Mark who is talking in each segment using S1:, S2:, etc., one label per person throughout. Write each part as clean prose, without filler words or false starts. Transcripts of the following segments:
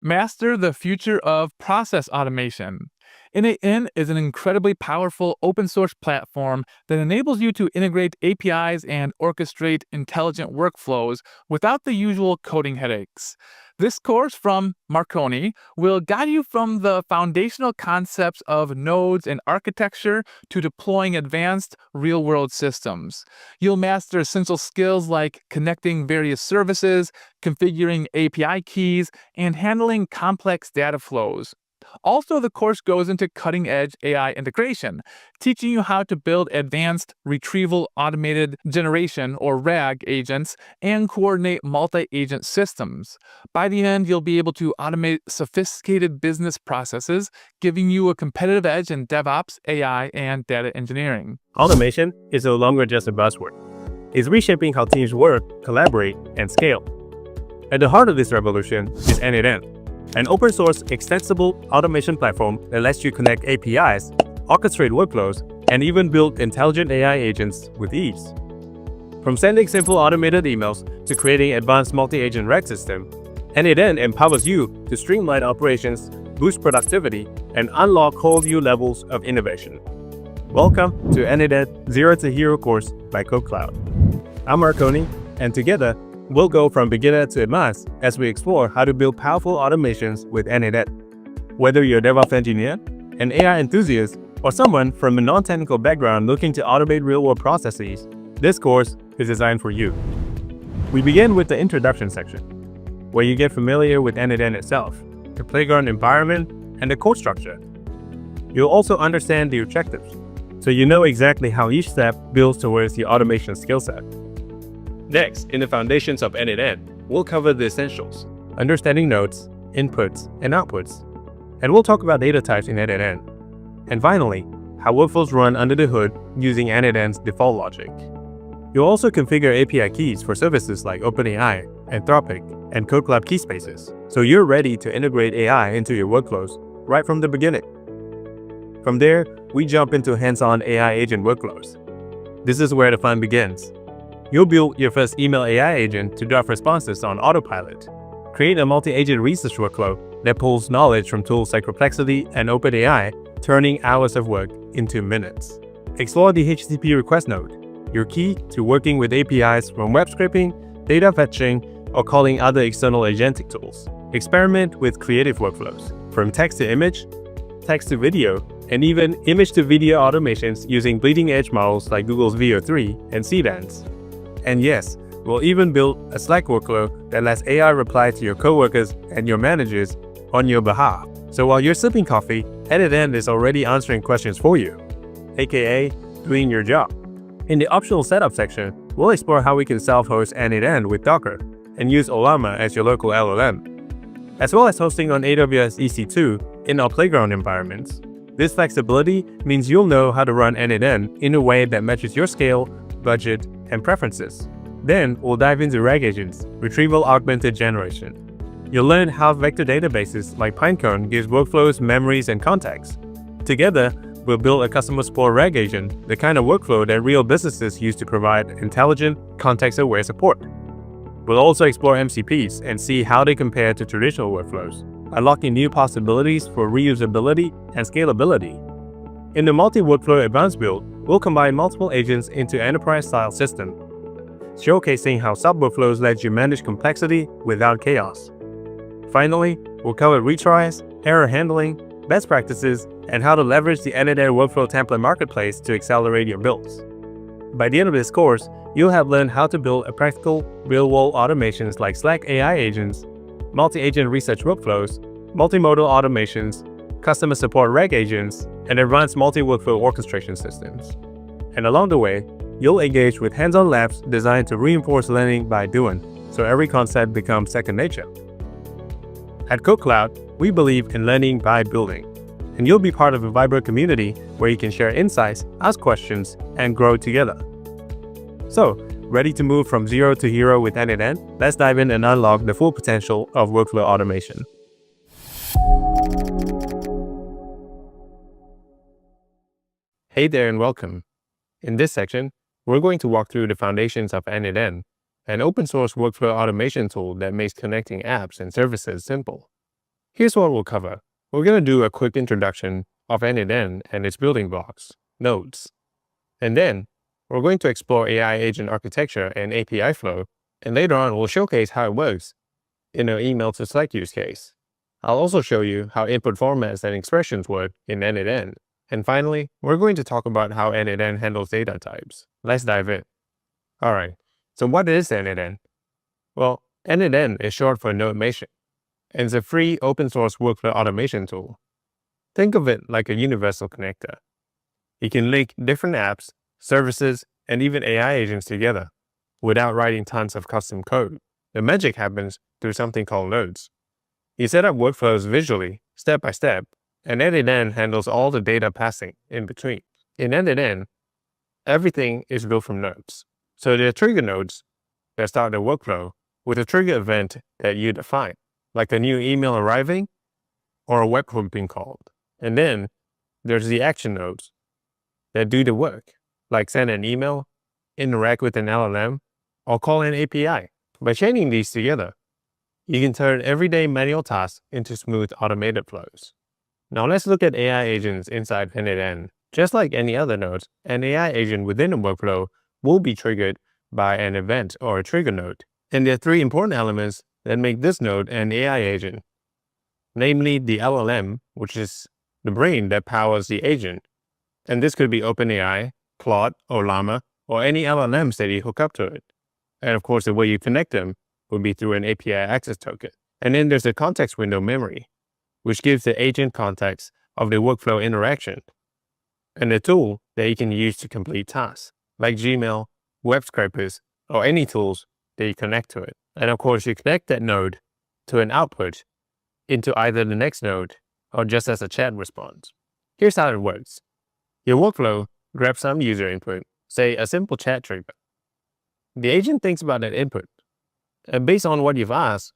S1: Master the future of process automation. n8n is an incredibly powerful open source platform that enables you to integrate APIs and orchestrate intelligent workflows without the usual coding headaches. This course from Marconi will guide you from the foundational concepts of nodes and architecture to deploying advanced real world systems. You'll master essential skills like connecting various services, configuring API keys, and handling complex data flows. Also, the course goes into cutting edge AI integration, teaching you how to build advanced retrieval automated generation or RAG agents and coordinate multi agent systems. By the end, you'll be able to automate sophisticated business processes, giving you a competitive edge in DevOps, AI, and data engineering.
S2: Automation is no longer just a buzzword. It's reshaping how teams work, collaborate, and scale. At the heart of this revolution is n8n, an open-source extensible automation platform that lets you connect APIs, orchestrate workflows, and even build intelligent AI agents with ease. From sending simple automated emails to creating advanced multi-agent RAG system, n8n empowers you to streamline operations, boost productivity, and unlock whole new levels of innovation. Welcome to n8n Zero to Hero course by Code. I'm Marconi, and together, we'll go from beginner to advanced as we explore how to build powerful automations with n8n. Whether you're a DevOps engineer, an AI enthusiast, or someone from a non-technical background looking to automate real-world processes, this course is designed for you. We begin with the introduction section, where you get familiar with n8n itself, the playground environment, and the code structure. You'll also understand the objectives, so you know exactly how each step builds towards the automation skill set. Next, in the foundations of n8n, we'll cover the essentials, understanding nodes, inputs, and outputs. And we'll talk about data types in n8n. And finally, how workflows run under the hood using n8n's default logic. You'll also configure API keys for services like OpenAI, Anthropic, and CodeCloud key spaces, so you're ready to integrate AI into your workflows right from the beginning. From there, we jump into hands-on AI agent workflows. This is where the fun begins. You'll build your first email AI agent to draft responses on autopilot. Create a multi-agent research workflow that pulls knowledge from tools like Perplexity and OpenAI, turning hours of work into minutes. Explore the HTTP request node, your key to working with APIs from web scraping, data fetching, or calling other external agentic tools. Experiment with creative workflows, from text to image, text to video, and even image to video automations using bleeding-edge models like Google's Veo 3 and Cdance. And yes, we'll even build a Slack workflow that lets AI reply to your coworkers and your managers on your behalf. So while you're sipping coffee, n8n is already answering questions for you, aka doing your job. In the optional setup section, we'll explore how we can self-host n8n with Docker and use Ollama as your local LLM, as well as hosting on AWS EC2 in our playground environments. This flexibility means you'll know how to run n8n in a way that matches your scale, budget, and preferences. Then we'll dive into RAG agents, retrieval augmented generation. You'll learn how vector databases like Pinecone gives workflows, memories, and context. Together, we'll build a customer-support RAG agent, the kind of workflow that real businesses use to provide intelligent, context-aware support. We'll also explore MCPs and see how they compare to traditional workflows, unlocking new possibilities for reusability and scalability. In the multi-workflow advanced build, we'll combine multiple agents into enterprise-style system, showcasing how sub-workflows let you manage complexity without chaos. Finally, we'll cover retries, error handling, best practices, and how to leverage the n8n workflow template marketplace to accelerate your builds. By the end of this course, you'll have learned how to build a practical, real-world automations like Slack AI agents, multi-agent research workflows, multimodal automations, customer support RAG agents, and advanced multi-workflow orchestration systems. And along the way, you'll engage with hands-on labs designed to reinforce learning by doing, so every concept becomes second nature. At CodeCloud, we believe in learning by building, and you'll be part of a vibrant community where you can share insights, ask questions, and grow together. So, ready to move from zero to hero with n8n? Let's dive in and unlock the full potential of workflow automation. Hey there and welcome. In this section, we're going to walk through the foundations of n8n, an open source workflow automation tool that makes connecting apps and services simple. Here's what we'll cover. We're going to do a quick introduction of n8n and its building blocks, nodes. And then, we're going to explore AI agent architecture and API flow, and later on we'll showcase how it works in an email to Slack use case. I'll also show you how input formats and expressions work in n8n. And finally, we're going to talk about how n8n handles data types. Let's dive in. Alright, so what is n8n? Well, n8n is short for Nodemation, and it's a free open source workflow automation tool. Think of it like a universal connector. You can link different apps, services, and even AI agents together without writing tons of custom code. The magic happens through something called nodes. You set up workflows visually, step by step, and n8n handles all the data passing in between. In n8n, everything is built from nodes. So there are trigger nodes that start the workflow with a trigger event that you define, like a new email arriving or a webhook being called. And then there's the action nodes that do the work, like send an email, interact with an LLM, or call an API. By chaining these together, you can turn everyday manual tasks into smooth automated flows. Now let's look at AI agents inside n8n. Just like any other nodes, an AI agent within a workflow will be triggered by an event or a trigger node. And there are three important elements that make this node an AI agent, namely the LLM, which is the brain that powers the agent. And this could be OpenAI, Claude, or Llama, or any LLMs that you hook up to it. And of course, the way you connect them would be through an API access token. And then there's the context window memory, which gives the agent context of the workflow interaction, and the tool that you can use to complete tasks, like Gmail, web scrapers, or any tools that you connect to it. And of course, you connect that node to an output into either the next node or just as a chat response. Here's how it works. Your workflow grabs some user input, say a simple chat trigger. The agent thinks about that input, and based on what you've asked,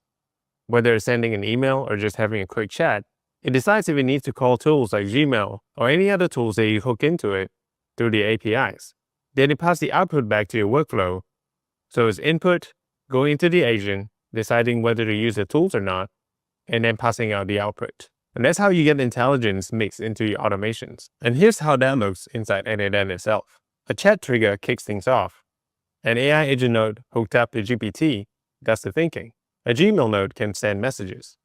S2: whether it's sending an email or just having a quick chat, it decides if it needs to call tools like Gmail or any other tools that you hook into it through the APIs. Then it passes the output back to your workflow, so it's input going into the agent, deciding whether to use the tools or not, and then passing out the output. And that's how you get intelligence mixed into your automations. And here's how that looks inside n8n itself. A chat trigger kicks things off. An AI agent node hooked up to GPT does the thinking. A Gmail node can send messages.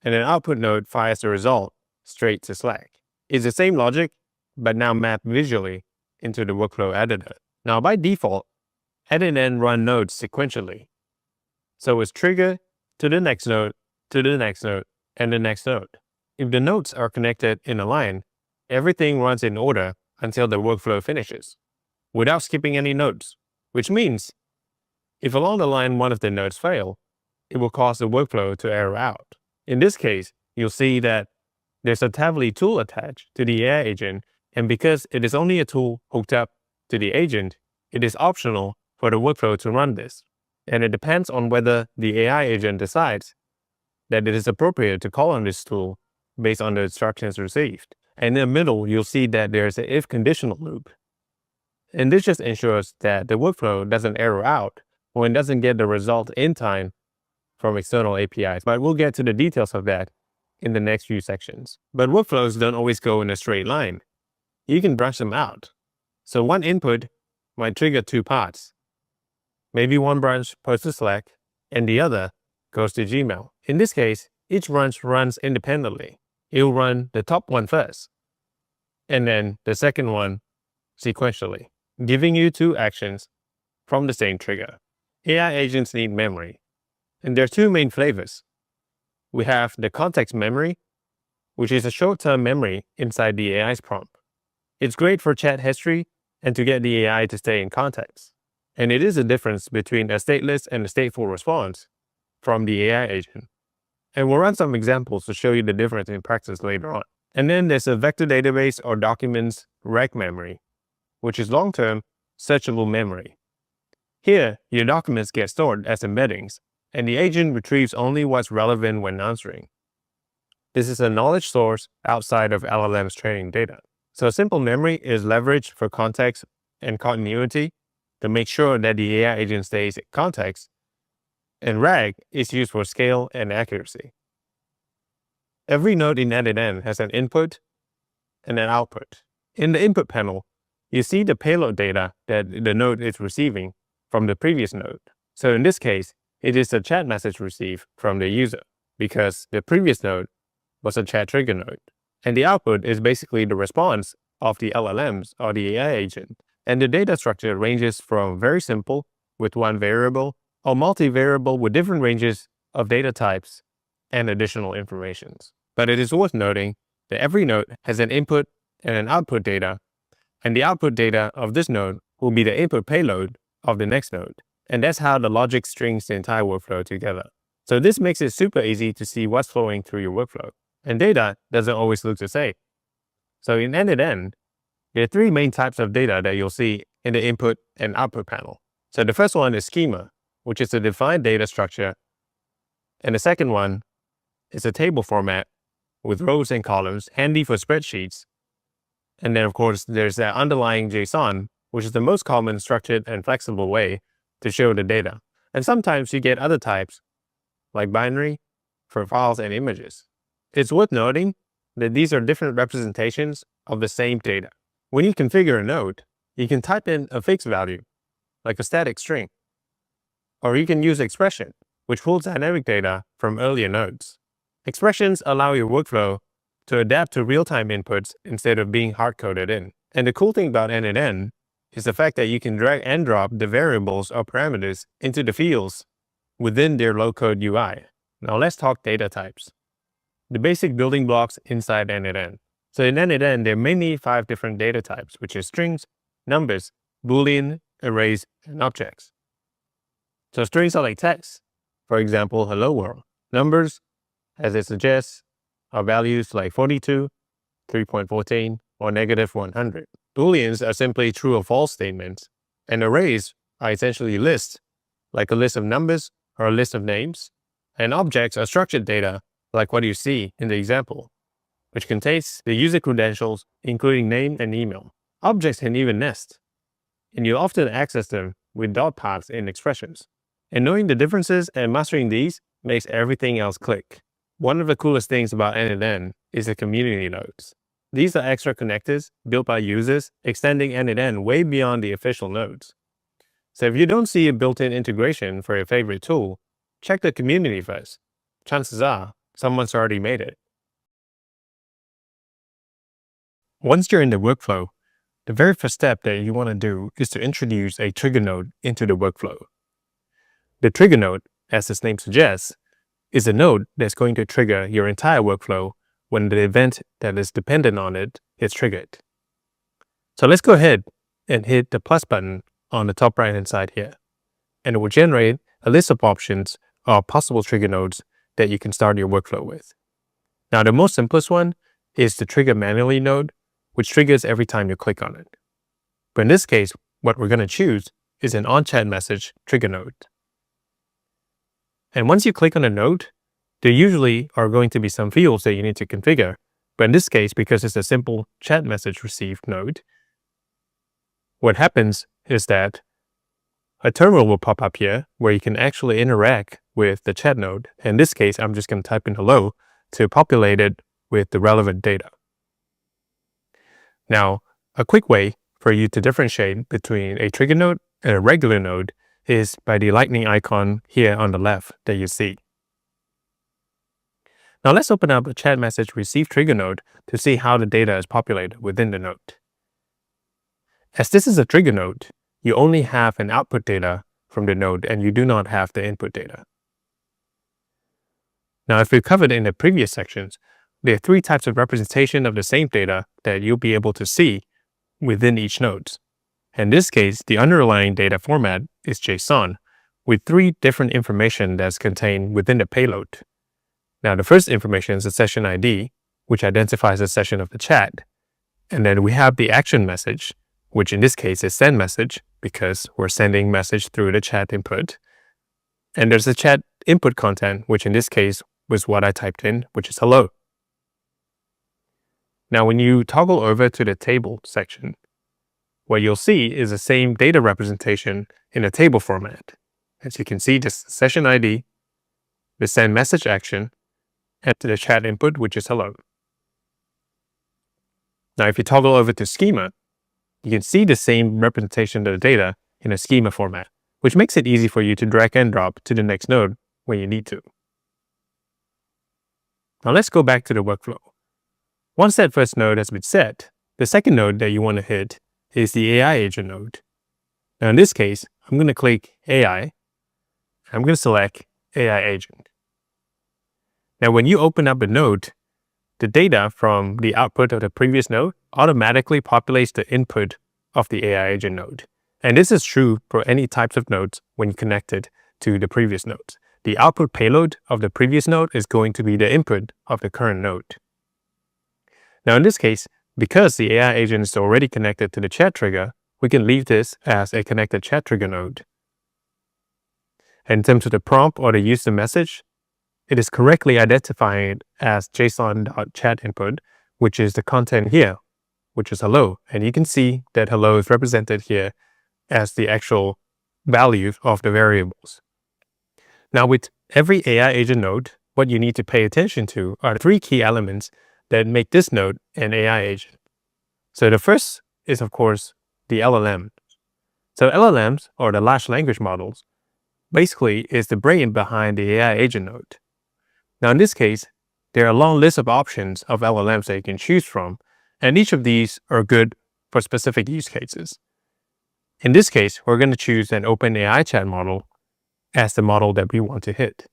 S2: And an output node fires the result straight to Slack. It's the same logic, but now mapped visually into the workflow editor. Now by default, n8n run nodes sequentially. So it's trigger to the next node, to the next node, and the next node. If the nodes are connected in a line, everything runs in order until the workflow finishes, without skipping any nodes, which means if along the line one of the nodes fail, it will cause the workflow to error out. In this case, you'll see that there's a Tavily tool attached to the AI agent, and because it is only a tool hooked up to the agent, it is optional for the workflow to run this. And it depends on whether the AI agent decides that it is appropriate to call on this tool based on the instructions received. And in the middle, you'll see that there's an if conditional loop. And this just ensures that the workflow doesn't error out when it doesn't get the result in time from external APIs. But we'll get to the details of that in the next few sections. But workflows don't always go in a straight line. You can branch them out. So one input might trigger two parts. Maybe one branch posts to Slack, and the other goes to Gmail. In this case, each branch runs independently. It'll run the top one first, and then the second one sequentially, giving you two actions from the same trigger. AI agents need memory, and there are two main flavors. We have the context memory, which is a short-term memory inside the AI's prompt. It's great for chat history and to get the AI to stay in context. And it is a difference between a stateless and a stateful response from the AI agent. And we'll run some examples to show you the difference in practice later on. And then there's a vector database or documents rec memory, which is long-term searchable memory. Here, your documents get stored as embeddings, and the agent retrieves only what's relevant when answering. This is a knowledge source outside of LLM's training data. So simple memory is leveraged for context and continuity to make sure that the AI agent stays in context, and RAG is used for scale and accuracy. Every node in n8n has an input and an output. In the input panel, you see the payload data that the node is receiving from the previous node. So in this case, it is a chat message received from the user because the previous node was a chat trigger node. And the output is basically the response of the LLMs or the AI agent. And the data structure ranges from very simple with one variable or multivariable with different ranges of data types and additional informations. But it is worth noting that every node has an input and an output data, and the output data of this node will be the input payload of the next node. And that's how the logic strings the entire workflow together. So this makes it super easy to see what's flowing through your workflow. And data doesn't always look the same. So in n8n, there are three main types of data that you'll see in the input and output panel. So the first one is schema, which is a defined data structure. And the second one is a table format with rows and columns, handy for spreadsheets. And then, of course, there's that underlying JSON, which is the most common structured and flexible way to show the data. And sometimes you get other types, like binary, for files and images. It's worth noting that these are different representations of the same data. When you configure a node, you can type in a fixed value, like a static string. Or you can use expression, which pulls dynamic data from earlier nodes. Expressions allow your workflow to adapt to real-time inputs instead of being hard-coded in. And the cool thing about n8n is the fact that you can drag and drop the variables or parameters into the fields within their low-code UI. Now let's talk data types. The basic building blocks inside n8n. So in n8n, there are mainly 5 different data types, which is strings, numbers, Boolean, arrays, and objects. So strings are like text, for example, hello world. Numbers, as it suggests, are values like 42, 3.14, or -100. Booleans are simply true or false statements, and arrays are essentially lists, like a list of numbers or a list of names. And objects are structured data, like what you see in the example, which contains the user credentials, including name and email. Objects can even nest, and you'll often access them with dot paths in expressions. And knowing the differences and mastering these makes everything else click. One of the coolest things about n8n is the community nodes. These are extra connectors built by users, extending n8n way beyond the official nodes. So if you don't see a built-in integration for your favorite tool, check the community first. Chances are, someone's already made it. Once you're in the workflow, the very first step that you want to do is to introduce a trigger node into the workflow. The trigger node, as its name suggests, is a node that's going to trigger your entire workflow when the event that is dependent on it is triggered. So let's go ahead and hit the plus button on the top right hand side here, and it will generate a list of options or possible trigger nodes that you can start your workflow with. Now, the most simplest one is the trigger manually node, which triggers every time you click on it. But in this case, what we're going to choose is an on-chat message trigger node. And once you click on a node, there usually are going to be some fields that you need to configure. But in this case, because it's a simple chat message received node, what happens is that a terminal will pop up here where you can actually interact with the chat node. In this case, I'm just going to type in hello to populate it with the relevant data. Now, a quick way for you to differentiate between a trigger node and a regular node is by the lightning icon here on the left that you see. Now let's open up a chat message receive trigger node to see how the data is populated within the node. As this is a trigger node, you only have an output data from the node and you do not have the input data. Now, if we covered in the previous sections, there are 3 types of representation of the same data that you'll be able to see within each node. In this case, the underlying data format is JSON, with 3 different information that's contained within the payload. Now, the first information is the session ID, which identifies the session of the chat. And then we have the action message, which in this case is send message, because we're sending message through the chat input. And there's the chat input content, which in this case was what I typed in, which is hello. Now, when you toggle over to the table section, what you'll see is the same data representation in a table format. As you can see, this session ID, the send message action, and to the chat input, which is hello. Now, if you toggle over to schema, you can see the same representation of the data in a schema format, which makes it easy for you to drag and drop to the next node when you need to. Now let's go back to the workflow. Once that first node has been set, the second node that you want to hit is the AI agent node. Now in this case, I'm going to click AI. I'm going to select AI agent. Now when you open up a node, the data from the output of the previous node automatically populates the input of the AI agent node. And this is true for any types of nodes when connected to the previous nodes. The output payload of the previous node is going to be the input of the current node. Now in this case, because the AI agent is already connected to the chat trigger, we can leave this as a connected chat trigger node. And in terms of the prompt or the user message, it is correctly identifying it as JSON.chat input, which is the content here, which is hello. And you can see that hello is represented here as the actual value of the variables. Now with every AI agent node, what you need to pay attention to are the three key elements that make this node an AI agent. So the first is, of course, the LLM. So LLMs, or the large language models, basically is the brain behind the AI agent node. Now in this case, there are a long list of options of LLMs that you can choose from, and each of these are good for specific use cases. In this case, we're going to choose an OpenAI chat model as the model that we want to hit.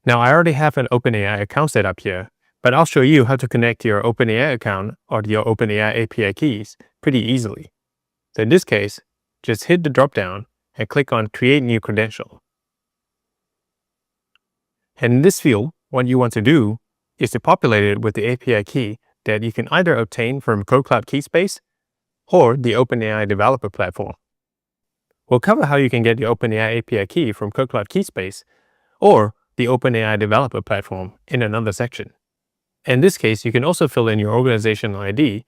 S2: Now, I already have an OpenAI account set up here, but I'll show you how to connect your OpenAI account or your OpenAI API keys pretty easily. So in this case, just hit the drop-down and click on Create New Credential. And in this field, what you want to do is to populate it with the API key that you can either obtain from CodeCloud Keyspace or the OpenAI developer platform. We'll cover how you can get the OpenAI API key from CodeCloud Keyspace or the OpenAI developer platform in another section. In this case, you can also fill in your organizational ID,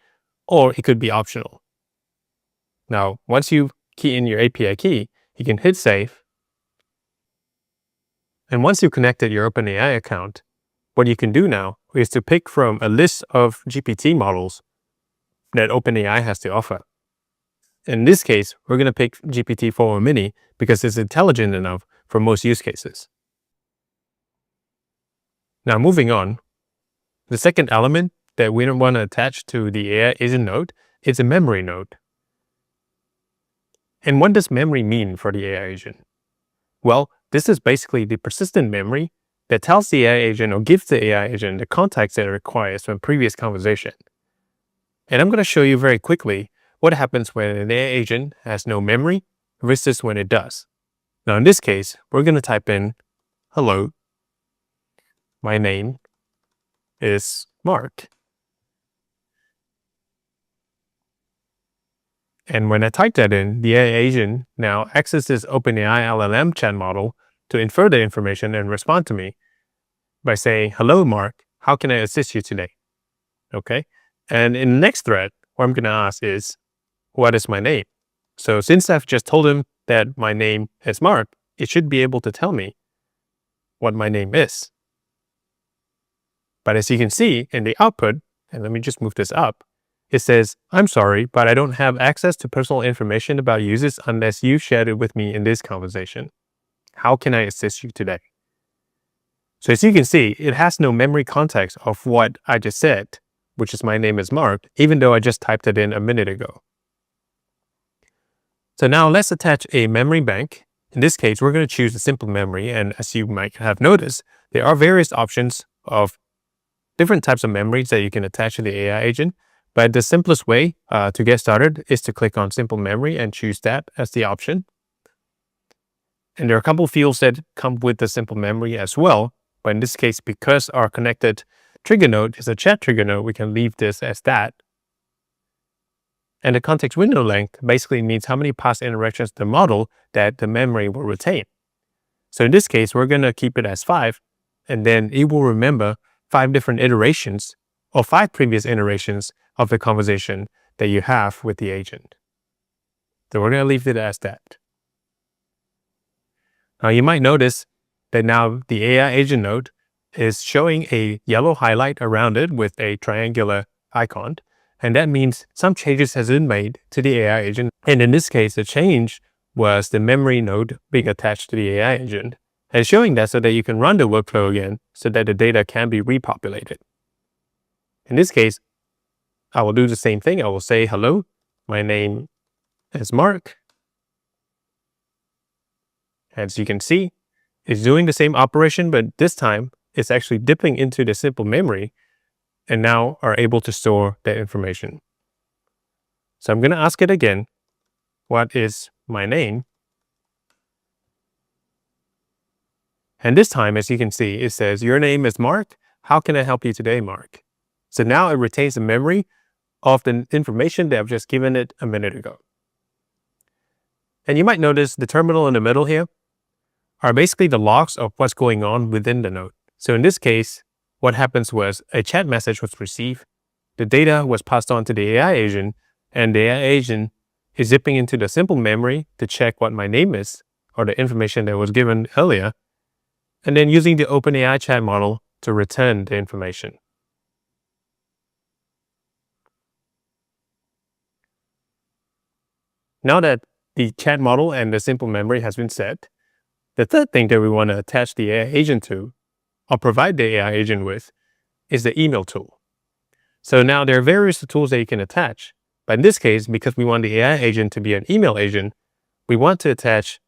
S2: or it could be optional. Now, once you key in your API key, you can hit save. And once you've connected your OpenAI account, what you can do now is to pick from a list of GPT models that OpenAI has to offer. In this case, we're going to pick GPT-4o Mini because it's intelligent enough for most use cases. Now moving on, the second element that we want to attach to the AI agent node is a memory node. And what does memory mean for the AI agent? Well, this is basically the persistent memory that tells the AI agent or gives the AI agent the context that it requires from previous conversation. And I'm going to show you very quickly what happens when an AI agent has no memory versus when it does. Now in this case, we're going to type in, hello, my name is Mark. And when I type that in, the AI agent now accesses OpenAI LLM chat model to infer the information and respond to me by saying, hello, Mark, how can I assist you today? Okay. And in the next thread, what I'm going to ask is, what is my name? So since I've just told him that my name is Mark, it should be able to tell me what my name is. But as you can see in the output, and let me just move this up, it says, I'm sorry, but I don't have access to personal information about users unless you shared it with me in this conversation. How can I assist you today? So as you can see, it has no memory context of what I just said, which is my name is Mark, even though I just typed it in a minute ago. So now let's attach a memory bank. In this case, we're going to choose a simple memory. And as you might have noticed, there are various options of different types of memories that you can attach to the AI agent. But the simplest way to get started is to click on simple memory and choose that as the option. And there are a couple of fields that come with the simple memory as well. But in this case, because our connected trigger node is a chat trigger node, we can leave this as that. And the context window length basically means how many past interactions the model that the memory will retain. So in this case, we're going to keep it as 5, and then it will remember 5 different iterations or 5 previous iterations of the conversation that you have with the agent. So we're going to leave it as that. Now you might notice that now the AI agent node is showing a yellow highlight around it with a triangular icon. And that means some changes has been made to the AI agent. And in this case, the change was the memory node being attached to the AI agent, and showing that so that you can run the workflow again so that the data can be repopulated. In this case, I will do the same thing. I will say, hello, my name is Mark. As you can see, it's doing the same operation, but this time it's actually dipping into the simple memory and now are able to store that information. So I'm going to ask it again, what is my name? And this time, as you can see, it says, your name is Mark. How can I help you today, Mark? So now it retains the memory of the information that I've just given it a minute ago. And you might notice the terminal in the middle here are basically the logs of what's going on within the node. So in this case, what happens was a chat message was received, the data was passed on to the AI agent, and the AI agent is zipping into the simple memory to check what my name is, or the information that was given earlier, and then using the OpenAI chat model to return the information. Now that the chat model and the simple memory has been set, the third thing that we want to attach the AI agent to, or provide the AI agent with, is the email tool. So now there are various tools that you can attach, but in this case, because we want the AI agent to be an email agent, we want to attach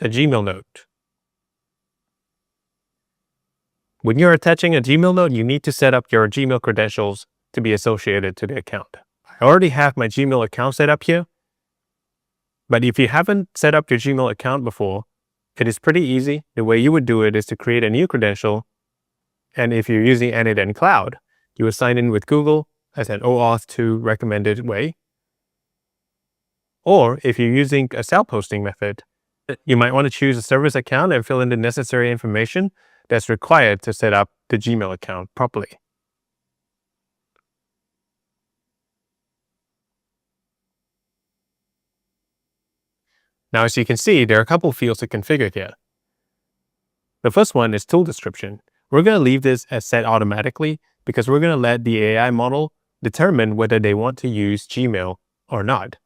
S2: a Gmail node. When you're attaching a Gmail node, you need to set up your Gmail credentials to be associated to the account. I already have my Gmail account set up here, but if you haven't set up your Gmail account before, it is pretty easy. The way you would do it is to create a new credential, and if you're using n8n Cloud, you would sign in with Google as an OAuth 2 recommended way. Or if you're using a self-hosting method, you might want to choose a service account and fill in the necessary information that's required to set up the Gmail account properly. Now, as you can see, there are a couple fields to configure here. The first one is tool description. We're going to leave this as set automatically because we're going to let the AI model determine whether they want to use Gmail or not.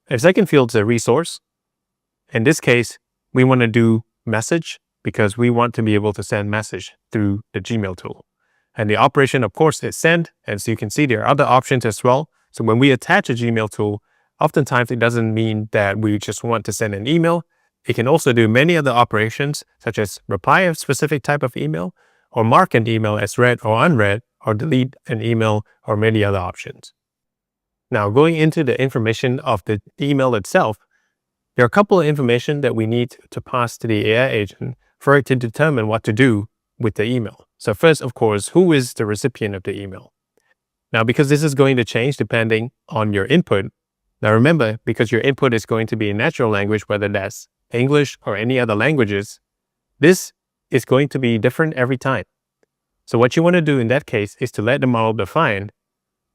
S2: A second field is a resource. In this case, we want to do message because we want to be able to send message through the Gmail tool. And the operation, of course, is send. And so you can see there are other options as well. So when we attach a Gmail tool, oftentimes it doesn't mean that we just want to send an email. It can also do many other operations, such as reply a specific type of email, or mark an email as read or unread, or delete an email, or many other options. Now, going into the information of the email itself, there are a couple of information that we need to pass to the AI agent for it to determine what to do with the email. So first, of course, who is the recipient of the email? Now, because this is going to change depending on your input. Now remember, because your input is going to be in natural language, whether that's English or any other languages, this is going to be different every time. So what you want to do in that case is to let the model define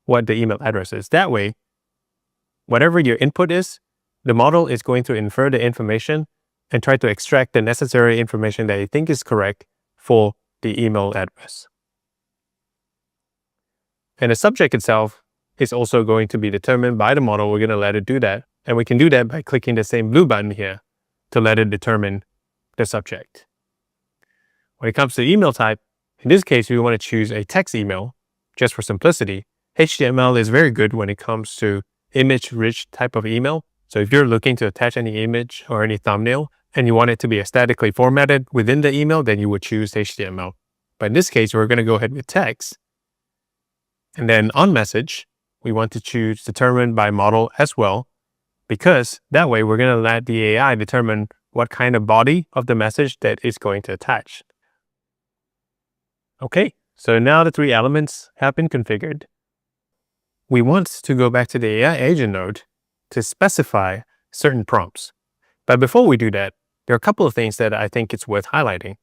S2: what the email address is. That way, whatever your input is, the model is going to infer the information and try to extract the necessary information that you think is correct for the email address. And the subject itself is also going to be determined by the model. We're going to let it do that. And we can do that by clicking the same blue button here to let it determine the subject. When it comes to email type, in this case, we want to choose a text email just for simplicity. HTML is very good when it comes to image-rich type of email. So if you're looking to attach any image or any thumbnail and you want it to be aesthetically formatted within the email, then you would choose HTML. But in this case, we're going to go ahead with text. And then on message, we want to choose determined by model as well, because that way we're going to let the AI determine what kind of body of the message that it's going to attach. Okay, so now the three elements have been configured. We want to go back to the AI agent node to specify certain prompts. But before we do that, there are a couple of things that I think it's worth highlighting.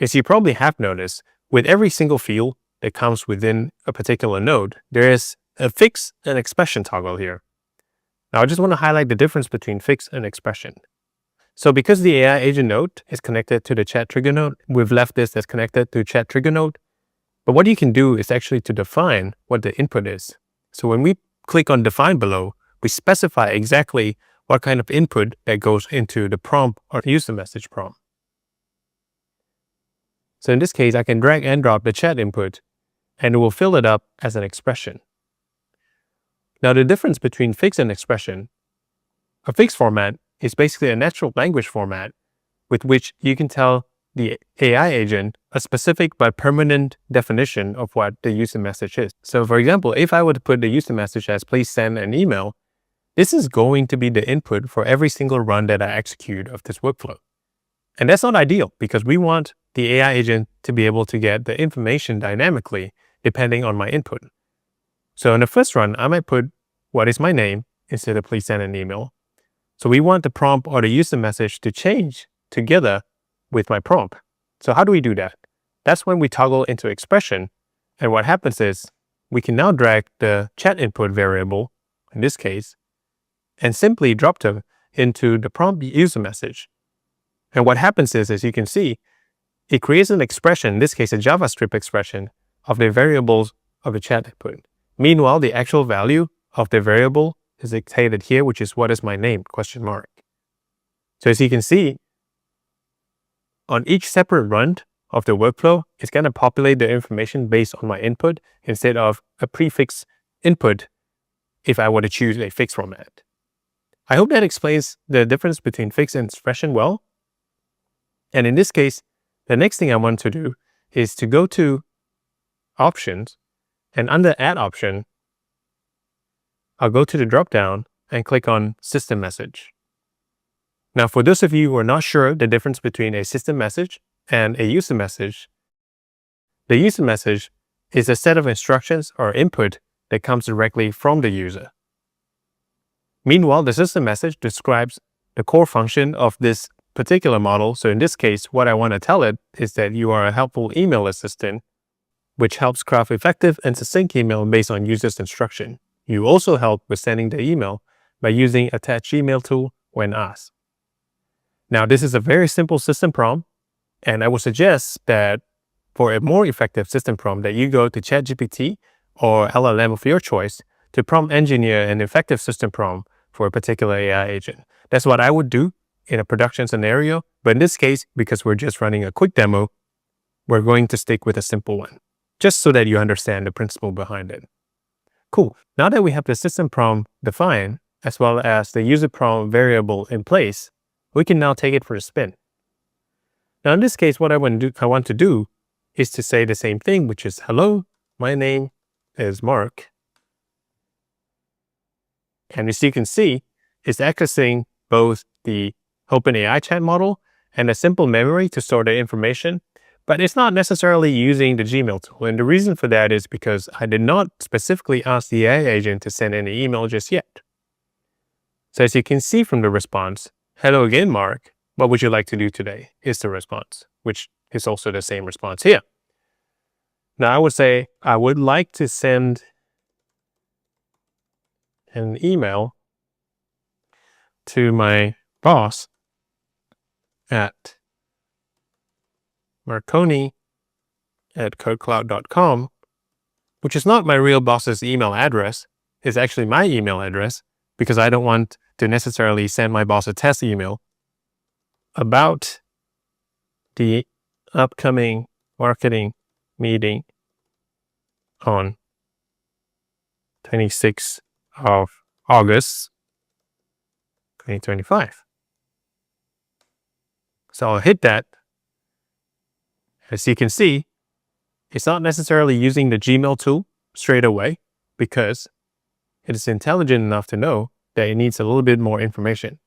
S2: As you probably have noticed, with every single field that comes within a particular node, there is a fix and expression toggle here. Now, I just want to highlight the difference between fix and expression. So because the AI agent node is connected to the chat trigger node, we've left this as connected to chat trigger node. But what you can do is actually to define what the input is. So when we click on define below, we specify exactly what kind of input that goes into the prompt or user message prompt. So in this case, I can drag and drop the chat input and it will fill it up as an expression. Now the difference between fixed and expression, a fixed format is basically a natural language format with which you can tell the AI agent a specific but permanent definition of what the user message is. So for example, if I were to put the user message as please send an email, this is going to be the input for every single run that I execute of this workflow. And that's not ideal because we want the AI agent to be able to get the information dynamically depending on my input. So in the first run, I might put what is my name instead of please send an email. So we want the prompt or the user message to change together with my prompt. So how do we do that? That's when we toggle into expression. And what happens is we can now drag the chat input variable, in this case, and simply drop them into the prompt user message. And what happens is, as you can see, it creates an expression, in this case a JavaScript expression, of the variables of the chat input. Meanwhile, the actual value of the variable is dictated here, which is what is my name, ? So as you can see, on each separate run of the workflow, it's going to populate the information based on my input instead of a prefix input if I were to choose a fixed format. I hope that explains the difference between fixed and expression well. And in this case, the next thing I want to do is to go to Options, and under Add option, I'll go to the drop-down and click on System Message. Now, for those of you who are not sure the difference between a system message and a user message, the user message is a set of instructions or input that comes directly from the user. Meanwhile, the system message describes the core function of this particular model. So in this case, what I want to tell it is that you are a helpful email assistant, which helps craft effective and succinct email based on user's instruction. You also help with sending the email by using attached Gmail tool when asked. Now, this is a very simple system prompt, and I would suggest that for a more effective system prompt that you go to ChatGPT or LLM of your choice to prompt engineer an effective system prompt for a particular AI agent. That's what I would do in a production scenario, but in this case, because we're just running a quick demo, we're going to stick with a simple one, just so that you understand the principle behind it. Cool. Now that we have the system prompt defined, as well as the user prompt variable in place, we can now take it for a spin. Now in this case, what I want to do is to say the same thing, which is, hello, my name is Mark. And as you can see, it's accessing both the OpenAI chat model and a simple memory to store the information, but it's not necessarily using the Gmail tool. And the reason for that is because I did not specifically ask the AI agent to send any email just yet. So as you can see from the response, hello again, Mark. What would you like to do today? Is the response, which is also the same response here. Now I would say, I would like to send an email to my boss at marconi@codecloud.com, which is not my real boss's email address. It's actually my email address because I don't want to necessarily send my boss a test email about the upcoming marketing meeting on 26th of August, 2025. So I'll hit that. As you can see, it's not necessarily using the Gmail tool straight away because it is intelligent enough to know that it needs a little bit more information.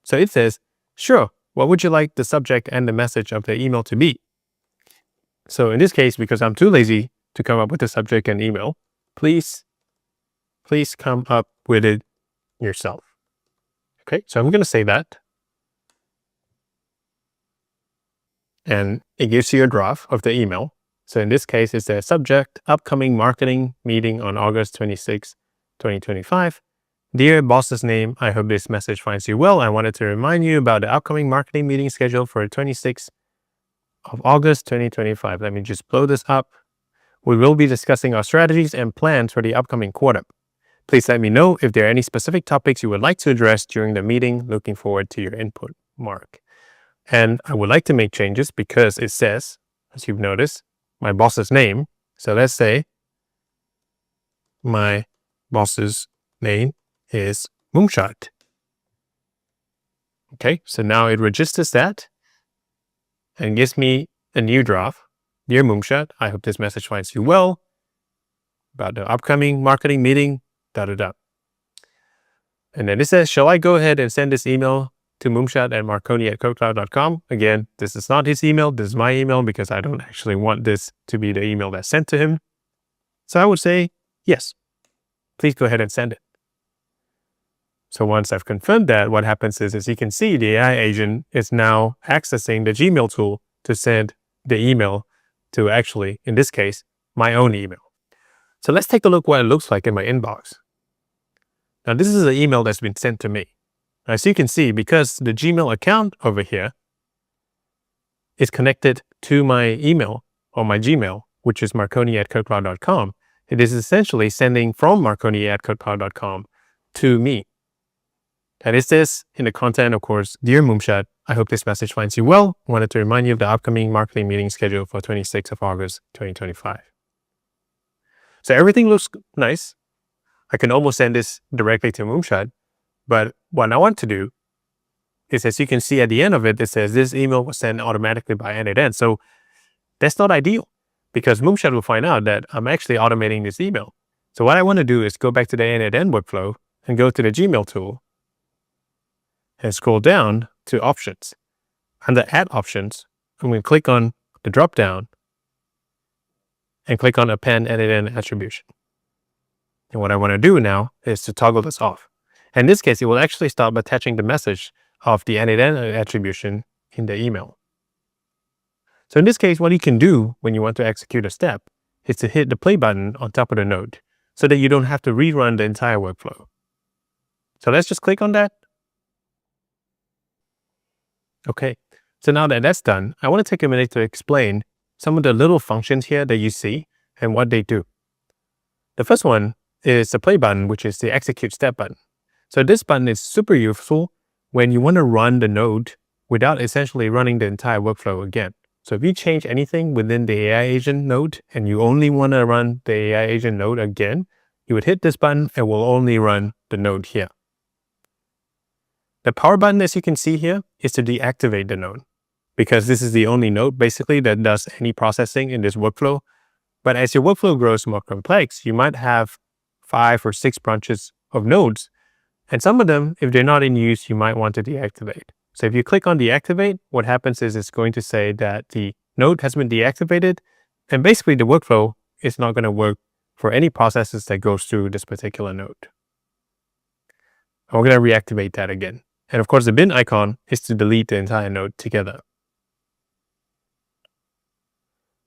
S2: So it says, sure, what would you like the subject and the message of the email to be? So in this case, because I'm too lazy to come up with the subject and email, please come up with it yourself. Okay, so I'm going to say that. And it gives you a draft of the email. So in this case, it's the subject, upcoming marketing meeting on August 26, 2025. Dear boss's name, I hope this message finds you well. I wanted to remind you about the upcoming marketing meeting scheduled for 26th of August 2025. Let me just blow this up. We will be discussing our strategies and plans for the upcoming quarter. Please let me know if there are any specific topics you would like to address during the meeting. Looking forward to your input, Mark. And I would like to make changes because it says, as you've noticed, my boss's name. So let's say my boss's name is Moonshot. Okay, so now it registers that and gives me a new draft. Dear Moonshot, I hope this message finds you well. About the upcoming marketing meeting, da-da-da. And then it says, shall I go ahead and send this email to moonshot@marconi@codecloud.com? Again, this is not his email. This is my email because I don't actually want this to be the email that's sent to him. So I would say, yes, please go ahead and send it. So once I've confirmed that, what happens is, as you can see, the AI agent is now accessing the Gmail tool to send the email to actually, in this case, my own email. So let's take a look what it looks like in my inbox. Now, this is an email that's been sent to me. As you can see, because the Gmail account over here is connected to my email or my Gmail, which is marconi@codecloud.com, it is essentially sending from marconi@codecloud.com to me. And it says in the content, of course, Dear Moonshot, I hope this message finds you well. I wanted to remind you of the upcoming marketing meeting scheduled for 26th of August, 2025. So everything looks nice. I can almost send this directly to Moonshot. But what I want to do is, as you can see at the end of it, it says this email was sent automatically by n8n. So that's not ideal because Moonshot will find out that I'm actually automating this email. So what I want to do is go back to the n8n workflow and go to the Gmail tool and scroll down to options. Under add options, I'm going to click on the drop down and click on append n8n attribution. And what I want to do now is to toggle this off. In this case, it will actually stop attaching the message of the n8n attribution in the email. So in this case, what you can do when you want to execute a step is to hit the play button on top of the node so that you don't have to rerun the entire workflow. So let's just click on that. Okay, so now that that's done, I want to take a minute to explain some of the little functions here that you see and what they do. The first one is the play button, which is the execute step button. So this button is super useful when you want to run the node without essentially running the entire workflow again. So if you change anything within the AI agent node and you only want to run the AI agent node again, you would hit this button and will only run the node here. The power button, as you can see here, is to deactivate the node because this is the only node basically that does any processing in this workflow. But as your workflow grows more complex, you might have 5 or 6 branches of nodes. And some of them, if they're not in use, you might want to deactivate. So if you click on deactivate, what happens is it's going to say that the node has been deactivated. And basically the workflow is not going to work for any processes that goes through this particular node. And we're going to reactivate that again. And of course, the bin icon is to delete the entire node together.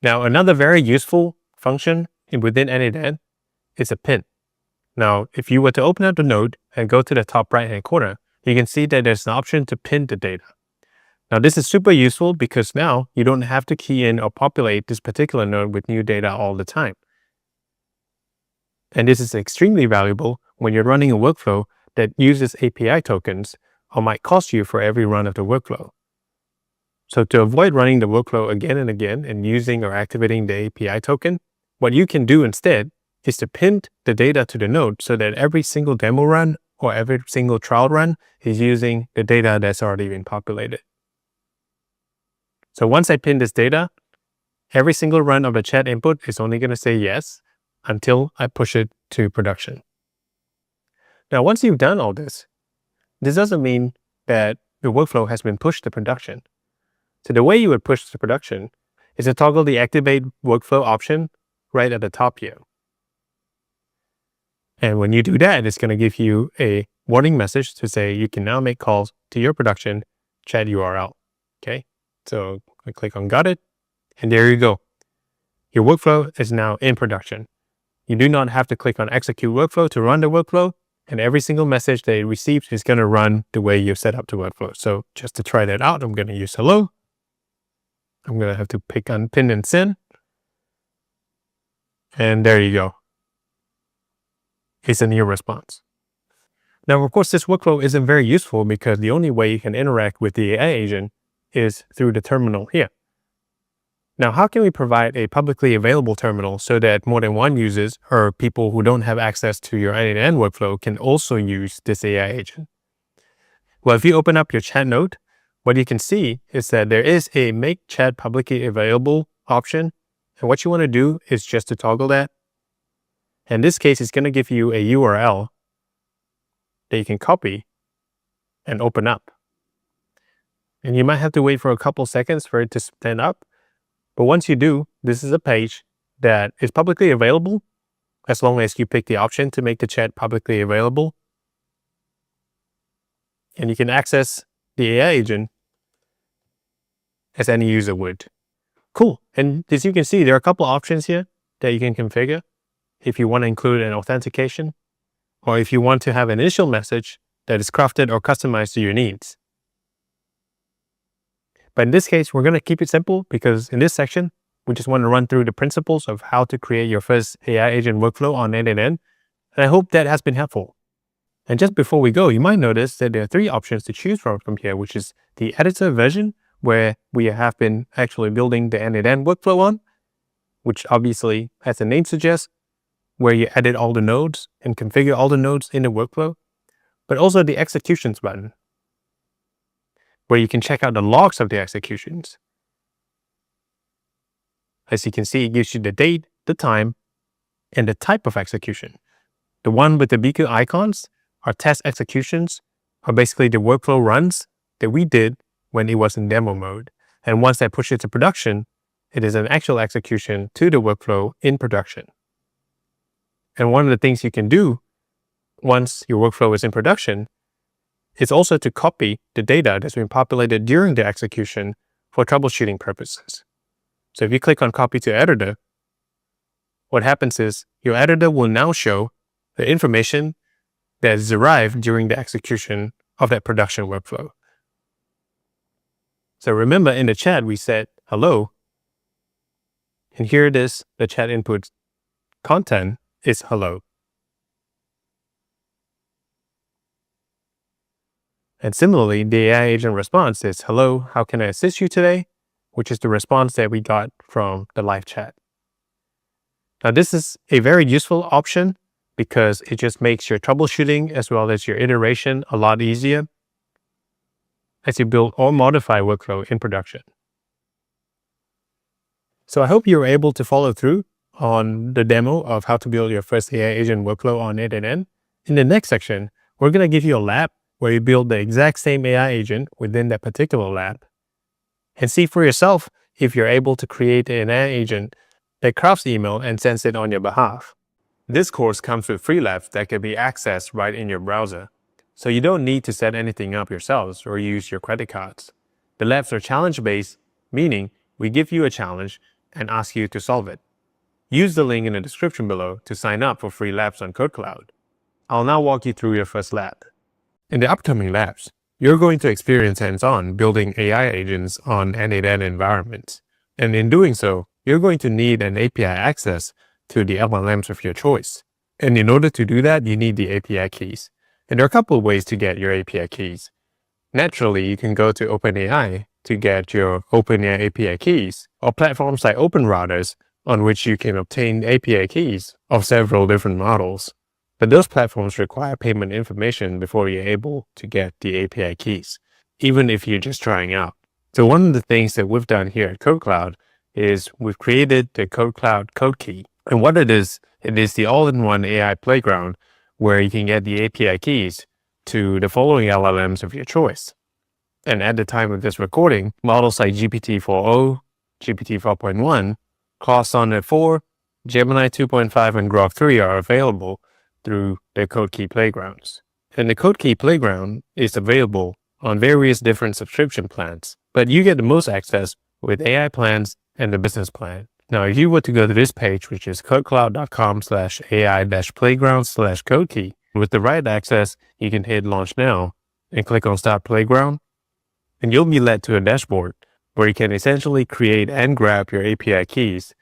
S2: Now, another very useful function within n8n is a pin. Now, if you were to open up the node and go to the top right-hand corner, you can see that there's an option to pin the data. Now, this is super useful because now you don't have to key in or populate this particular node with new data all the time. And this is extremely valuable when you're running a workflow that uses API tokens or might cost you for every run of the workflow. So to avoid running the workflow again and again and using or activating the API token, what you can do instead is to pin the data to the node so that every single demo run or every single trial run is using the data that's already been populated. So once I pin this data, every single run of the chat input is only going to say yes until I push it to production. Now, once you've done all this doesn't mean that the workflow has been pushed to production. So the way you would push to production is to toggle the activate workflow option right at the top here. And when you do that, it's going to give you a warning message to say you can now make calls to your production chat URL. Okay, so I click on got it, and there you go. Your workflow is now in production. You do not have to click on execute workflow to run the workflow. And every single message that it receives is going to run the way you set up the workflow. So just to try that out, I'm going to use hello. I'm going to have to pick unpin and send. And there you go. It's a new response. Now, of course, this workflow isn't very useful because the only way you can interact with the AI agent is through the terminal here. Now, how can we provide a publicly available terminal so that more than one users or people who don't have access to your n8n workflow can also use this AI agent? Well, if you open up your chat node, what you can see is that there is a make chat publicly available option. And what you want to do is just to toggle that. In this case, it's going to give you a URL that you can copy and open up. And you might have to wait for a couple seconds for it to stand up. But once you do, this is a page that is publicly available as long as you pick the option to make the chat publicly available. And you can access the AI agent as any user would. Cool. And as you can see, there are a couple options here that you can configure if you want to include an authentication or if you want to have an initial message that is crafted or customized to your needs. But in this case, we're going to keep it simple because in this section, we just want to run through the principles of how to create your first AI agent workflow on n8n. And I hope that has been helpful. And just before we go, you might notice that there are 3 options to choose from here, which is the editor version, where we have been actually building the n8n workflow on, which obviously, as the name suggests, where you edit all the nodes and configure all the nodes in the workflow, but also the executions button, where you can check out the logs of the executions. As you can see, it gives you the date, the time, and the type of execution. The one with the beacon icons are test executions, are basically the workflow runs that we did when it was in demo mode. And once I push it to production, it is an actual execution to the workflow in production. And one of the things you can do once your workflow is in production is also to copy the data that's been populated during the execution for troubleshooting purposes. So if you click on copy to editor, what happens is your editor will now show the information that is derived during the execution of that production workflow. So remember in the chat, we said hello. And here it is, the chat input content is hello. And similarly, the AI agent response is hello, how can I assist you today? Which is the response that we got from the live chat. Now, this is a very useful option because it just makes your troubleshooting as well as your iteration a lot easier as you build or modify workflow in production. So I hope you were able to follow through on the demo of how to build your first AI agent workflow on n8n. In the next section, we're going to give you a lab where you build the exact same AI agent within that particular lab and see for yourself if you're able to create an AI agent that crafts email and sends it on your behalf. This course comes with free labs that can be accessed right in your browser, so you don't need to set anything up yourselves or use your credit cards. The labs are challenge-based, meaning we give you a challenge and ask you to solve it. Use the link in the description below to sign up for free labs on CodeCloud. I'll now walk you through your first lab. In the upcoming labs, you're going to experience hands-on building AI agents on n8n environments. And in doing so, you're going to need an API access to the LLMs of your choice. And in order to do that, you need the API keys. And there are a couple of ways to get your API keys. Naturally, you can go to OpenAI to get your OpenAI API keys, or platforms like OpenRouters, on which you can obtain API keys of several different models. But those platforms require payment information before you're able to get the API keys, even if you're just trying out. So one of the things that we've done here at CodeCloud is we've created the CodeCloud Code Key. And what it is the all-in-one AI playground where you can get the API keys to the following LLMs of your choice. And at the time of this recording, models like GPT-4o, GPT-4.1, Claude Sonnet 4, Gemini 2.5, and Grok 3 are available through the Code Key Playgrounds. And the Code Key Playground is available on various different subscription plans, but you get the most access with AI plans and the business plan. Now, if you were to go to this page, which is codecloud.com/AI-playground/codekey, With the right access, you can hit Launch Now and click on Start Playground, and you'll be led to a dashboard where you can essentially create and grab your API keys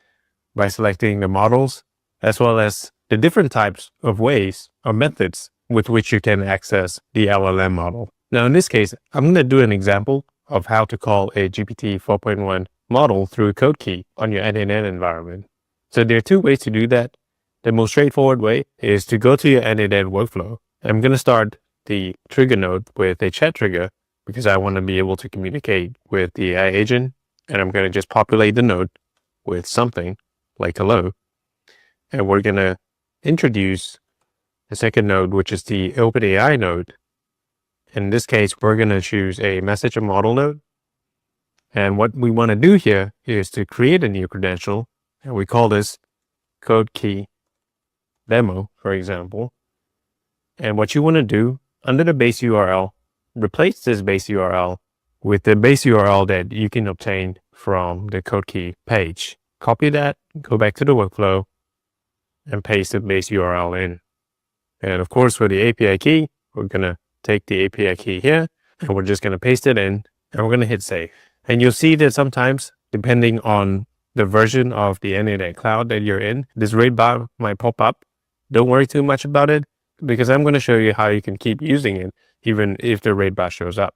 S2: by selecting the models, as well as the different types of ways or methods with which you can access the LLM model. Now, in this case, I'm going to do an example of how to call a GPT 4.1 model through a code key on your n8n environment. So there are two ways to do that. The most straightforward way is to go to your n8n workflow. I'm going to start the trigger node with a chat trigger because I want to be able to communicate with the AI agent, and I'm going to just populate the node with something like hello. And we're going to introduce the second node, which is the OpenAI node. In this case, we're going to choose a message and model node. And what we want to do here is to create a new credential, and we call this code key demo, for example. And what you want to do under the base URL, replace this base URL with the base URL that you can obtain from the code key page. Copy that, go back to the workflow, and paste the base URL in. And of course, for the API key, we're going to take the API key here, and we're just going to paste it in, and we're going to hit save. And you'll see that sometimes, depending on the version of the n8n cloud that you're in, this rate bar might pop up. Don't worry too much about it, because I'm going to show you how you can keep using it, even if the rate bar shows up.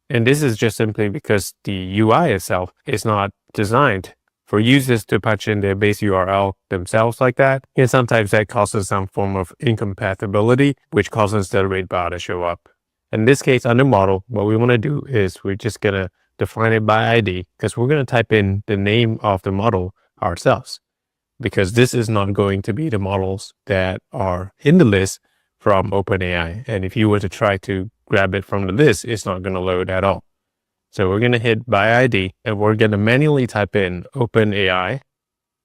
S2: And this is just simply because the UI itself is not designed for users to punch in their base URL themselves like that. And sometimes that causes some form of incompatibility, which causes the rate bar to show up. In this case, under model, what we want to do is we're just going to define it by ID, because we're going to type in the name of the model ourselves, because this is not going to be the models that are in the list from OpenAI. And if you were to try to grab it from the list, it's not going to load at all. So we're going to hit by ID, and we're going to manually type in OpenAI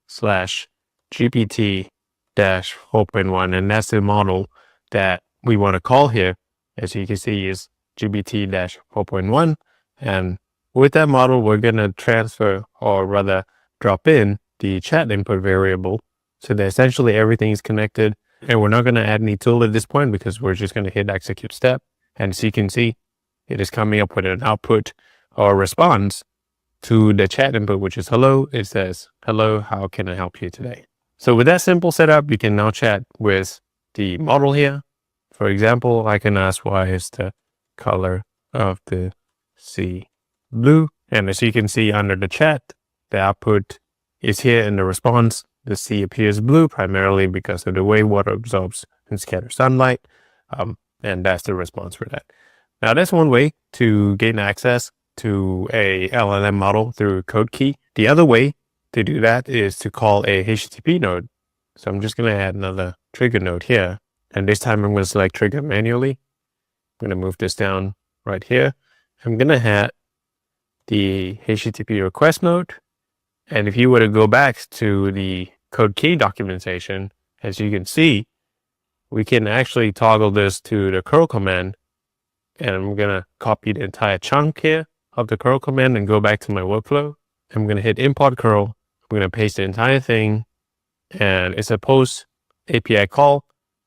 S2: /GPT-4.1, and that's the model that we want to call here. As you can see, is GPT-4.1. And with that model, we're going to transfer, or rather drop in, the chat input variable, so that essentially everything is connected. And we're not going to add any tool at this point, because we're just going to hit execute step. And as you can see, it is coming up with an output or response to the chat input, which is hello. It says, hello, how can I help you today? So with that simple setup, you can now chat with the model here. For example, I can ask, why is the color of the sea blue? And as you can see under the chat, the output is here in the response. The sea appears blue primarily because of the way water absorbs and scatters sunlight. And that's the response for that. Now, that's one way to gain access to a LLM model through code key. The other way to do that is to call a HTTP node. So I'm just going to add another trigger node here. And this time I'm going to select trigger manually. I'm going to move this down right here. I'm going to add the HTTP request node. And if you were to go back to the code key documentation, as you can see, we can actually toggle this to the curl command. And I'm going to copy the entire chunk here of the curl command and go back to my workflow. I'm going to hit import curl. I'm going to paste the entire thing. And it's a post API call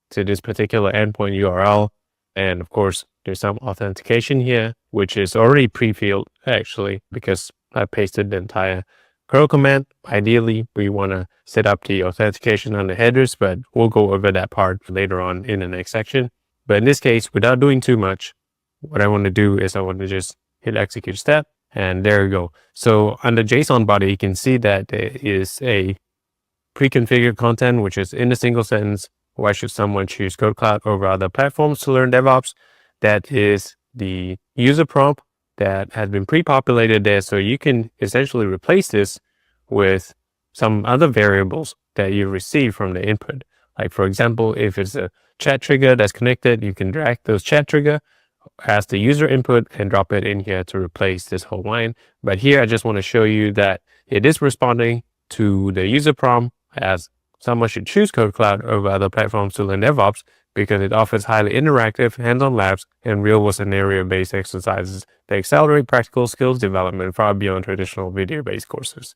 S2: to this particular endpoint URL. And of course, there's some authentication here, which is already pre-filled actually, because I pasted the entire curl command. Ideally, we want to set up the authentication on the headers, but we'll go over that part later on in the next section. But in this case, without doing too much, what I want to do is I want to just hit execute step, and there we go. So on the JSON body, you can see that there is a pre-configured content, which is in a single sentence. Why should someone choose CodeCloud over other platforms to learn DevOps? That is the user prompt that has been pre-populated there. So you can essentially replace this with some other variables that you receive from the input. Like for example, if it's a chat trigger that's connected, you can drag those chat trigger as the user input and drop it in here to replace this whole line. But here, I just want to show you that it is responding to the user prompt as someone should choose CodeCloud over other platforms to learn DevOps, because it offers highly interactive, hands-on labs and real-world scenario-based exercises that accelerate practical skills development far beyond traditional video-based courses.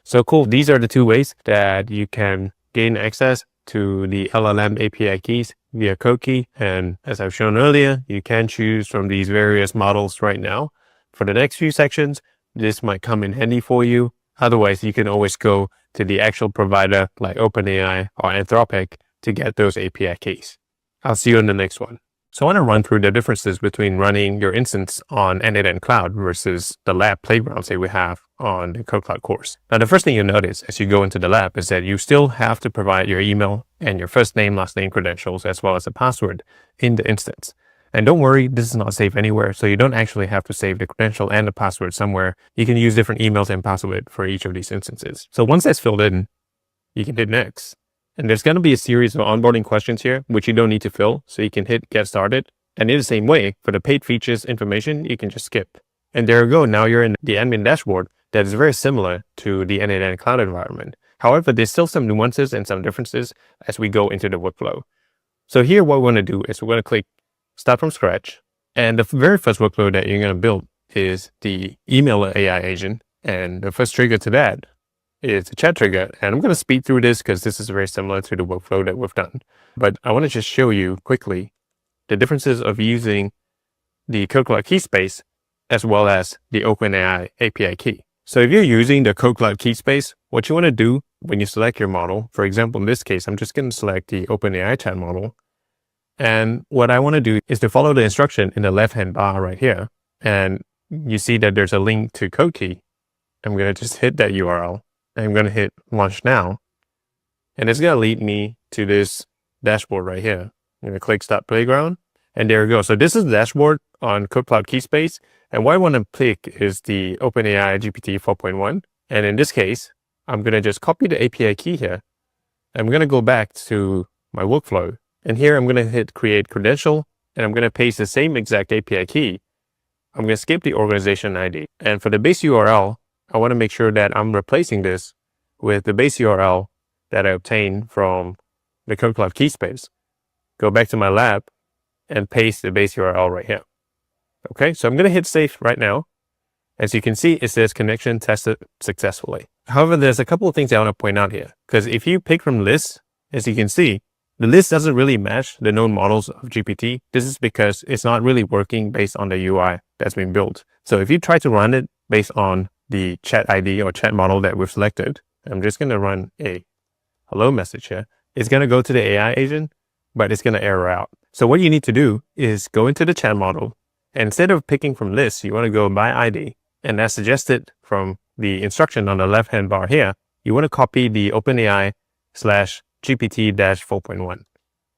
S2: So cool. These are the two ways that you can gain access to the LLM API keys via code key. And as I've shown earlier, you can choose from these various models right now. For the next few sections, this might come in handy for you. Otherwise, you can always go to the actual provider like OpenAI or Anthropic to get those API keys. I'll see you in the next one. So I want to run through the differences between running your instance on n8n Cloud versus the lab playgrounds that we have on the Code Cloud course. Now, the first thing you'll notice as you go into the lab is that you still have to provide your email and your first name, last name credentials, as well as a password in the instance. And don't worry, this is not saved anywhere, so you don't actually have to save the credential and the password somewhere. You can use different emails and password for each of these instances. So once that's filled in, you can hit next. And there's going to be a series of onboarding questions here, which you don't need to fill, so you can hit get started. And in the same way, for the paid features information, you can just skip. And there you go, now you're in the admin dashboard that is very similar to the n8n Cloud environment. However, there's still some nuances and some differences as we go into the workflow. So here, what we want to do is we're going to click Start from Scratch. And the very first workflow that you're going to build is the email AI agent. And the first trigger to that is a chat trigger. And I'm going to speed through this because this is very similar to the workflow that we've done. But I want to just show you quickly the differences of using the Code Cloud key space as well as the OpenAI API key. So if you're using the Code Cloud key space, what you want to do when you select your model, for example, in this case, I'm just going to select the OpenAI chat model. And what I want to do is to follow the instruction in the left-hand bar right here. And you see that there's a link to code key. I'm going to just hit that URL. I'm going to hit launch now. And it's going to lead me to this dashboard right here. I'm going to click Start Playground. And there we go. So this is the dashboard on Code Cloud Keyspace. And what I want to pick is the OpenAI GPT 4.1. And in this case, I'm going to just copy the API key here. I'm going to go back to my workflow. And here I'm going to hit Create Credential. And I'm going to paste the same exact API key. I'm going to skip the organization ID. And for the base URL, I want to make sure that I'm replacing this with the base URL that I obtained from the Code Cloud Keyspace. Go back to my lab and paste the base URL right here. Okay, so I'm going to hit save right now. As you can see, it says connection tested successfully. However, there's a couple of things I want to point out here. Because if you pick from lists, as you can see, the list doesn't really match the known models of GPT. This is because it's not really working based on the UI that's been built. So if you try to run it based on the chat ID or chat model that we've selected, I'm just going to run a hello message here. It's going to go to the AI agent, but it's going to error out. So what you need to do is go into the chat model, and instead of picking from lists, you want to go by ID. And as suggested from the instruction on the left-hand bar here, you want to copy the OpenAI /GPT-4.1.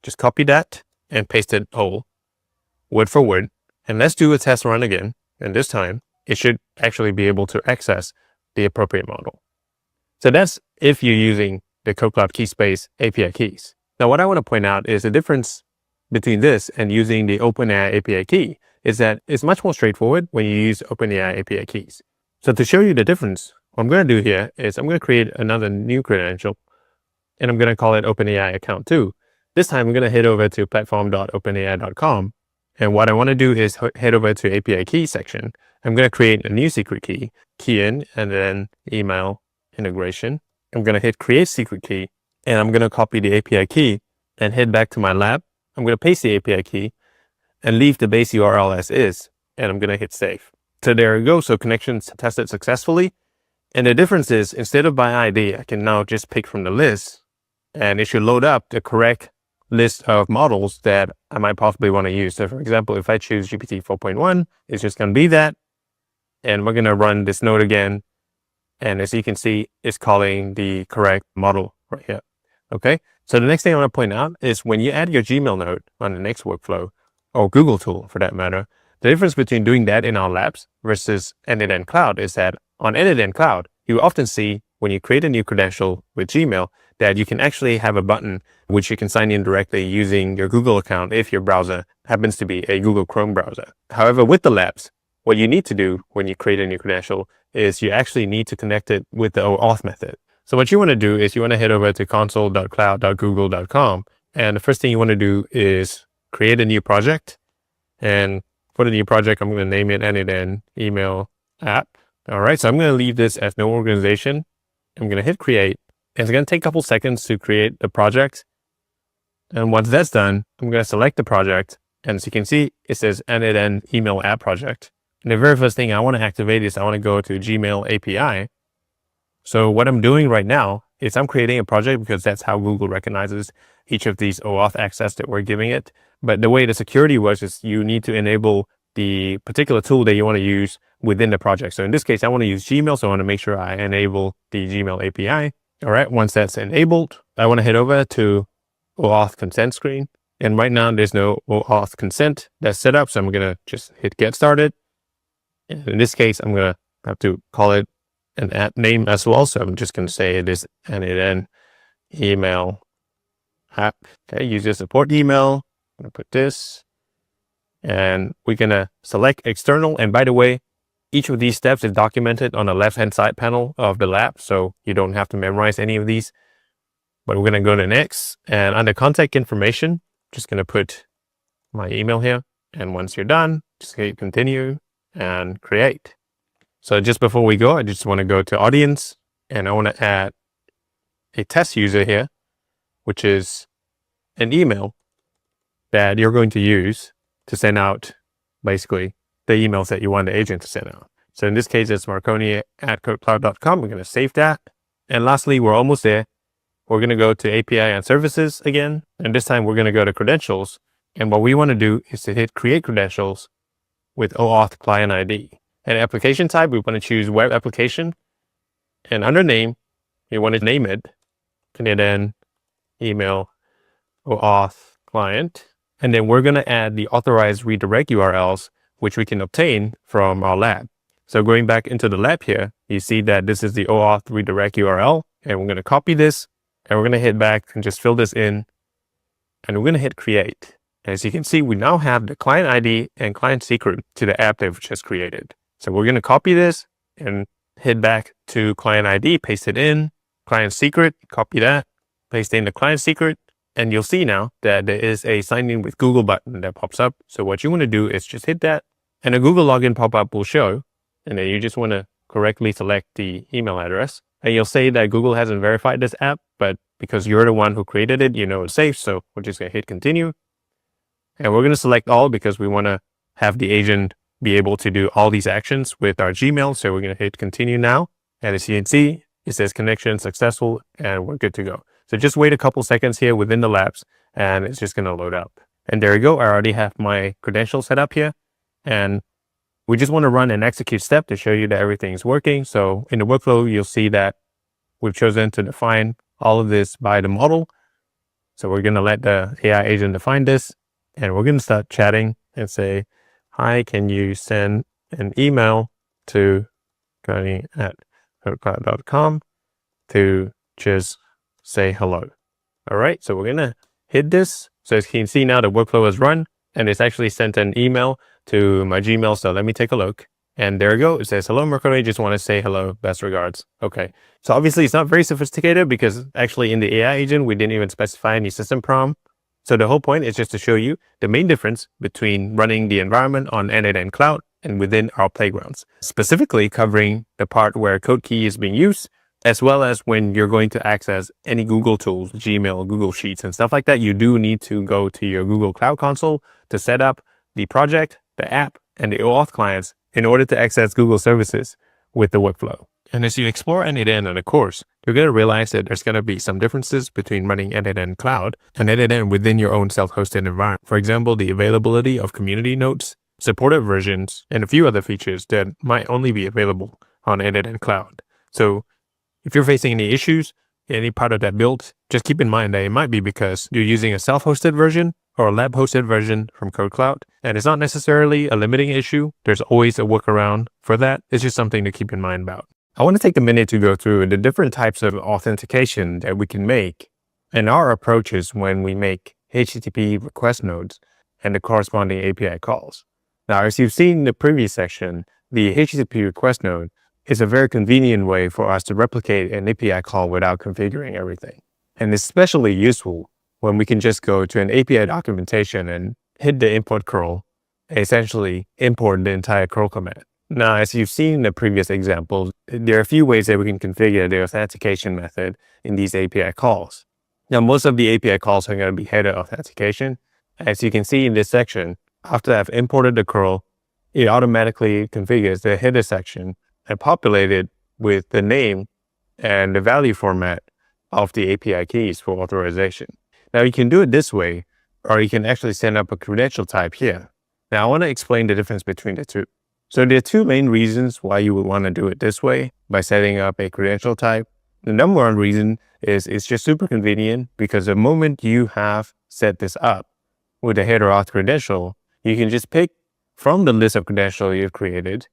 S2: Just copy that and paste it whole, word for word. And let's do a test run again. And this time, it should actually be able to access the appropriate model. So that's if you're using the Code Cloud Keyspace API keys. Now, what I want to point out is the difference between this and using the OpenAI API key is that it's much more straightforward when you use OpenAI API keys. So to show you the difference, what I'm going to do here is I'm going to create another new credential, and I'm going to call it OpenAI account 2. This time, I'm going to head over to platform.openai.com. And what I want to do is head over to API key section. I'm going to create a new secret key in, and then email integration. I'm going to hit create secret key, and I'm going to copy the API key and head back to my lab. I'm going to paste the API key and leave the base URL as is, and I'm going to hit save. So there we go. So connections tested successfully. And the difference is instead of by ID, I can now just pick from the list, and it should load up the correct list of models that I might possibly want to use. So for example, if I choose GPT 4.1, it's just going to be that. And we're going to run this node again. And as you can see, it's calling the correct model right here. Okay. So the next thing I want to point out is when you add your Gmail node on the next workflow, or Google tool for that matter, the difference between doing that in our labs versus n8n Cloud is that on n8n Cloud, you often see when you create a new credential with Gmail that you can actually have a button which you can sign in directly using your Google account if your browser happens to be a Google Chrome browser. However, with the labs, what you need to do when you create a new credential is you actually need to connect it with the OAuth method. So what you want to do is you want to head over to console.cloud.google.com. And the first thing you want to do is create a new project. And for the new project, I'm going to name it n8n email app. All right. So I'm going to leave this as no organization. I'm going to hit create. And it's going to take a couple seconds to create the project. And once that's done, I'm going to select the project. And as you can see, it says n8n email app project. And the very first thing I want to activate is I want to go to Gmail API. So what I'm doing right now is I'm creating a project because that's how Google recognizes each of these OAuth access that we're giving it. But the way the security works is you need to enable the particular tool that you want to use within the project. So in this case, I want to use Gmail. So I want to make sure I enable the Gmail API. All right. Once that's enabled, I want to head over to OAuth consent screen. And right now there's no OAuth consent that's set up. So I'm going to just hit get started. And in this case, I'm going to have to call it an app name as well. So I'm just going to say it is n8n email app. Okay. User support email. I'm going to put this. And we're going to select external. And by the way, each of these steps is documented on the left-hand side panel of the lab. So you don't have to memorize any of these. But we're going to go to next. And under contact information, just going to put my email here. And once you're done, just hit continue and create. So just before we go, I just want to go to audience. And I want to add a test user here, which is an email that you're going to use to send out basically the emails that you want the agent to send out. So in this case, it's marconi@codecloud.com. We're going to save that. And lastly, we're almost there. We're going to go to API and services again. And this time we're going to go to credentials. And what we want to do is to hit create credentials with OAuth client ID. And application type, we want to choose web application. And under name, we want to name it n8n email OAuth client. And then we're going to add the authorized redirect URLs, which we can obtain from our lab. So going back into the lab here, you see that this is the OAuth redirect URL. And we're going to copy this. And we're going to hit back and just fill this in. And we're going to hit create. As you can see, we now have the client ID and client secret to the app that we've just created. So we're going to copy this and head back to client ID, paste it in, client secret, copy that, paste in the client secret. And you'll see now that there is a sign in with Google button that pops up. So what you want to do is just hit that and a Google login pop-up will show. And then you just want to correctly select the email address. And you'll say that Google hasn't verified this app, but because you're the one who created it, you know it's safe. So we're just going to hit continue. And we're going to select all because we want to have the agent be able to do all these actions with our Gmail. So we're going to hit continue now. And as you can see, it says connection successful and we're good to go. So just wait a couple seconds here within the labs and it's just going to load up. And there you go. I already have my credentials set up here. And we just want to run an execute step to show you that everything is working. So in the workflow, you'll see that we've chosen to define all of this by the model. So we're going to let the AI agent define this. And we're going to start chatting and say, hi, can you send an email to marconi@codecloud.com to just say hello. All right, so we're going to hit this. So as you can see now, the workflow is run and it's actually sent an email to my Gmail. So let me take a look. And there we go. It says, hello, Marconi. Just want to say hello. Best regards. Okay. So obviously it's not very sophisticated because actually in the AI agent, we didn't even specify any system prompt. So the whole point is just to show you the main difference between running the environment on n8n Cloud and within our playgrounds, specifically covering the part where code key is being used, as well as when you're going to access any Google tools, Gmail, Google Sheets, and stuff like that. You do need to go to your Google Cloud Console to set up the project, the app, and the OAuth clients in order to access Google services with the workflow. And as you explore n8n in the course, you're going to realize that there's going to be some differences between running n8n Cloud and n8n within your own self-hosted environment. For example, the availability of community notes, supported versions, and a few other features that might only be available on n8n Cloud. So if you're facing any issues in any part of that build, just keep in mind that it might be because you're using a self-hosted version or a lab-hosted version from CodeCloud. And it's not necessarily a limiting issue. There's always a workaround for that. It's just something to keep in mind about. I want to take a minute to go through the different types of authentication that we can make and our approaches when we make HTTP request nodes and the corresponding API calls. Now, as you've seen in the previous section, the HTTP request node is a very convenient way for us to replicate an API call without configuring everything. And it's especially useful when we can just go to an API documentation and hit the import curl and essentially import the entire curl command. Now, as you've seen in the previous examples, there are a few ways that we can configure the authentication method in these API calls. Now, most of the API calls are going to be header authentication. As you can see in this section, after I've imported the curl, it automatically configures the header section and populate it with the name and the value format of the API keys for authorization. Now, you can do it this way, or you can actually set up a credential type here. Now, I want to explain the difference between the two. So there are two main reasons why you would want to do it this way by setting up a credential type. The number one reason is it's just super convenient because the moment you have set this up with a header auth credential, you can just pick from the list of credentials you've created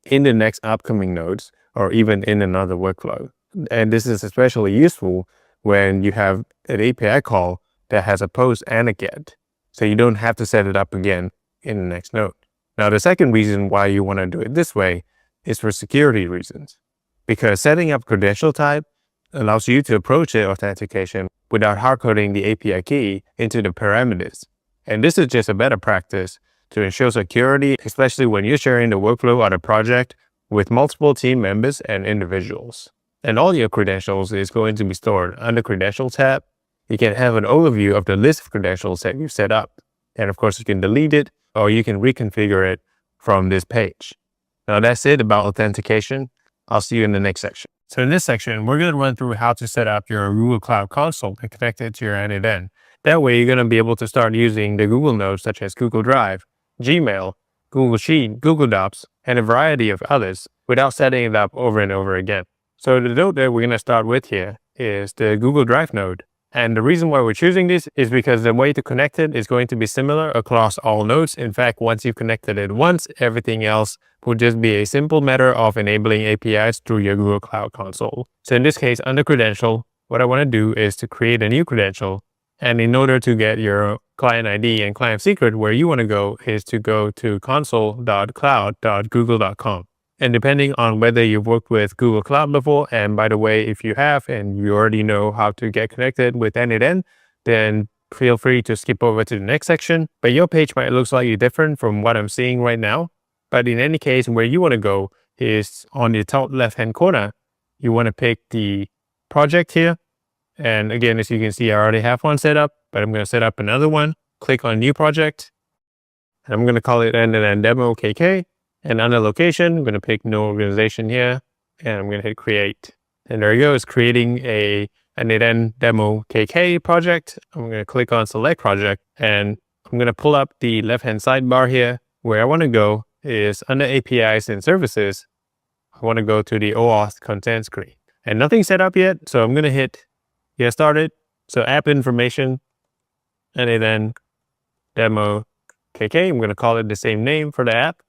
S2: in the next upcoming nodes or even in another workflow. And this is especially useful when you have an API call that has a post and a get. So you don't have to set it up again in the next node. Now, the second reason why you want to do it this way is for security reasons, because setting up credential type allows you to approach the authentication without hard-coding the API key into the parameters. And this is just a better practice to ensure security, especially when you're sharing the workflow on a project with multiple team members and individuals. And all your credentials is going to be stored under Credential tab. You can have an overview of the list of credentials that you've set up. And of course, you can delete it or you can reconfigure it from this page. Now, that's it about authentication. I'll see you in the next section. So in this section, we're going to run through how to set up your Google Cloud Console and connect it to your n8n. That way, you're going to be able to start using the Google nodes such as Google Drive, Gmail, Google Sheet, Google Docs, and a variety of others without setting it up over and over again. So the node that we're going to start with here is the Google Drive node. And the reason why we're choosing this is because the way to connect it is going to be similar across all nodes. In fact, once you've connected it once, everything else will just be a simple matter of enabling APIs through your Google Cloud Console. So in this case, under credential, what I want to do is to create a new credential. And in order to get your client ID and client secret, where you want to go is to go to console.cloud.google.com. And depending on whether you've worked with Google Cloud before, and by the way, if you have and you already know how to get connected with n8n, then feel free to skip over to the next section. But your page might look slightly different from what I'm seeing right now. But in any case, where you want to go is on the top left-hand corner. You want to pick the project here. And again, as you can see, I already have one set up, but I'm going to set up another one. Click on New Project. And I'm going to call it n8n Demo KK. And under location, I'm going to pick no organization here, and I'm going to hit create. And there you go, it's creating a n8n Demo KK project. I'm going to click on select project, and I'm going to pull up the left-hand sidebar here. Where I want to go is under APIs and services. I want to go to the OAuth content screen. And nothing's set up yet, so I'm going to hit get started. So app information, n8n Demo KK. I'm going to call it the same name for the app.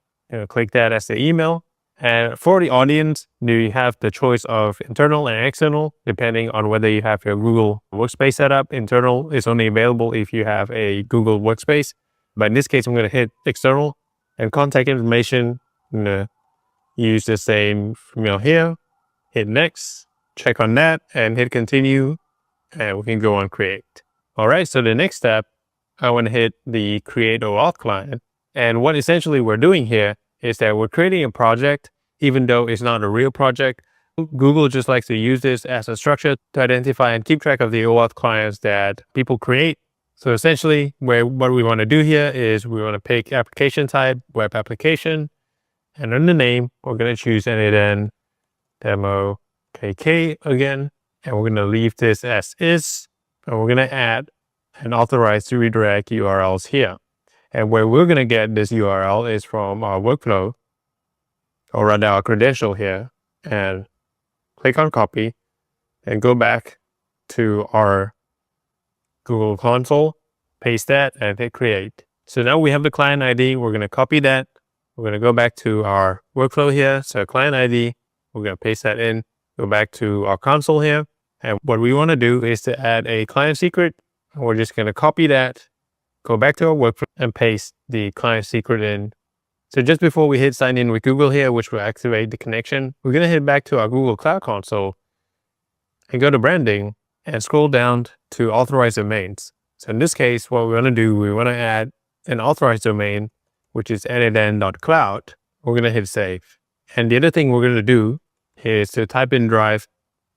S2: Click that as the email. And for the audience, you have the choice of internal and external, depending on whether you have your Google Workspace set up. Internal is only available if you have a Google Workspace. But in this case, I'm going to hit external. And contact information, I'm going to use the same email here. Hit next, check on that, and hit continue. And we can go on create. All right, so the next step, I want to hit the create OAuth client. And what essentially we're doing here is that we're creating a project, even though it's not a real project. Google just likes to use this as a structure to identify and keep track of the OAuth clients that people create. So essentially, what we want to do here is we want to pick application type, web application, and in the name, we're going to choose n8n Demo KK again, and we're going to leave this as is, and we're going to add an authorized redirect URLs here. And where we're going to get this URL is from our workflow, or rather our credential here, and click on copy and go back to our Google console, paste that and hit create. So now we have the client ID. We're going to copy that. We're going to go back to our workflow here. So client ID, we're going to paste that in, go back to our console here. And what we want to do is to add a client secret. We're just going to copy that, go back to our workflow and paste the client secret in. So just before we hit sign in with Google here, which will activate the connection, we're going to head back to our Google Cloud Console and go to branding and scroll down to authorized domains. So in this case, what we want to do, we want to add an authorized domain, which is n8n.cloud. We're going to hit save. And the other thing we're going to do is to type in Drive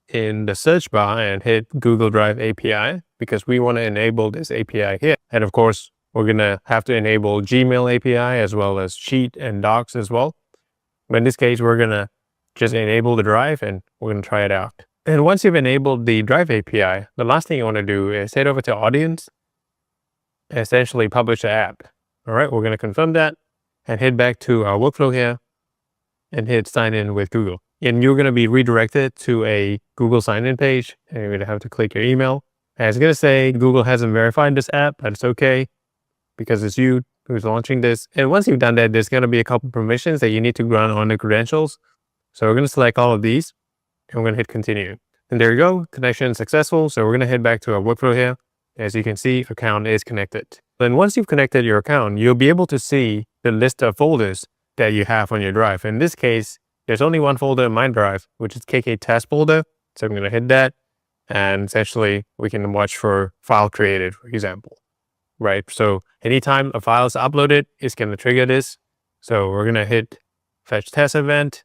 S3: in the search bar and hit Google Drive API because we want to enable this API here. And of course, we're going to have to enable Gmail API as well as Sheet and Docs as well. But in this case, we're going to just enable the Drive and we're going to try it out. And once you've enabled the Drive API, the last thing you want to do is head over to Audience and essentially publish the app. All right, we're going to confirm that and head back to our workflow here and hit sign in with Google. And you're going to be redirected to a Google sign-in page, and you're going to have to click your email. And it's going to say Google hasn't verified this app, but it's okay because it's you who's launching this. And once you've done that, there's going to be a couple permissions that you need to grant on the credentials. So we're going to select all of these, and we're going to hit continue. And there you go, connection successful. So we're going to head back to our workflow here. As you can see, account is connected. Then once you've connected your account, you'll be able to see the list of folders that you have on your drive. In this case, there's only one folder in my drive, which is KK test folder. So I'm going to hit that. And essentially, we can watch for file created, for example, right? So anytime a file is uploaded, it's going to trigger this. So we're going to hit fetch test event.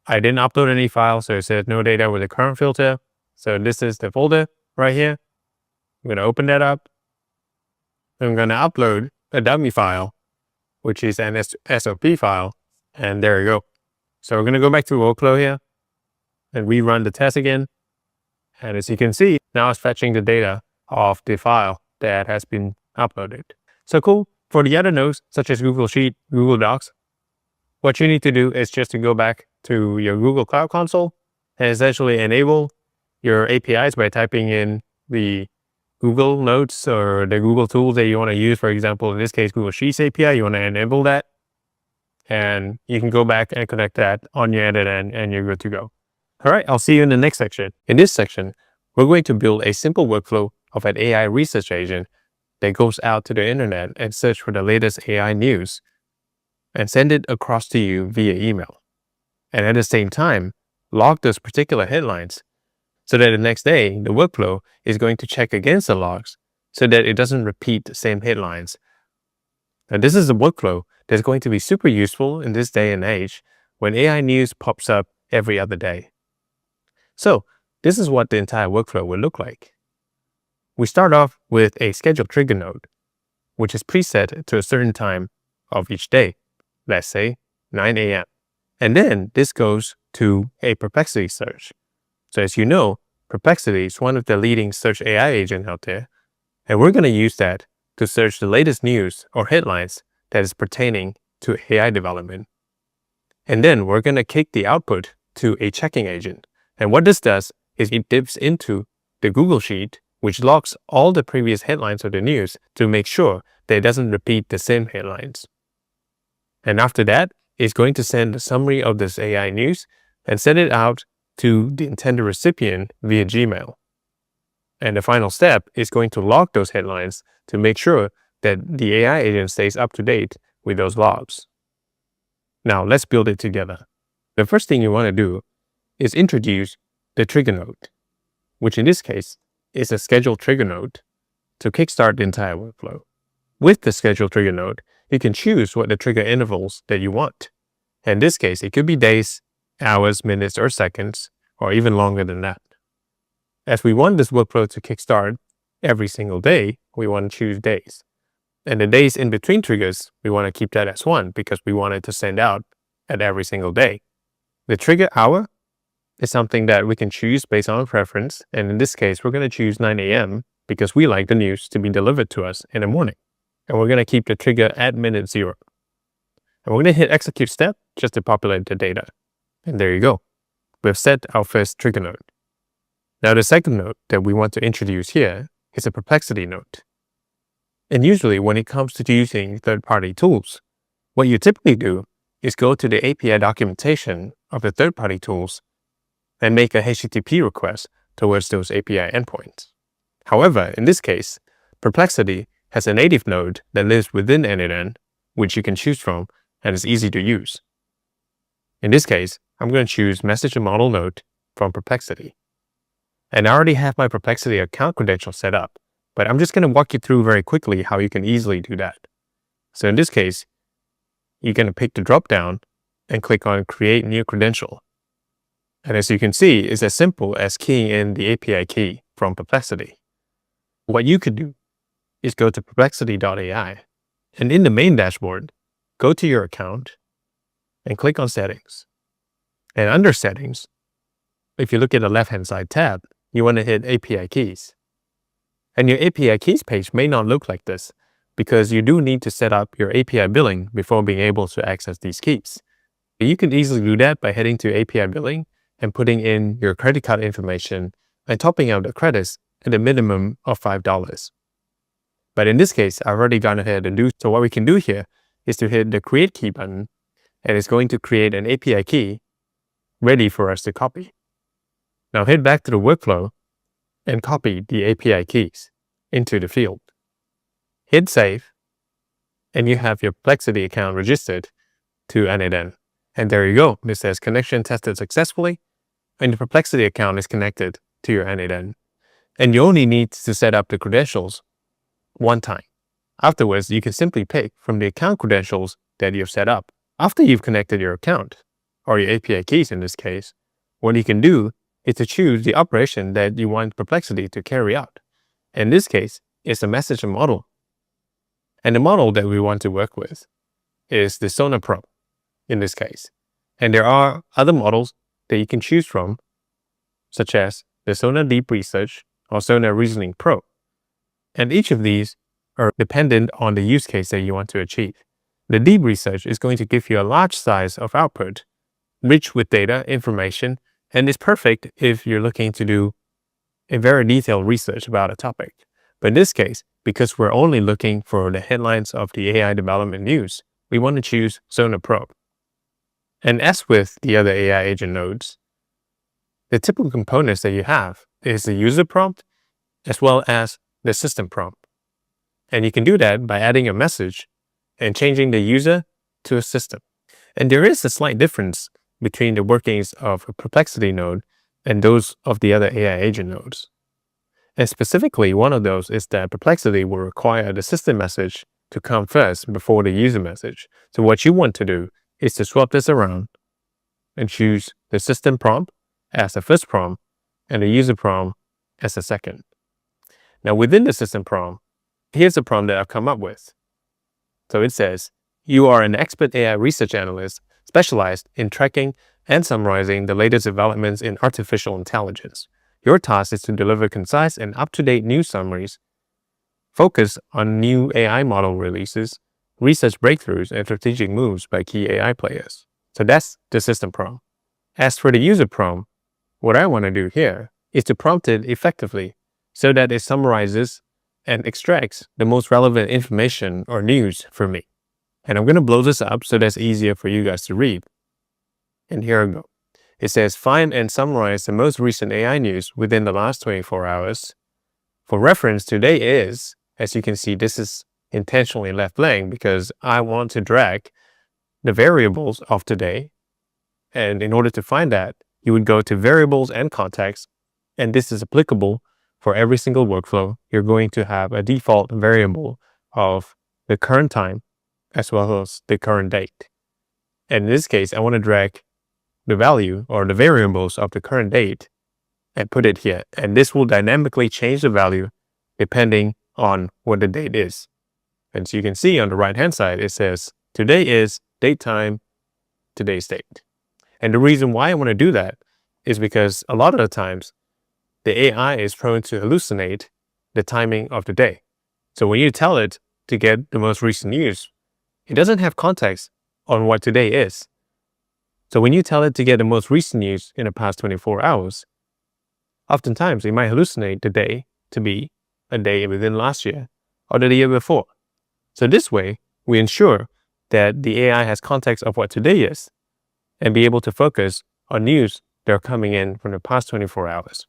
S3: I didn't upload any file, so it says no data with the current filter. So this is the folder right here. I'm going to open that up. I'm going to upload a dummy file, which is an SOP file. And there you go. So we're going to go back to workflow here and rerun the test again. And as you can see, now it's fetching the data of the file that has been uploaded. So cool. For the other nodes, such as Google Sheet, Google Docs, what you need to do is just to go back to your Google Cloud Console and essentially enable your APIs by typing in the Google Notes or the Google tools that you want to use. For example, in this case, Google Sheets API, you want to enable that. And you can go back and connect that on your n8n and you're good to go. All right, I'll see you in the next section. In this section, we're going to build a simple workflow of an AI research agent that goes out to the internet and search for the latest AI news and send it across to you via email. And at the same time, log those particular headlines so that the next day, the workflow is going to check against the logs so that it doesn't repeat the same headlines. Now, this is a workflow that's going to be super useful in this day and age when AI news pops up every other day. So this is what the entire workflow will look like. We start off with a scheduled trigger node, which is preset to a certain time of each day, let's say 9 a.m. And then this goes to a Perplexity search. So as you know, Perplexity is one of the leading search AI agents out there, and we're going to use that to search the latest news or headlines that is pertaining to AI development. And then we're going to kick the output to a checking agent. And what this does is it dips into the Google Sheet, which logs all the previous headlines of the news to make sure that it doesn't repeat the same headlines. And after that, it's going to send a summary of this AI news and send it out to the intended recipient via Gmail. And the final step is going to log those headlines to make sure that the AI agent stays up to date with those logs. Now let's build it together. The first thing you want to do is introduce the trigger node, which in this case is a scheduled trigger node to kickstart the entire workflow. With the scheduled trigger node, you can choose what the trigger intervals that you want. In this case, it could be days, hours, minutes, or seconds, or even longer than that. As we want this workflow to kickstart every single day, we want to choose days. And the days in between triggers, we want to keep that as 1 because we want it to send out at every single day. The trigger hour is something that we can choose based on preference. And in this case, we're going to choose 9 a.m. because we like the news to be delivered to us in the morning. And we're going to keep the trigger at minute 0. And we're going to hit execute step just to populate the data. And there you go. We've set our first trigger node. Now the second node that we want to introduce here is a Perplexity node. And usually when it comes to using third-party tools, what you typically do is go to the API documentation of the third-party tools and make a HTTP request towards those API endpoints. However, in this case, Perplexity has a native node that lives within n8n, which you can choose from and is easy to use. In this case, I'm going to choose Message and Model node from Perplexity. And I already have my Perplexity account credentials set up, but I'm just going to walk you through very quickly how you can easily do that. So in this case, you're going to pick the drop down and click on Create New Credential. And as you can see, it's as simple as keying in the API key from Perplexity. What you could do is go to perplexity.ai, and in the main dashboard, go to your account and click on Settings. And under Settings, if you look at the left-hand side tab, you want to hit API keys. And your API keys page may not look like this because you do need to set up your API billing before being able to access these keys. You can easily do that by heading to API billing and putting in your credit card information and topping out the credits at a minimum of $5. But in this case, I've already gone ahead and so what we can do here is to hit the Create Key button, and it's going to create an API key ready for us to copy. Now head back to the workflow and copy the API keys into the field. Hit Save, and you have your Perplexity account registered to n8n. And there you go. It says connection tested successfully, and your Perplexity account is connected to your n8n. And you only need to set up the credentials one time. Afterwards, you can simply pick from the account credentials that you've set up. After you've connected your account, or your API keys in this case, what you can do is to choose the operation that you want Perplexity to carry out. In this case, it's a message model. And the model that we want to work with is the Sonar Pro in this case. And there are other models that you can choose from, such as the Sonar Deep Research or Sonar Reasoning Pro. And each of these are dependent on the use case that you want to achieve. The Deep Research is going to give you a large size of output, rich with data, information, and is perfect if you're looking to do a very detailed research about a topic. But in this case, because we're only looking for the headlines of the AI development news, we want to choose Sonar Pro. And as with the other AI agent nodes, the typical components that you have is the user prompt as well as the system prompt. And you can do that by adding a message and changing the user to a system. And there is a slight difference between the workings of a Perplexity node and those of the other AI agent nodes. And specifically, one of those is that Perplexity will require the system message to come first before the user message. So what you want to do is to swap this around and choose the system prompt as the first prompt and the user prompt as the second. Now within the system prompt, here's the prompt that I've come up with. So it says, you are an expert AI research analyst specialized in tracking and summarizing the latest developments in artificial intelligence. Your task is to deliver concise and up-to-date news summaries, focus on new AI model releases, research breakthroughs, and strategic moves by key AI players. So that's the system prompt. As for the user prompt, what I want to do here is to prompt it effectively so that it summarizes and extracts the most relevant information or news for me. And I'm going to blow this up so that's easier for you guys to read. And here I go. It says, find and summarize the most recent AI news within the last 24 hours. For reference, today is, as you can see, this is intentionally left blank because I want to drag the variables of today. And in order to find that, you would go to variables and context. And this is applicable for every single workflow. You're going to have a default variable of the current time as well as the current date. And in this case, I want to drag the value or the variables of the current date and put it here. And this will dynamically change the value depending on what the date is. And so you can see on the right hand side, it says today is date time, today's date. And the reason why I want to do that is because a lot of the times the AI is prone to hallucinate the timing of the day. So when you tell it to get the most recent news, it doesn't have context on what today is. So when you tell it to get the most recent news in the past 24 hours, oftentimes it might hallucinate the day to be a day within last year or the year before. So this way, we ensure that the AI has context of what today is and be able to focus on news that are coming in from the past 24 hours.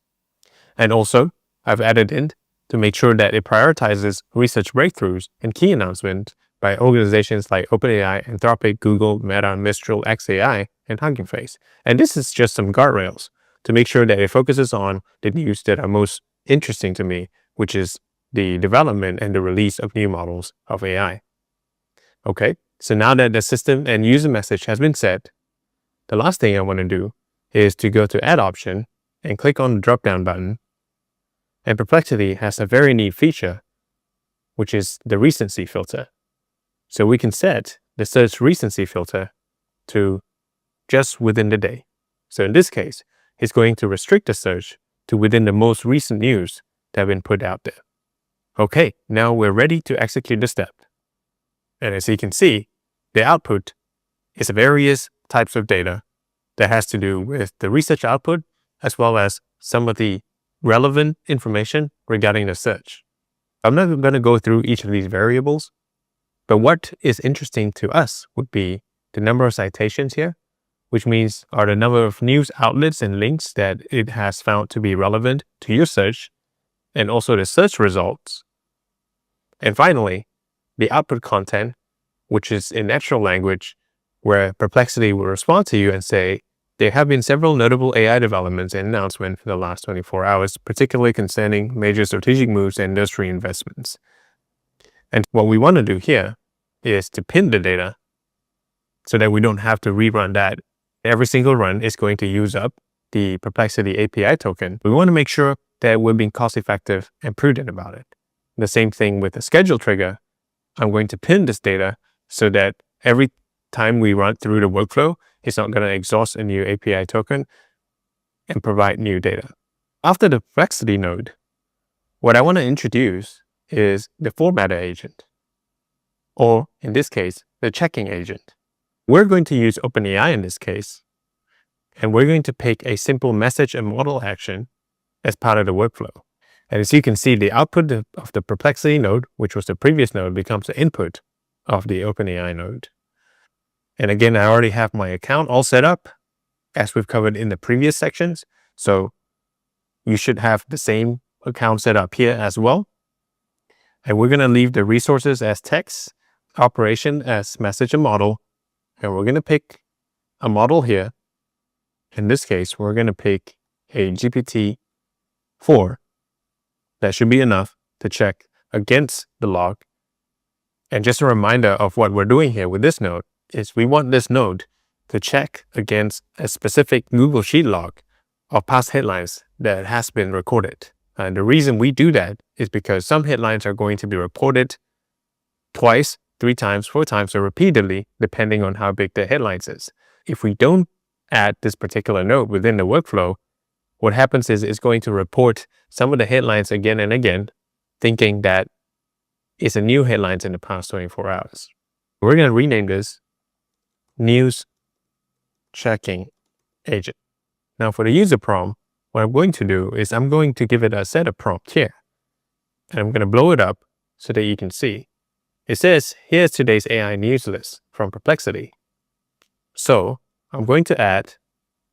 S3: And also, I've added in to make sure that it prioritizes research breakthroughs and key announcements by organizations like OpenAI, Anthropic, Google, Meta, Mistral, xAI, and Hugging Face. And this is just some guardrails to make sure that it focuses on the news that are most interesting to me, which is the development and the release of new models of AI. Okay, so now that the system and user message has been set, the last thing I want to do is to go to Add option and click on the drop-down button. And Perplexity has a very neat feature, which is the recency filter. So we can set the search recency filter to just within the day. So in this case, it's going to restrict the search to within the most recent news that have been put out there. Okay, now we're ready to execute the step. And as you can see, the output is various types of data that has to do with the research output, as well as some of the relevant information regarding the search. I'm not going to go through each of these variables, but what is interesting to us would be the number of citations here, which means are the number of news outlets and links that it has found to be relevant to your search, and also the search results. And finally, the output content, which is in natural language, where Perplexity will respond to you and say, there have been several notable AI developments and announcements in the last 24 hours, particularly concerning major strategic moves and industry investments. And what we want to do here is to pin the data so that we don't have to rerun that. Every single run is going to use up the Perplexity API token. We want to make sure that we're being cost-effective and prudent about it. The same thing with the schedule trigger. I'm going to pin this data so that every time we run through the workflow, it's not going to exhaust a new API token and provide new data. After the Perplexity node, what I want to introduce is the formatter agent, or in this case, the checking agent. We're going to use OpenAI in this case, and we're going to pick a simple message and model action as part of the workflow. And as you can see, the output of the Perplexity node, which was the previous node, becomes the input of the OpenAI node. And again, I already have my account all set up, as we've covered in the previous sections. So you should have the same account set up here as well. And we're going to leave the resources as text, operation as message and model. And we're going to pick a model here. In this case, we're going to pick a GPT-4. That should be enough to check against the log. And just a reminder of what we're doing here with this node is we want this node to check against a specific Google Sheet log of past headlines that has been recorded. And the reason we do that is because some headlines are going to be reported twice, 3 times, 4 times, or repeatedly, depending on how big the headlines is. If we don't add this particular node within the workflow, what happens is it's going to report some of the headlines again and again, thinking that it's a new headlines in the past 24 hours. We're going to rename this News Checking Agent. Now for the user prompt, what I'm going to do is I'm going to give it a setup prompt here. And I'm going to blow it up so that you can see. It says, here's today's AI news list from Perplexity. So I'm going to add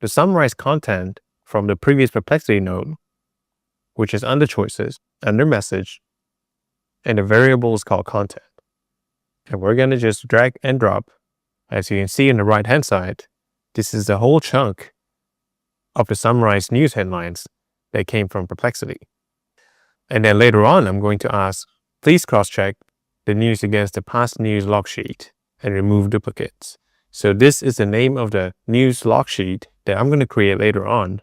S3: the summarized content from the previous Perplexity node, which is under choices, under message, and the variable is called content. And we're going to just drag and drop. As you can see on the right-hand side, this is the whole chunk of the summarized news headlines that came from Perplexity. And then later on, I'm going to ask, please cross-check the news against the past news log sheet and remove duplicates. So this is the name of the news log sheet that I'm going to create later on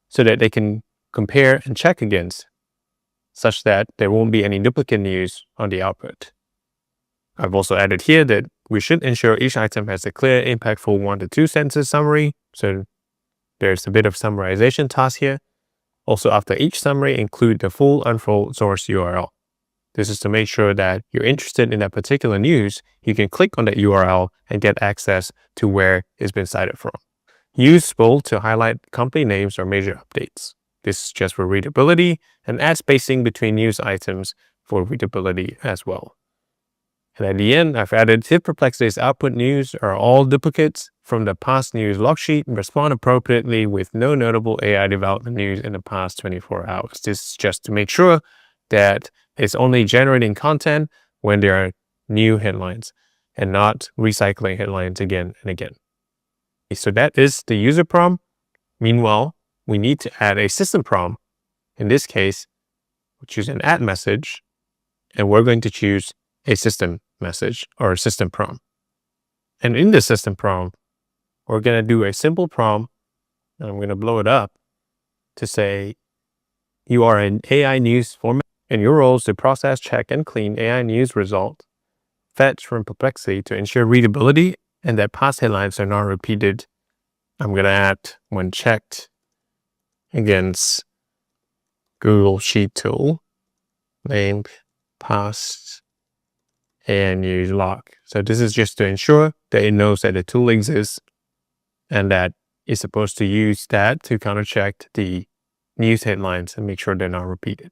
S3: so that they can compare and check against, such that there won't be any duplicate news on the output. I've also added here that we should ensure each item has a clear, impactful 1 to 2 sentence summary. So there's a bit of summarization task here. Also, after each summary, include the full unfold source URL. This is to make sure that you're interested in that particular news, you can click on that URL and get access to where it's been cited from. Use bold to highlight company names or major updates. This is just for readability, and add spacing between news items for readability as well. And at the end, I've added if Perplexity's output news are all duplicates from the past news log sheet, respond appropriately with no notable AI development news in the past 24 hours. This is just to make sure that it's only generating content when there are new headlines and not recycling headlines again and again. So that is the user prompt. Meanwhile, we need to add a system prompt. In this case, we'll choose an add message, and we're going to choose a system message or a system prompt. And in the system prompt, we're going to do a simple prompt and I'm going to blow it up to say you are an AI news format, and your role is to process, check, and clean AI news results fetched from Perplexity to ensure readability and that past headlines are not repeated. I'm going to add when checked against Google Sheet tool named past AI news log. So this is just to ensure that it knows that the tool exists and that it's supposed to use that to counter check the news headlines and make sure they're not repeated.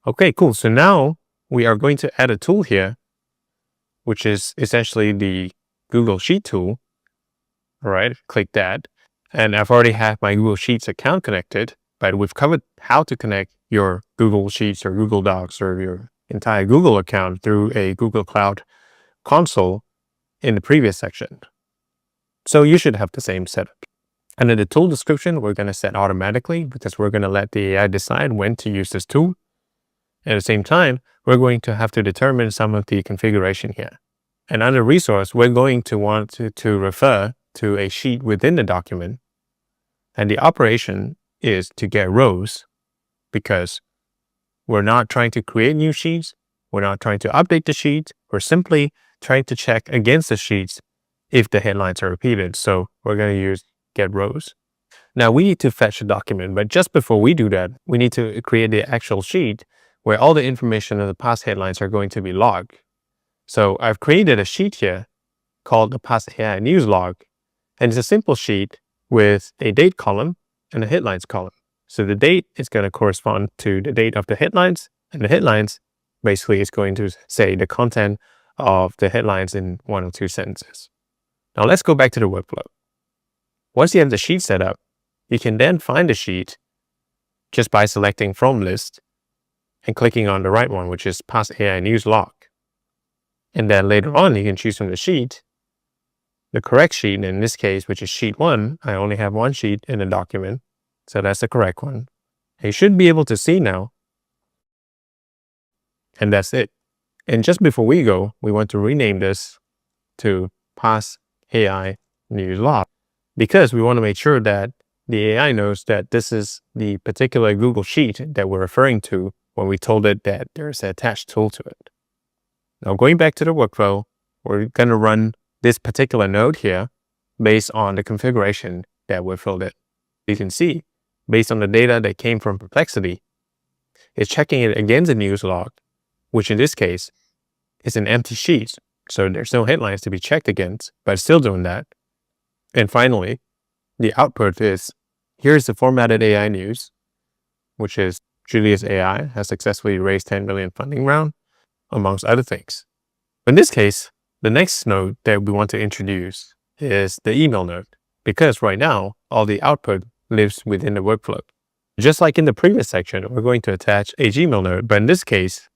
S3: Okay, cool. So now we are going to add a tool here, which is essentially the Google Sheet tool. All right, click that. And I've already had my Google Sheets account connected, but we've covered how to connect your Google Sheets or Google Docs or your entire Google account through a Google Cloud console in the previous section. So you should have the same setup. And in the tool description, we're going to set automatically because we're going to let the AI decide when to use this tool. At the same time, we're going to have to determine some of the configuration here. And under resource, we're going to want to refer to a sheet within the document. And the operation is to get rows because we're not trying to create new sheets. We're not trying to update the sheets. We're simply trying to check against the sheets if the headlines are repeated. So we're going to use get rows. Now we need to fetch a document, but just before we do that, we need to create the actual sheet where all the information of the past headlines are going to be logged. So I've created a sheet here called the past AI news log, and it's a simple sheet with a date column and a headlines column. So the date is going to correspond to the date of the headlines, and the headlines basically is going to say the content of the headlines in 1 or 2 sentences. Now let's go back to the workflow. Once you have the sheet set up, you can then find the sheet just by selecting from list and clicking on the right one, which is past AI news log. And then later on, you can choose from the sheet, the correct sheet, in this case, which is sheet 1. I only have one sheet in the document, so that's the correct one. And you should be able to see now. And that's it. And just before we go, we want to rename this to past AI news log because we want to make sure that the AI knows that this is the particular Google Sheet that we're referring to when we told it that there's an attached tool to it. Now going back to the workflow, we're going to run this particular node here based on the configuration that we filled in. You can see, based on the data that came from Perplexity, it's checking it against the news log, which in this case is an empty sheet. So there's no headlines to be checked against, but it's still doing that. And finally, the output is, here's the formatted AI news, which is Julius AI has successfully raised 10 million funding round, amongst other things. In this case, the next node that we want to introduce is the email node, because right now, all the output lives within the workflow. Just like in the previous section, we're going to attach a Gmail node, but in this case,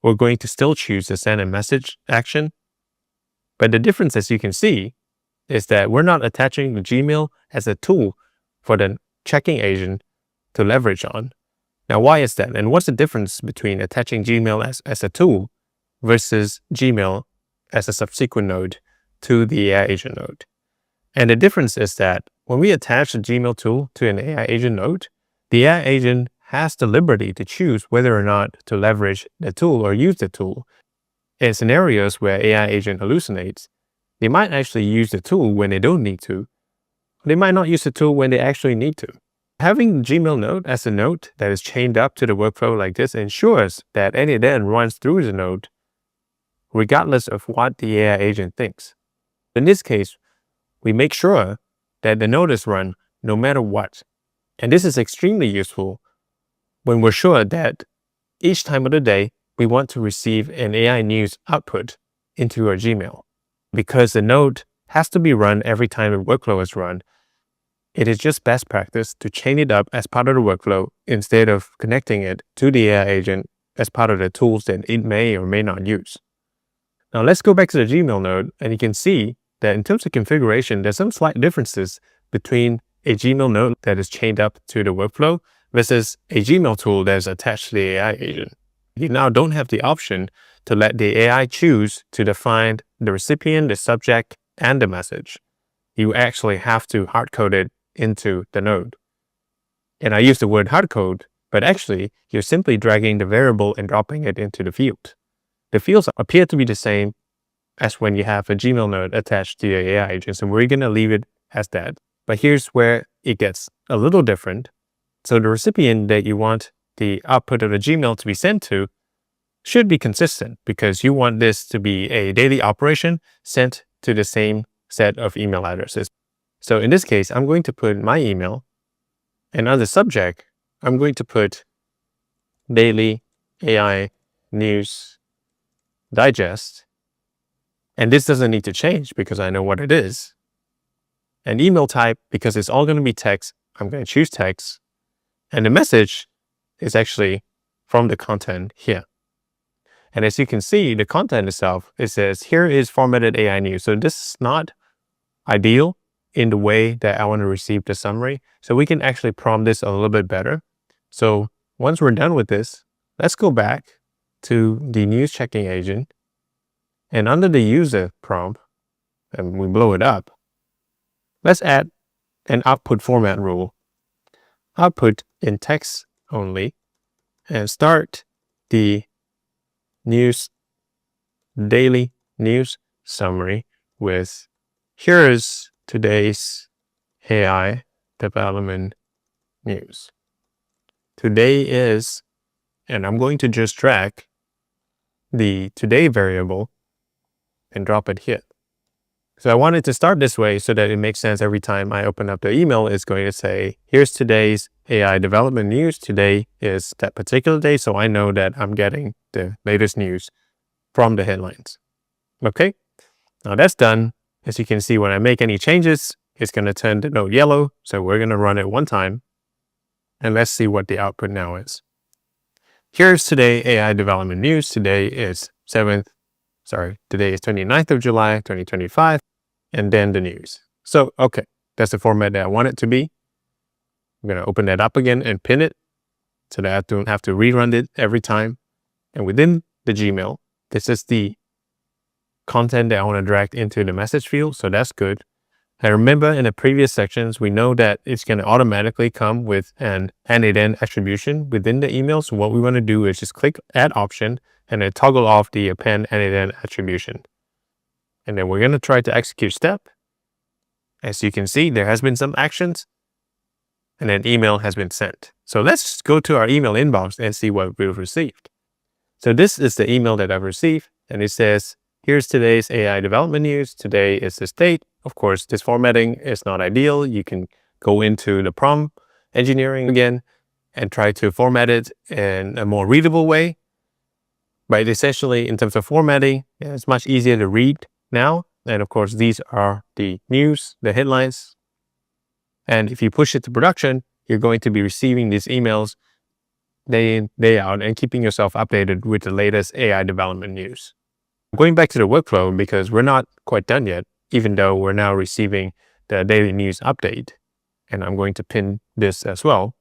S3: we're going to still choose the send a message action. But the difference, as you can see, is that we're not attaching the Gmail as a tool for the checking agent to leverage on. Now, why is that? And what's the difference between attaching Gmail as a tool versus Gmail as a subsequent node to the AI agent node? And the difference is that when we attach the Gmail tool to an AI agent node, the AI agent has the liberty to choose whether or not to leverage the tool or use the tool. In scenarios where AI agent hallucinates, they might actually use the tool when they don't need to. They might not use the tool when they actually need to. Having the Gmail node as a node that is chained up to the workflow like this ensures that n8n runs through the node regardless of what the AI agent thinks. In this case, we make sure that the node is run no matter what. And this is extremely useful when we're sure that each time of the day, we want to receive an AI news output into our Gmail. Because the node has to be run every time the workflow is run, it is just best practice to chain it up as part of the workflow instead of connecting it to the AI agent as part of the tools that it may or may not use. Now let's go back to the Gmail node, and you can see that in terms of configuration, there's some slight differences between a Gmail node that is chained up to the workflow versus a Gmail tool that is attached to the AI agent. You now don't have the option to let the AI choose to define the recipient, the subject, and the message. You actually have to hard code it into the node. And I use the word hardcode, but actually you're simply dragging the variable and dropping it into the field. The fields appear to be the same as when you have a Gmail node attached to your AI agent. So we're going to leave it as that. But here's where it gets a little different. So the recipient that you want the output of the Gmail to be sent to should be consistent, because you want this to be a daily operation sent to the same set of email addresses. So in this case, I'm going to put my email, and on the subject, I'm going to put daily AI news digest. And this doesn't need to change because I know what it is. And email type, because it's all going to be text, I'm going to choose text. And the message is actually from the content here. And as you can see, the content itself, it says, here is formatted AI news. So this is not ideal in the way that I want to receive the summary. So we can actually prompt this a little bit better. So once we're done with this, let's go back to the news checking agent. And under the user prompt, and we blow it up, let's add an output format rule. Output in text only, and start the daily news summary with, here is today's AI development news. Today is, and I'm going to just drag the today variable and drop it here. So I wanted to start this way so that it makes sense every time I open up the email. It's going to say, here's today's AI development news. Today is that particular day, so I know that I'm getting the latest news from the headlines. Okay, now that's done. As you can see, when I make any changes, it's going to turn the node yellow. So we're going to run it one time. And let's see what the output now is. Here's today AI development news. Today is 29th of July, 2025. And then the news. So, okay, that's the format that I want it to be. I'm going to open that up again and pin it so that I don't have to rerun it every time. And within the Gmail, this is the content that I want to drag into the message field. So that's good. And remember, in the previous sections, we know that it's going to automatically come with an n8n attribution within the email. So what we want to do is just click add option and then toggle off the append n8n attribution. And then we're going to try to execute step. As you can see, there has been some actions and an email has been sent. So let's go to our email inbox and see what we've received. So this is the email that I've received, and it says, here's today's AI development news. Today is the date. Of course, this formatting is not ideal. You can go into the prompt engineering again and try to format it in a more readable way. But essentially, in terms of formatting, it's much easier to read now. And of course, these are the news, the headlines. And if you push it to production, you're going to be receiving these emails day in, day out, and keeping yourself updated with the latest AI development news. Going back to the workflow, because we're not quite done yet, even though we're now receiving the daily news update, and I'm going to pin this as well,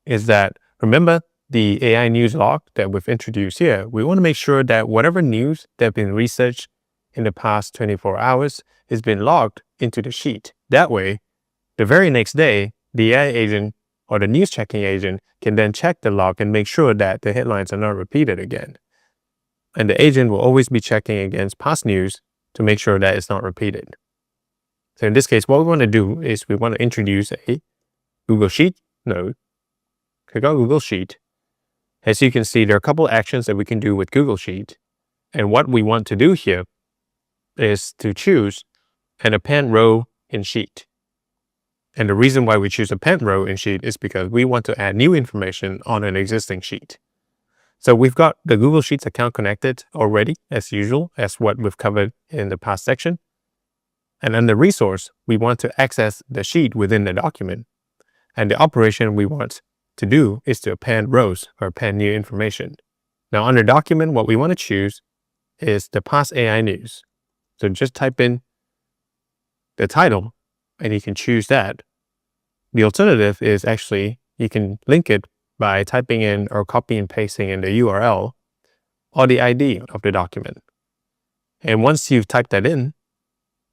S3: is that, remember the AI news log that we've introduced here? We want to make sure that whatever news that have been researched in the past 24 hours has been logged into the sheet. That way, the very next day, the AI agent or the news checking agent can then check the log and make sure that the headlines are not repeated again. And the agent will always be checking against past news to make sure that it's not repeated. So in this case, what we want to do is we want to introduce a Google Sheet node. Click on Google Sheet. As you can see, there are a couple actions that we can do with Google Sheet. And what we want to do here is to choose an append row in Sheet. And the reason why we choose append row in Sheet is because we want to add new information on an existing sheet. So we've got the Google Sheets account connected already, as usual, as what we've covered in the past section. And under resource, we want to access the sheet within the document. And the operation we want to do is to append rows or append new information. Now under document, what we want to choose is the past AI news. So just type in the title and you can choose that. The alternative is actually, you can link it by typing in or copy and pasting in the URL or the ID of the document. And once you've typed that in,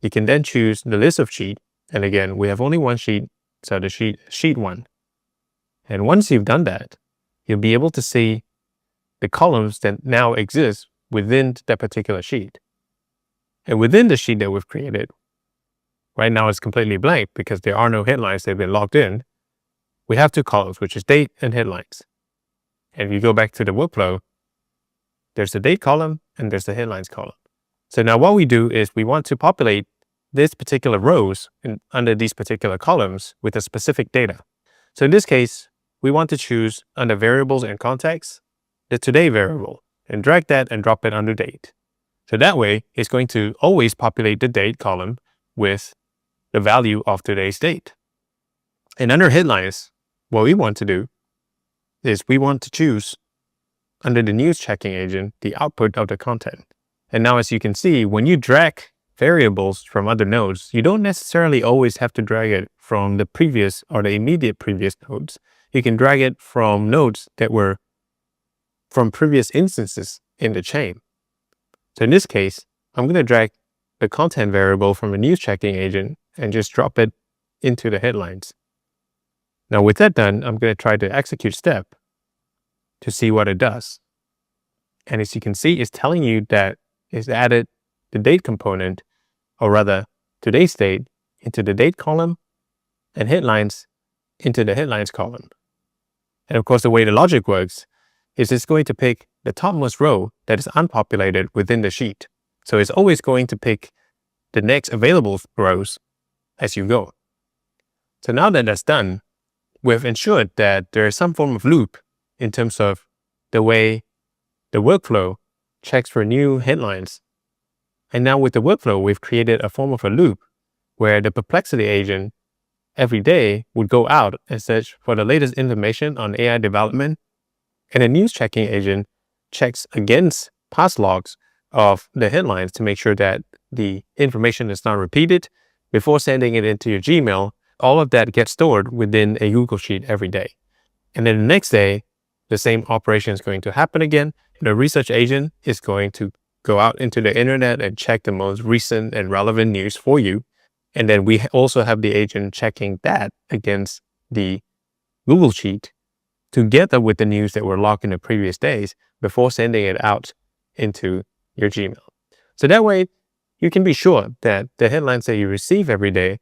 S3: you can then choose the list of sheet. And again, we have only one sheet, so the sheet 1. And once you've done that, you'll be able to see the columns that now exist within that particular sheet. And within the sheet that we've created, right now it's completely blank because there are no headlines that have been logged in. We have two columns, which is date and headlines. And if you go back to the workflow, there's the date column and there's the headlines column. So now what we do is we want to populate this particular rows under these particular columns with a specific data. So in this case, we want to choose under variables and context, the today variable, and drag that and drop it under date. So that way, it's going to always populate the date column with the value of today's date. And under headlines, what we want to do is we want to choose under the news checking agent, the output of the content. And now, as you can see, when you drag variables from other nodes, you don't necessarily always have to drag it from the previous or the immediate previous nodes. You can drag it from nodes that were from previous instances in the chain. So in this case, I'm going to drag the content variable from the news checking agent and just drop it into the headlines. Now with that done, I'm going to try the execute step to see what it does. And as you can see, it's telling you that it's added the date component, or rather today's date, into the date column and headlines into the headlines column. And of course, the way the logic works is it's going to pick the topmost row that is unpopulated within the sheet. So it's always going to pick the next available rows as you go. So now that that's done, we've ensured that there is some form of loop in terms of the way the workflow checks for new headlines. And now with the workflow, we've created a form of a loop where the Perplexity agent every day would go out and search for the latest information on AI development. And the news checking agent checks against past logs of the headlines to make sure that the information is not repeated before sending it into your Gmail. All of that gets stored within a Google Sheet every day. And then the next day, the same operation is going to happen again. The research agent is going to go out into the internet and check the most recent and relevant news for you. And then we also have the agent checking that against the Google Sheet together with the news that were logged in the previous days before sending it out into your Gmail. So that way, you can be sure that the headlines that you receive every day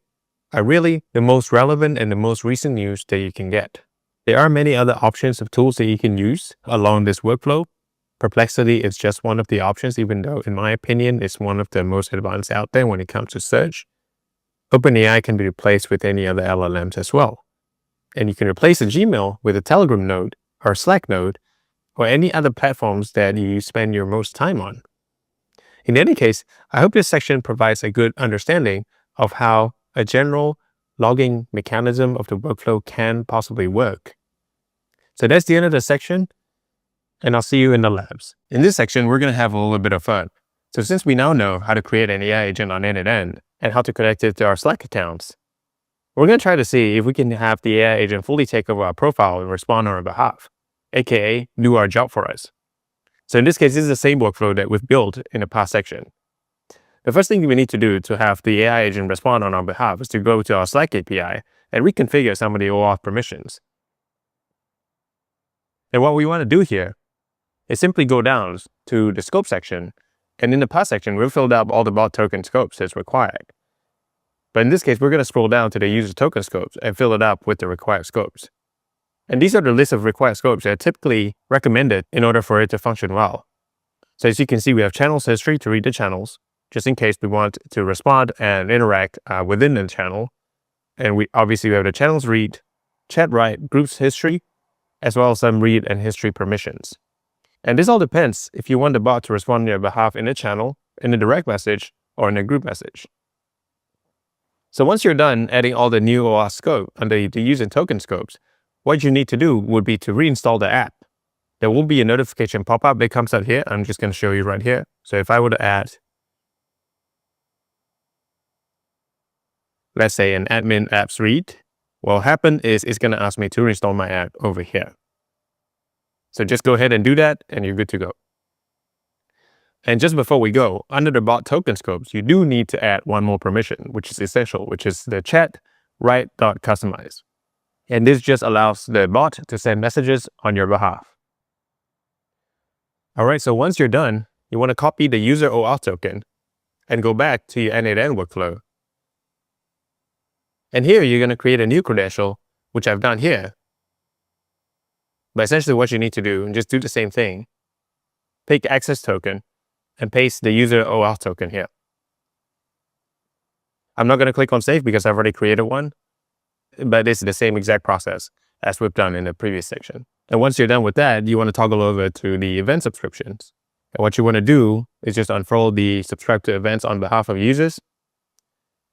S3: are really the most relevant and the most recent news that you can get. There are many other options of tools that you can use along this workflow. Perplexity is just one of the options, even though, in my opinion, it's one of the most advanced out there when it comes to search. OpenAI can be replaced with any other LLMs as well. And you can replace a Gmail with a Telegram node or a Slack node or any other platforms that you spend your most time on. In any case, I hope this section provides a good understanding of how a general logging mechanism of the workflow can possibly work. So that's the end of the section, and I'll see you in the labs. In this section, we're going to have a little bit of fun. So since we now know how to create an AI agent on n8n and how to connect it to our Slack accounts, we're going to try to see if we can have the AI agent fully take over our profile and respond on our behalf, aka do our job for us. So in this case, this is the same workflow that we've built in the past section. The first thing we need to do to have the AI agent respond on our behalf is to go to our Slack API and reconfigure some of the OAuth permissions. And what we want to do here is simply go down to the scope section, and in the past section, we've filled up all the bot token scopes as required. But in this case, we're going to scroll down to the user token scopes and fill it up with the required scopes. And these are the list of required scopes that are typically recommended in order for it to function well. So as you can see, we have channels history to read the channels, just in case we want to respond and interact within the channel. And we have the channels read, chat write, groups history, as well as some read and history permissions. And this all depends if you want the bot to respond on your behalf in a channel, in a direct message, or in a group message. So once you're done adding all the new OAuth scope under the user token scopes, what you need to do would be to reinstall the app. There will be a notification pop-up that comes out here. I'm just going to show you right here. So if I were to add, let's say an admin apps read, what will happen is it's going to ask me to reinstall my app over here. So just go ahead and do that and you're good to go. And just before we go, under the bot token scopes, you do need to add one more permission, which is essential, which is the chat write.customize. And this just allows the bot to send messages on your behalf. All right, so once you're done, you want to copy the user OAuth token and go back to your n8n workflow. And here you're going to create a new credential, which I've done here. But essentially what you need to do, and just do the same thing, pick access token and paste the user OAuth token here. I'm not going to click on save because I've already created one, but it's the same exact process as we've done in the previous section. And once you're done with that, you want to toggle over to the event subscriptions. And what you want to do is just unfold the subscribe to events on behalf of users.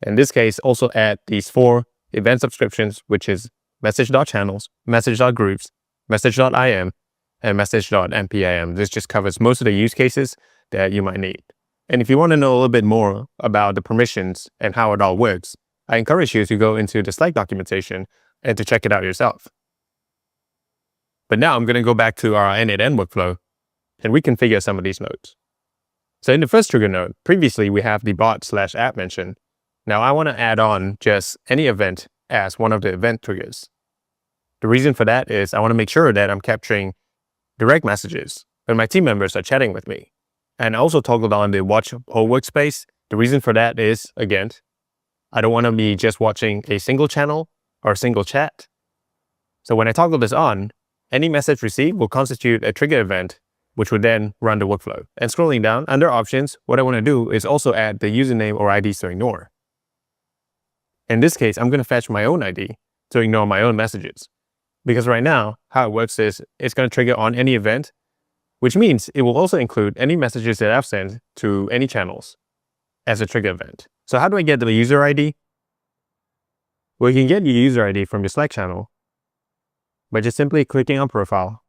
S3: In this case, also add these 4 event subscriptions, which is message.channels, message.groups, message.im, and message.mpim. This just covers most of the use cases that you might need. And if you want to know a little bit more about the permissions and how it all works, I encourage you to go into the Slack documentation and to check it out yourself. But now I'm going to go back to our n8n workflow and reconfigure some of these nodes. So in the first trigger node, previously we have the bot/app mentioned. Now I want to add on just any event as one of the event triggers. The reason for that is I want to make sure that I'm capturing direct messages when my team members are chatting with me. And I also toggled on the watch whole workspace. The reason for that is, again, I don't want to be just watching a single channel or a single chat. So when I toggle this on, any message received will constitute a trigger event, which would then run the workflow. And scrolling down under options, what I want to do is also add the username or IDs to ignore. In this case, I'm going to fetch my own ID to ignore my own messages. Because right now, how it works is it's going to trigger on any event, which means it will also include any messages that I've sent to any channels as a trigger event. So how do I get the user ID? Well, you can get your user ID from your Slack channel by just simply clicking on profile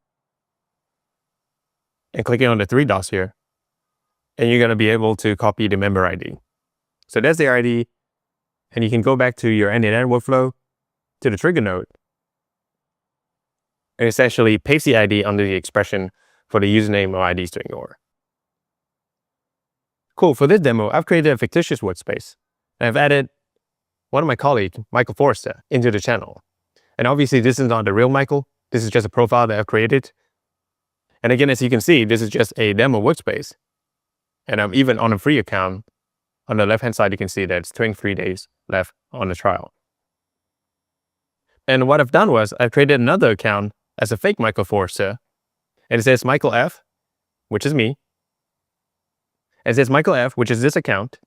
S3: and clicking on the 3 dots here. And you're going to be able to copy the member ID. So that's the ID. And you can go back to your n8n workflow to the trigger node and essentially paste the ID under the expression for the username or IDs to ignore. Cool, for this demo, I've created a fictitious workspace. And I've added one of my colleagues, Michael Forrester, into the channel. And obviously this is not the real Michael. This is just a profile that I've created. And again, as you can see, this is just a demo workspace. And I'm even on a free account. On the left-hand side, you can see that it's 23 days left on the trial. And what I've done was I've created another account as a fake Michael Forrester. And it says Michael F, which is me. And it says Michael F, which is this account.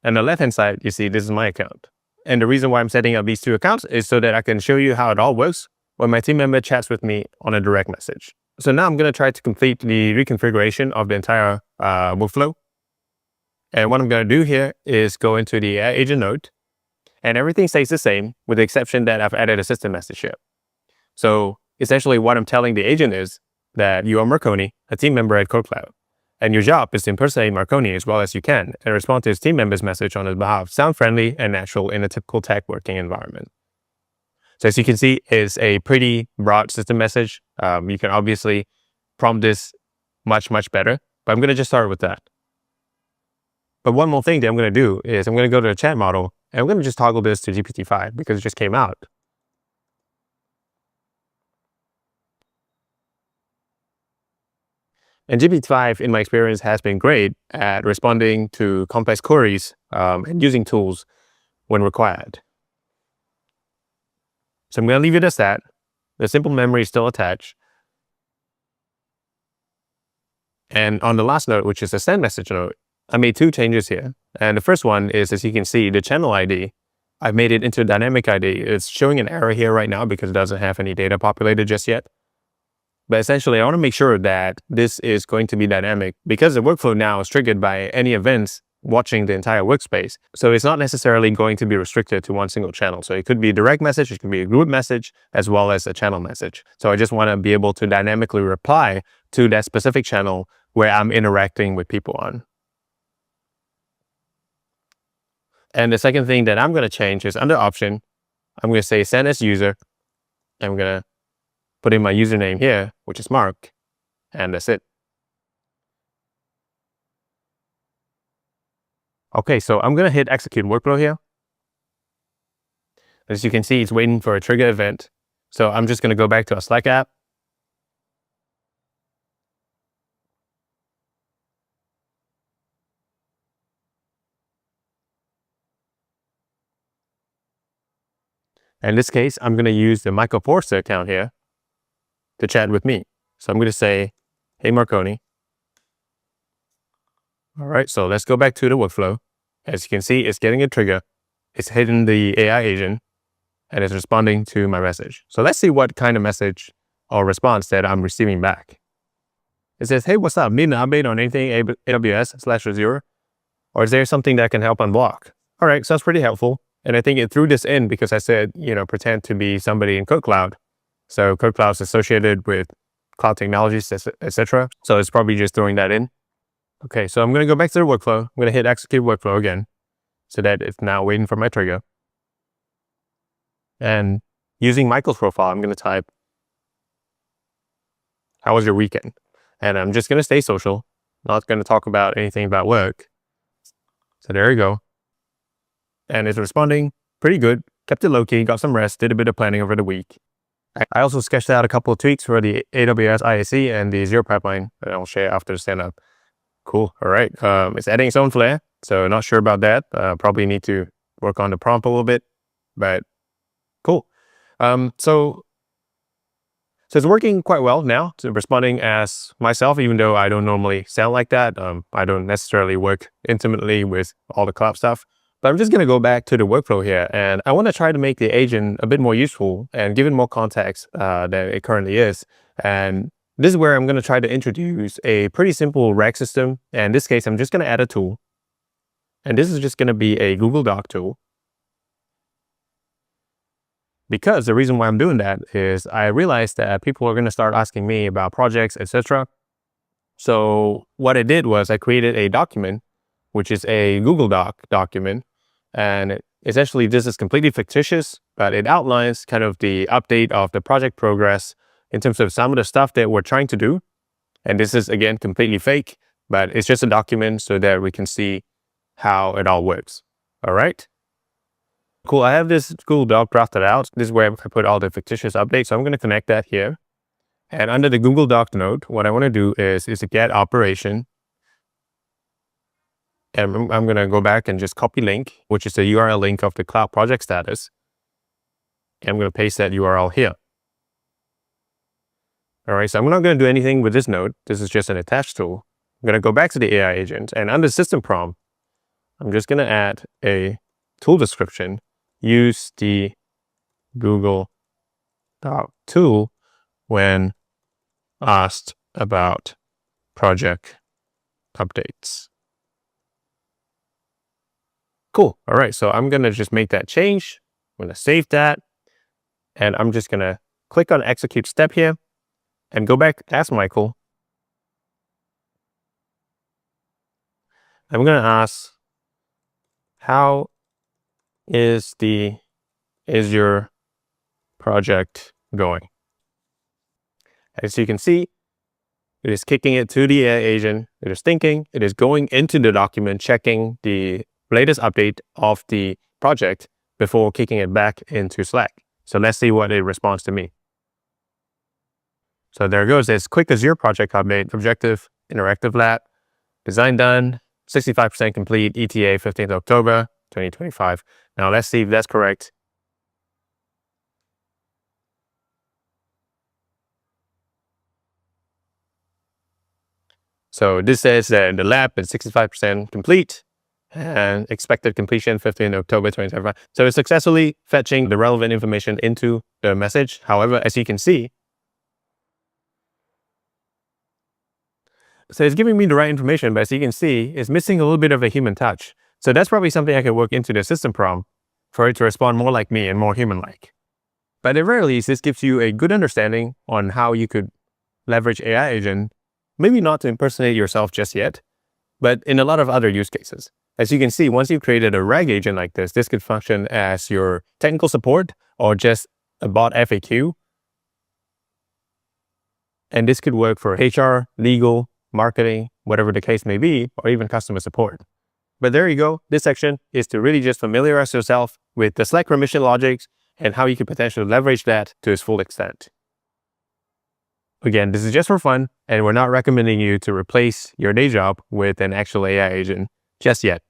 S3: And on the left-hand side, you see this is my account. And the reason why I'm setting up these 2 accounts is so that I can show you how it all works when my team member chats with me on a direct message. So now I'm going to try to complete the reconfiguration of the entire workflow. And what I'm going to do here is go into the agent node. And everything stays the same with the exception that I've added a system message here. So essentially what I'm telling the agent is that you are Marconi, a team member at CodeCloud. And your job is to impersonate Marconi as well as you can and respond to his team member's message on his behalf, sound friendly and natural in a typical tech working environment. So as you can see, it's a pretty broad system message. You can obviously prompt this much better, but I'm going to just start with that. But one more thing that I'm going to do is I'm going to go to the chat model and I'm going to just toggle this to GPT-5 because it just came out. And GPT-5, in my experience, has been great at responding to complex queries and using tools when required. So I'm going to leave it as that. The simple memory is still attached. And on the last node, which is the send message node, I made 2 changes here. And the first one is, as you can see, the channel ID. I've made it into a dynamic ID. It's showing an error here right now because it doesn't have any data populated just yet. But essentially, I want to make sure that this is going to be dynamic because the workflow now is triggered by any events watching the entire workspace. So it's not necessarily going to be restricted to one single channel. So it could be a direct message, it could be a group message, as well as a channel message. So I just want to be able to dynamically reply to that specific channel where I'm interacting with people on. And the second thing that I'm going to change is under option, I'm going to say send as user. I'm going to put in my username here, which is Mark, and that's it. Okay, so I'm going to hit execute workflow here. As you can see, it's waiting for a trigger event. So I'm just going to go back to our Slack app. In this case, I'm going to use the Michael Forster account here to chat with me. So I'm going to say, hey, Marconi. All right, so let's go back to the workflow. As you can see, it's getting a trigger. It's hitting the AI agent and it's responding to my message. So let's see what kind of message or response that I'm receiving back. It says, hey, what's up? Need an update on anything AWS/Azure? Or is there something that can help unblock? All right, sounds pretty helpful. And I think it threw this in because I said, pretend to be somebody in Code So Code is associated with cloud technologies, etc. So it's probably just throwing that in. Okay, so I'm going to go back to the workflow. I'm going to hit execute workflow again so that it's now waiting for my trigger. And using Michael's profile, I'm going to type, how was your weekend? And I'm just going to stay social, not going to talk about anything about work. So there you go. And it's responding pretty good, kept it low-key, got some rest, did a bit of planning over the week. I also sketched out a couple of tweaks for the AWS IAC and the Azure pipeline that I'll share after the stand-up. Cool, all right. It's adding its own flair, so not sure about that. Probably need to work on the prompt a little bit, but cool. So it's working quite well now. So responding as myself, even though I don't normally sound like that. I don't necessarily work intimately with all the cloud stuff. But I'm just going to go back to the workflow here, and I want to try to make the agent a bit more useful and give it more context than it currently is. And this is where I'm going to try to introduce a pretty simple RAG system. And in this case, I'm just going to add a tool. And this is just going to be a Google Doc tool. Because the reason why I'm doing that is I realized that people are going to start asking me about projects, etc. So what I did was I created a document, which is a Google Doc document. And essentially, this is completely fictitious, but it outlines kind of the update of the project progress in terms of some of the stuff that we're trying to do. And this is, again, completely fake, but it's just a document so that we can see how it all works. All right. Cool. I have this Google Doc drafted out. This is where I put all the fictitious updates. So I'm going to connect that here. And under the Google Doc node, what I want to do is a get operation. And I'm going to go back and just copy link, which is the URL link of the cloud project status. And I'm going to paste that URL here. All right, so I'm not going to do anything with this node. This is just an attached tool. I'm going to go back to the AI agent, and under system prompt, I'm just going to add a tool description. Use the Google Doc tool when asked about project updates. Cool. All right, so I'm going to just make that change. I'm going to save that, and I'm just going to click on execute step here and go back, ask Michael. I'm going to ask, how is your project going? As you can see, it is kicking it to the AI agent. It is thinking, it is going into the document, checking the latest update of the project before kicking it back into Slack. So let's see what it responds to me. So there it goes. It's quick Azure project update, objective, interactive lab, design done, 65% complete, ETA 15th October, 2025. Now let's see if that's correct. So this says that the lab is 65% complete and expected completion 15th October 2025. So it's successfully fetching the relevant information into the message. However, as you can see, so it's giving me the right information, but as you can see, it's missing a little bit of a human touch. So that's probably something I could work into the system prompt for it to respond more like me and more human-like. But at the very least, this gives you a good understanding on how you could leverage AI agent, maybe not to impersonate yourself just yet, but in a lot of other use cases. As you can see, once you've created a RAG agent like this could function as your technical support or just a bot FAQ. And this could work for HR, legal, marketing, whatever the case may be, or even customer support. But there you go. This section is to really just familiarize yourself with the Slack permission logics, and how you could potentially leverage that to its full extent. Again, this is just for fun, and we're not recommending you to replace your day job with an actual AI agent just yet.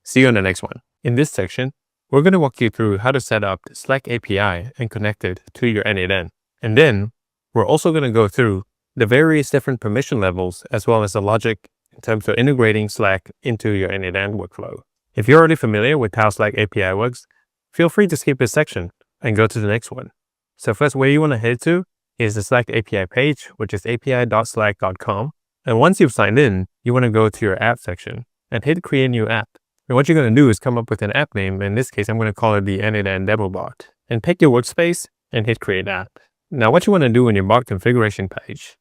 S3: See you on the next one. In this section, we're going to walk you through how to set up the Slack API and connect it to your n8n. And then we're also going to go through the various different permission levels as well as the logic in terms of integrating Slack into your n8n workflow. If you're already familiar with how Slack API works, feel free to skip this section and go to the next one. So first, where you want to head to is the Slack API page, which is api.slack.com. And once you've signed in, you want to go to your app section and hit create new app. And what you're going to do is come up with an app name. In this case, I'm going to call it the n8n demo bot, and pick your workspace and hit create app. Now, what you want to do in your bot configuration page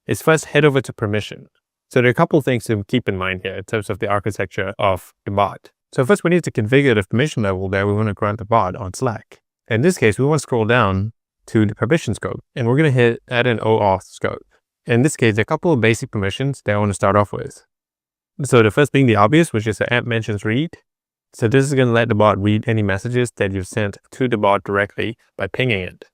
S3: is first head over to permission. So there are a couple of things to keep in mind here in terms of the architecture of the bot. So first, we need to configure the permission level that we want to grant the bot on Slack. In this case, we want to scroll down to the permission scope, and we're going to hit add an OAuth scope. In this case, there are a couple of basic permissions that I want to start off with. So the first being the obvious, which is the app mentions read. So this is going to let the bot read any messages that you've sent to the bot directly by pinging it.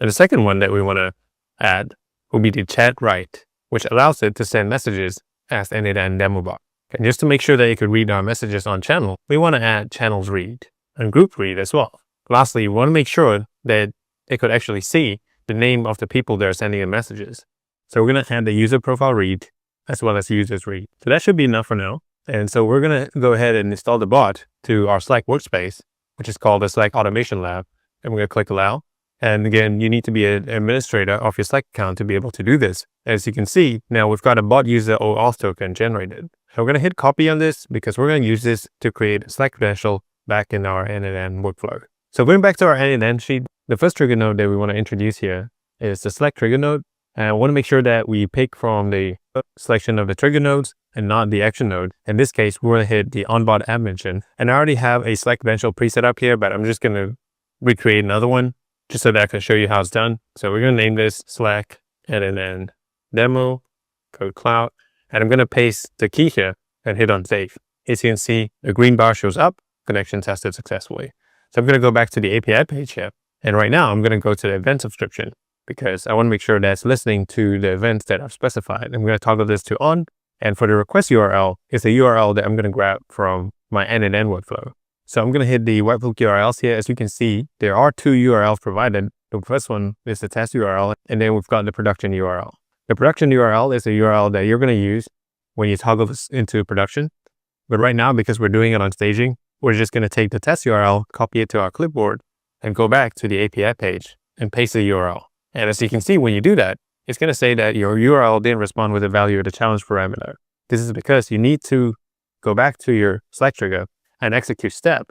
S3: And the second one that we want to add will be the chat write, which allows it to send messages as n8n demo bot. And just to make sure that it could read our messages on channel, we want to add channels read and group read as well. Lastly, we want to make sure that it could actually see the name of the people that are sending the messages. So we're going to add the user profile read as well as users read. So that should be enough for now. And so we're going to go ahead and install the bot to our Slack workspace, which is called the Slack Automation Lab. And we're going to click allow. And again, you need to be an administrator of your Slack account to be able to do this. As you can see, now we've got a bot user OAuth token generated. And we're going to hit copy on this because we're going to use this to create a Slack credential back in our n8n workflow. So going back to our n8n sheet, the first trigger node that we want to introduce here is the Slack trigger node. And I want to make sure that we pick from the selection of the trigger nodes and not the action node. In this case, we're going to hit the onboard app mention. And I already have a Slack credential preset up here, but I'm just going to recreate another one just so that I can show you how it's done. So we're going to name this Slack n8n demo code cloud. And I'm going to paste the key here and hit on save. As you can see, a green bar shows up, connection tested successfully. So I'm going to go back to the API page here. And right now I'm going to go to the event subscription because I want to make sure that it's listening to the events that I've specified. I'm going to toggle this to on. And for the request URL, it's a URL that I'm going to grab from my n8n workflow. So I'm going to hit the webhook URLs here. As you can see, there are two URLs provided. The first one is the test URL, and then we've got the production URL. The production URL is a URL that you're going to use when you toggle this into production. But right now, because we're doing it on staging, we're just going to take the test URL, copy it to our clipboard, and go back to the API page and paste the URL. And as you can see, when you do that, it's going to say that your URL didn't respond with the value of the challenge parameter. This is because you need to go back to your Slack trigger and execute step,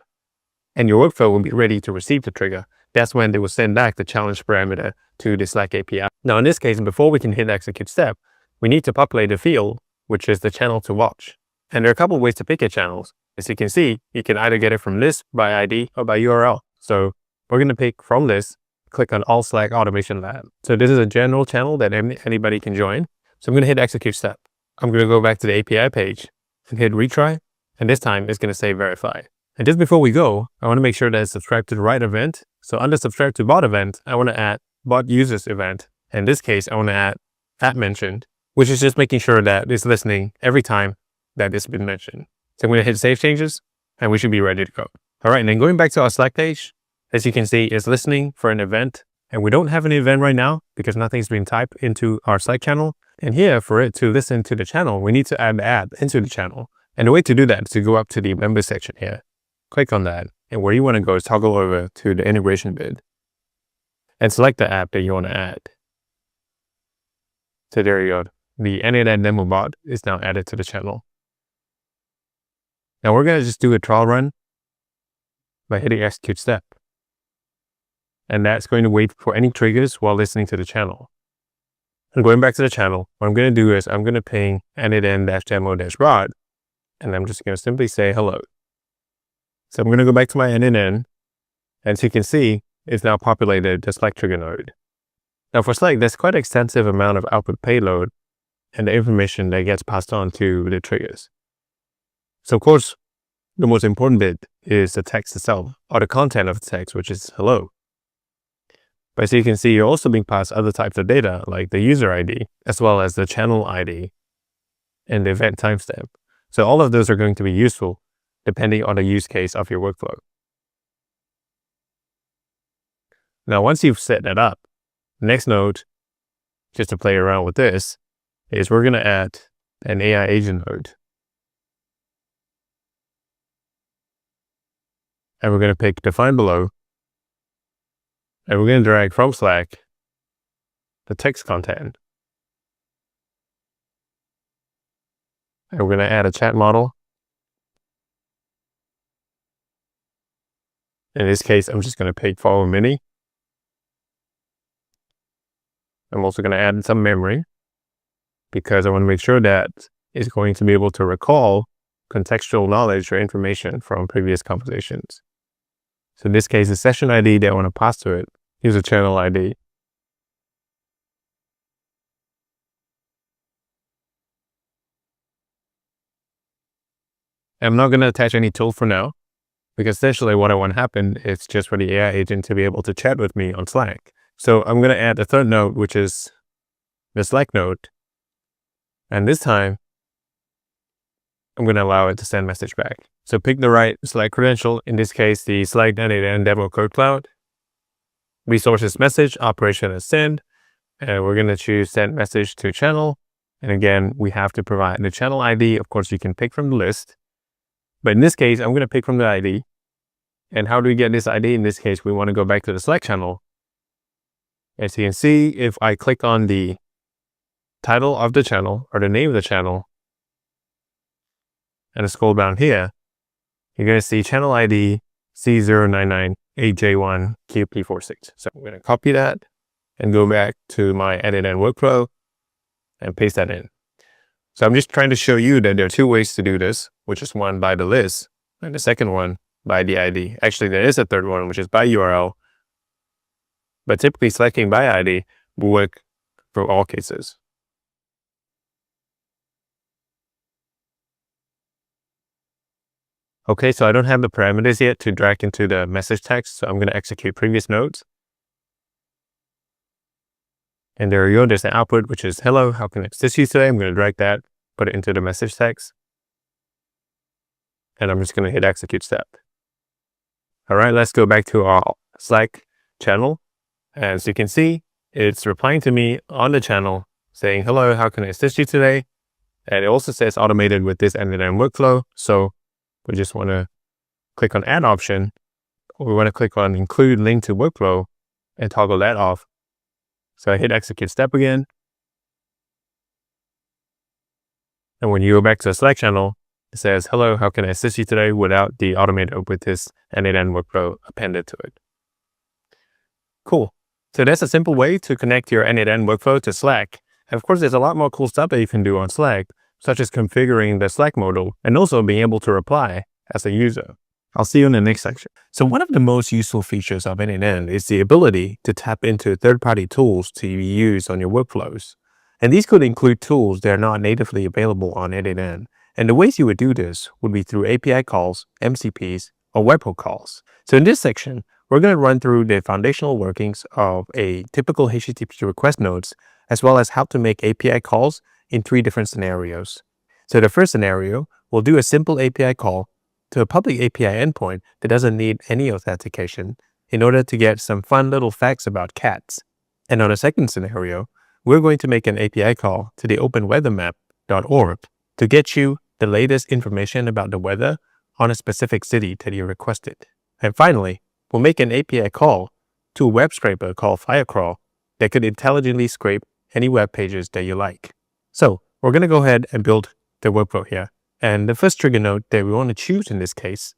S3: and your workflow will be ready to receive the trigger. That's when they will send back the challenge parameter to the Slack API. Now, in this case, before we can hit execute step, we need to populate a field, which is the channel to watch. And there are a couple of ways to pick your channels. As you can see, you can either get it from list, by ID, or by URL. So we're going to pick from list, click on All Slack Automation Lab. So this is a general channel that anybody can join. So I'm going to hit execute step. I'm going to go back to the API page and hit retry. And this time it's going to say verify. And just before we go, I want to make sure that it's subscribed to the right event. So under subscribe to bot event, I want to add bot users event. In this case, I want to add app mentioned, which is just making sure that it's listening every time that it's been mentioned. So I'm going to hit save changes and we should be ready to go. All right. And then going back to our Slack page, as you can see, it's listening for an event, and we don't have an event right now because nothing's been typed into our Slack channel. And here, for it to listen to the channel, we need to add the app into the channel. And the way to do that is to go up to the member section here, click on that, and where you want to go is toggle over to the integration bid and select the app that you want to add. So there you go. The n8n demo bot is now added to the channel. Now we're going to just do a trial run by hitting execute step. And that's going to wait for any triggers while listening to the channel. And going back to the channel, what I'm going to do is I'm going to ping n8n-demo-bot, and I'm just going to simply say hello. So I'm going to go back to my n8n, and as you can see, it's now populated the Slack trigger node. Now for Slack, there's quite an extensive amount of output payload and the information that gets passed on to the triggers. So of course, the most important bit is the text itself, or the content of the text, which is hello. But as you can see, you're also being passed other types of data like the user ID, as well as the channel ID and the event timestamp. So all of those are going to be useful depending on the use case of your workflow. Now, once you've set that up, next node, just to play around with this, is we're going to add an AI agent node. And we're going to pick define below. And we're going to drag from Slack the text content. And we're going to add a chat model. In this case, I'm just going to pick follow mini. I'm also going to add some memory because I want to make sure that it's going to be able to recall contextual knowledge or information from previous conversations. So in this case, the session ID that I want to pass to it is a channel ID. I'm not going to attach any tool for now, because essentially what I want to happen is just for the AI agent to be able to chat with me on Slack. So I'm going to add a third node, which is the Slack node. And this time, I'm going to allow it to send message back. So pick the right Slack credential, in this case, the Slack n8n demo code cloud. Resources message, operation is send. And we're going to choose send message to channel. And again, we have to provide the channel ID. Of course, you can pick from the list. But in this case, I'm going to pick from the ID. And how do we get this ID? In this case, we want to go back to the Slack channel. As you can see, if I click on the title of the channel or the name of the channel and I scroll down here, you're going to see channel ID C0998J1QP46. So I'm going to copy that and go back to my n8n workflow and paste that in. So I'm just trying to show you that there are two ways to do this, which is one by the list and the second one by the ID. Actually, there is a third one, which is by URL. But typically selecting by ID will work for all cases. Okay, so I don't have the parameters yet to drag into the message text, so I'm going to execute previous nodes. And there we go, there's an output, which is hello, how can I assist you today? I'm going to drag that, put it into the message text. And I'm just going to hit execute step. All right, let's go back to our Slack channel. As you can see, it's replying to me on the channel saying, hello, how can I assist you today? And it also says automated with this n8n workflow. So we just want to click on add option. We want to click on include link to workflow and toggle that off. So I hit execute step again. And when you go back to the Slack channel, it says, hello, how can I assist you today without the automated with this n8n workflow appended to it. Cool. So that's a simple way to connect your n8n workflow to Slack. And of course, there's a lot more cool stuff that you can do on Slack, such as configuring the Slack modal and also being able to reply as a user. I'll see you in the next section. So one of the most useful features of n8n is the ability to tap into third-party tools to be used on your workflows. And these could include tools that are not natively available on n8n. And the ways you would do this would be through API calls, MCPs, or webhook calls. So in this section, we're going to run through the foundational workings of a typical HTTP request nodes, as well as how to make API calls in 3 different scenarios. So the first scenario, we'll do a simple API call to a public API endpoint that doesn't need any authentication in order to get some fun little facts about cats. And on the second scenario, we're going to make an API call to the openweathermap.org to get you the latest information about the weather on a specific city that you requested. And finally, we'll make an API call to a web scraper called Firecrawl that could intelligently scrape any web pages that you like. So we're going to go ahead and build the workflow here. And the first trigger node that we want to choose in this case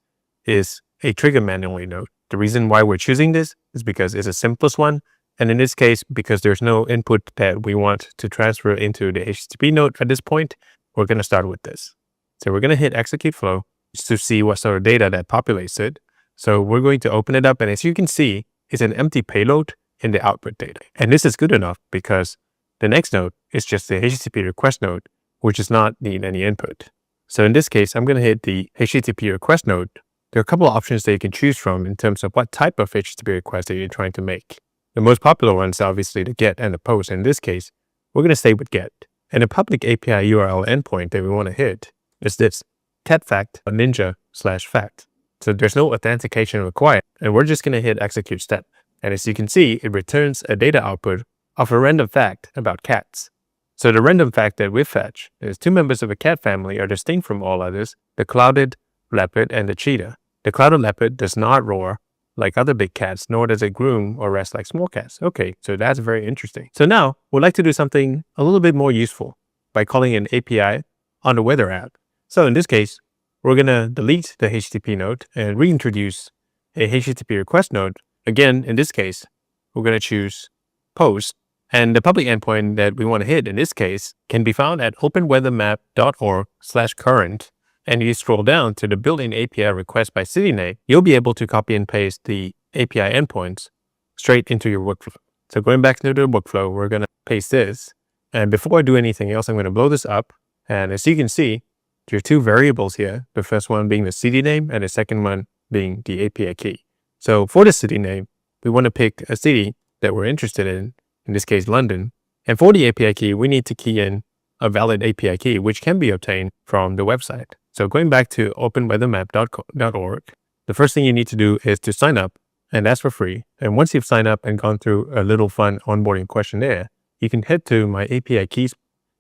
S3: is a trigger manually node. The reason why we're choosing this is because it's the simplest one. And in this case, because there's no input that we want to transfer into the HTTP node at this point, we're going to start with this. So we're going to hit execute flow to see what sort of data that populates it. So we're going to open it up. And as you can see, it's an empty payload in the output data. And this is good enough because the next node is just the HTTP request node, which does not need any input. So in this case, I'm going to hit the HTTP request node. There are a couple of options that you can choose from in terms of what type of HTTP request that you're trying to make. The most popular ones are obviously the get and the post. In this case, we're going to stay with get. And the public API URL endpoint that we want to hit is this, catfact.ninja/fact. So there's no authentication required, and we're just going to hit execute step. And as you can see, it returns a data output of a random fact about cats. So the random fact that we fetch is 2 members of a cat family are distinct from all others, the clouded leopard and the cheetah. The clouded leopard does not roar like other big cats, nor does it groom or rest like small cats. Okay, so that's very interesting. So now we'd like to do something a little bit more useful by calling an API on the weather app. So in this case, we're going to delete the HTTP node and reintroduce a HTTP request node. Again, in this case, we're going to choose post, and the public endpoint that we want to hit in this case can be found at openweathermap.org/current. And you scroll down to the built-in API request by city name, you'll be able to copy and paste the API endpoints straight into your workflow. So going back to the workflow, we're going to paste this. And before I do anything else, I'm going to blow this up. And as you can see, there are 2 variables here. The first one being the city name and the second one being the API key. So for the city name, we want to pick a city that we're interested in this case, London. And for the API key, we need to key in a valid API key, which can be obtained from the website. So going back to openweathermap.org, the first thing you need to do is to sign up, and that's for free. And once you've signed up and gone through a little fun onboarding questionnaire, you can head to my API keys,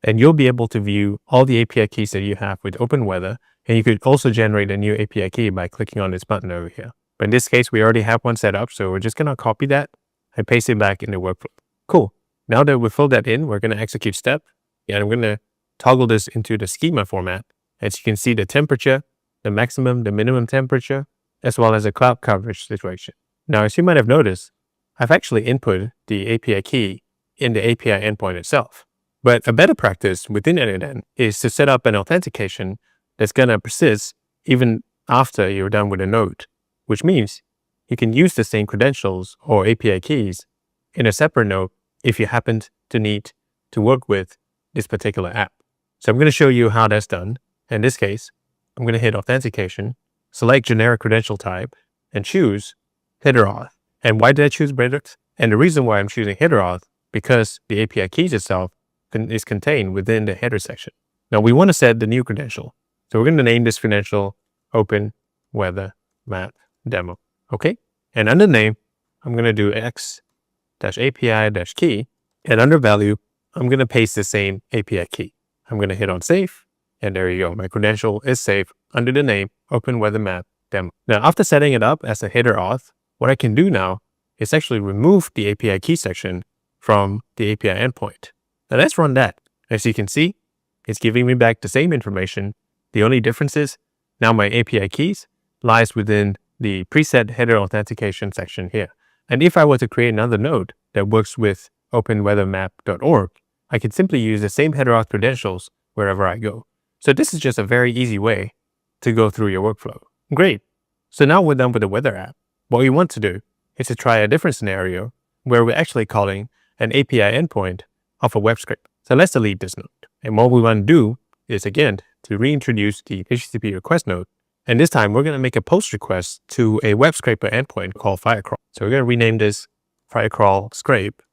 S3: and you'll be able to view all the API keys that you have with OpenWeather. And you could also generate a new API key by clicking on this button over here. But in this case, we already have one set up, so we're just going to copy that and paste it back in the workflow. Cool. Now that we've filled that in, we're going to execute step, and I'm going to toggle this into the schema format. As you can see, the temperature, the maximum, the minimum temperature, as well as a cloud coverage situation. Now, as you might have noticed, I've actually input the API key in the API endpoint itself. But a better practice within n8n is to set up an authentication that's going to persist even after you're done with a node, which means you can use the same credentials or API keys in a separate node if you happen to need to work with this particular app. So I'm going to show you how that's done. In this case, I'm going to hit authentication, select generic credential type, and choose header auth. And why did I choose Redux? And the reason why I'm choosing header auth, because the API keys itself is contained within the header section. Now we want to set the new credential. So we're going to name this credential Open Weather Map Demo. Okay. And under name, I'm going to do x-api-key. And under value, I'm going to paste the same API key. I'm going to hit on save. And there you go. My credential is saved under the name Open Weather Map Demo. Now, after setting it up as a header auth, what I can do now is actually remove the API key section from the API endpoint. Now let's run that. As you can see, it's giving me back the same information. The only difference is now my API keys lies within the preset header authentication section here. And if I were to create another node that works with openweathermap.org, I could simply use the same header auth credentials wherever I go. So this is just a very easy way to go through your workflow. Great. So now we're done with the weather app. What we want to do is to try a different scenario where we're actually calling an API endpoint of a web script. So let's delete this node. And what we want to do is, again, to reintroduce the HTTP request node. And this time we're going to make a post request to a web scraper endpoint called Firecrawl. So we're going to rename this Firecrawl Scrape.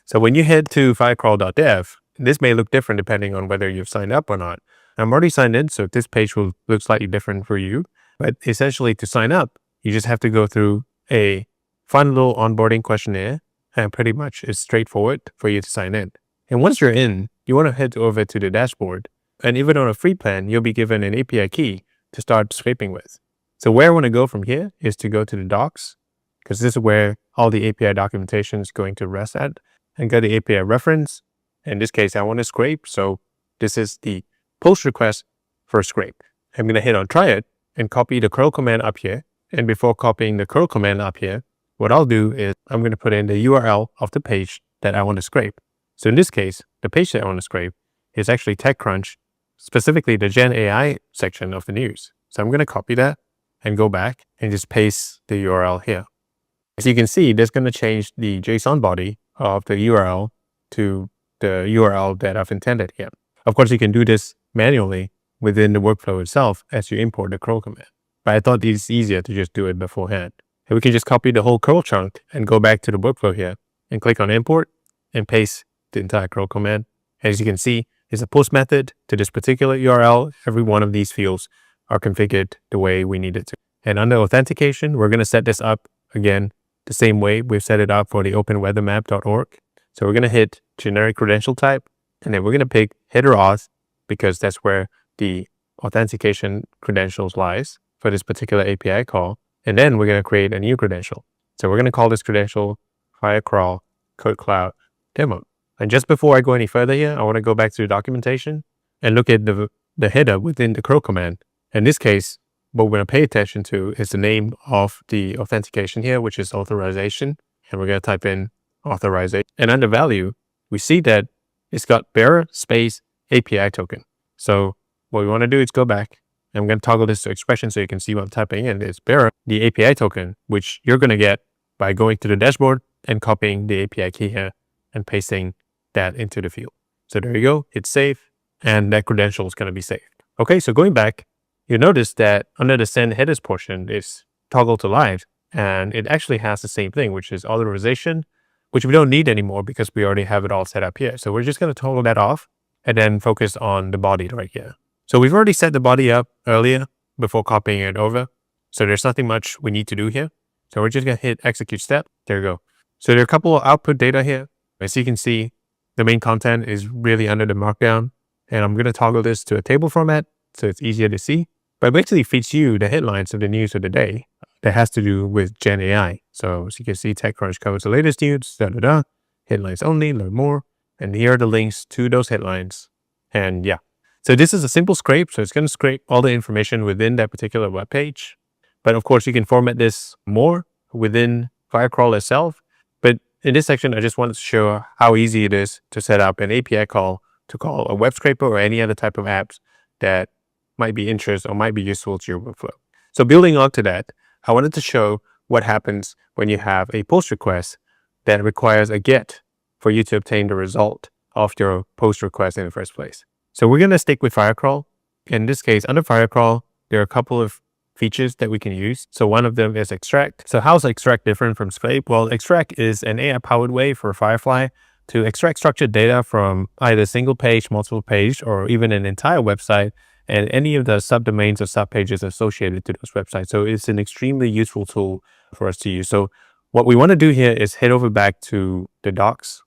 S3: So when you head to firecrawl.dev, this may look different depending on whether you've signed up or not. I'm already signed in, so this page will look slightly different for you. But essentially, to sign up, you just have to go through a fun little onboarding questionnaire, and pretty much it's straightforward for you to sign in. And once you're in, you want to head over to the dashboard. And even on a free plan, you'll be given an API key to start scraping with. So where I want to go from here is to go to the docs, because this is where all the API documentation is going to rest at, and get the API reference. In this case, I want to scrape, so this is the post request for scrape. I'm going to hit on try it and copy the curl command up here. And before copying the curl command up here, what I'll do is I'm going to put in the URL of the page that I want to scrape. So in this case, the page that I want to scrape is actually TechCrunch, specifically the Gen AI section of the news. So I'm going to copy that and go back and just paste the URL here. As you can see, that's going to change the JSON body of the URL to the URL that I've intended here. Of course, you can do this manually within the workflow itself as you import the curl command. But I thought it's easier to just do it beforehand. And we can just copy the whole curl chunk and go back to the workflow here and click on import and paste the entire curl command. As you can see, it's a post method to this particular URL. Every one of these fields are configured the way we need it to. And under authentication, we're going to set this up again the same way we've set it up for the openweathermap.org. So we're going to hit generic credential type, and then we're going to pick header auth because that's where the authentication credentials lies for this particular API call. And then we're going to create a new credential. So we're going to call this credential Firecrawl Code Cloud Demo. And just before I go any further here, I want to go back to the documentation and look at the header within the curl command. In this case, what we're going to pay attention to is the name of the authentication here, which is authorization. And we're going to type in authorization. And under value, we see that it's got bearer space API token. So what we want to do is go back. And I'm going to toggle this to expression so you can see what I'm typing in. It's bearer, the API token, which you're going to get by going to the dashboard and copying the API key here and pasting that into the field. So there you go. It's saved, and that credential is going to be saved. Okay, so going back, you notice that under the send headers portion, it's toggled to live, and it actually has the same thing, which is authorization, which we don't need anymore because we already have it all set up here. So we're just going to toggle that off and then focus on the body right here. So we've already set the body up earlier before copying it over. So there's nothing much we need to do here. So we're just going to hit execute step. There you go. So there are a couple of output data here. As you can see, the main content is really under the markdown. And I'm going to toggle this to a table format so it's easier to see. But it basically feeds you the headlines of the news of the day that has to do with Gen AI. So as you can see, TechCrunch covers the latest news, headlines only, learn more. And here are the links to those headlines. And yeah. So this is a simple scrape. So it's going to scrape all the information within that particular web page. But of course, you can format this more within Firecrawl itself. But in this section, I just wanted to show how easy it is to set up an API call to call a web scraper or any other type of apps that might be interest or might be useful to your workflow. So building on to that, I wanted to show what happens when you have a post request that requires a GET for you to obtain the result of your post request in the first place. So we're going to stick with Firecrawl. In this case, under Firecrawl, there are a couple of features that we can use. So one of them is extract. So how is extract different from scrape? Well, extract is an AI-powered way for Firefly to extract structured data from either single page, multiple page, or even an entire website and any of the subdomains or subpages associated to those websites. So it's an extremely useful tool for us to use. So what we want to do here is head over back to the docs.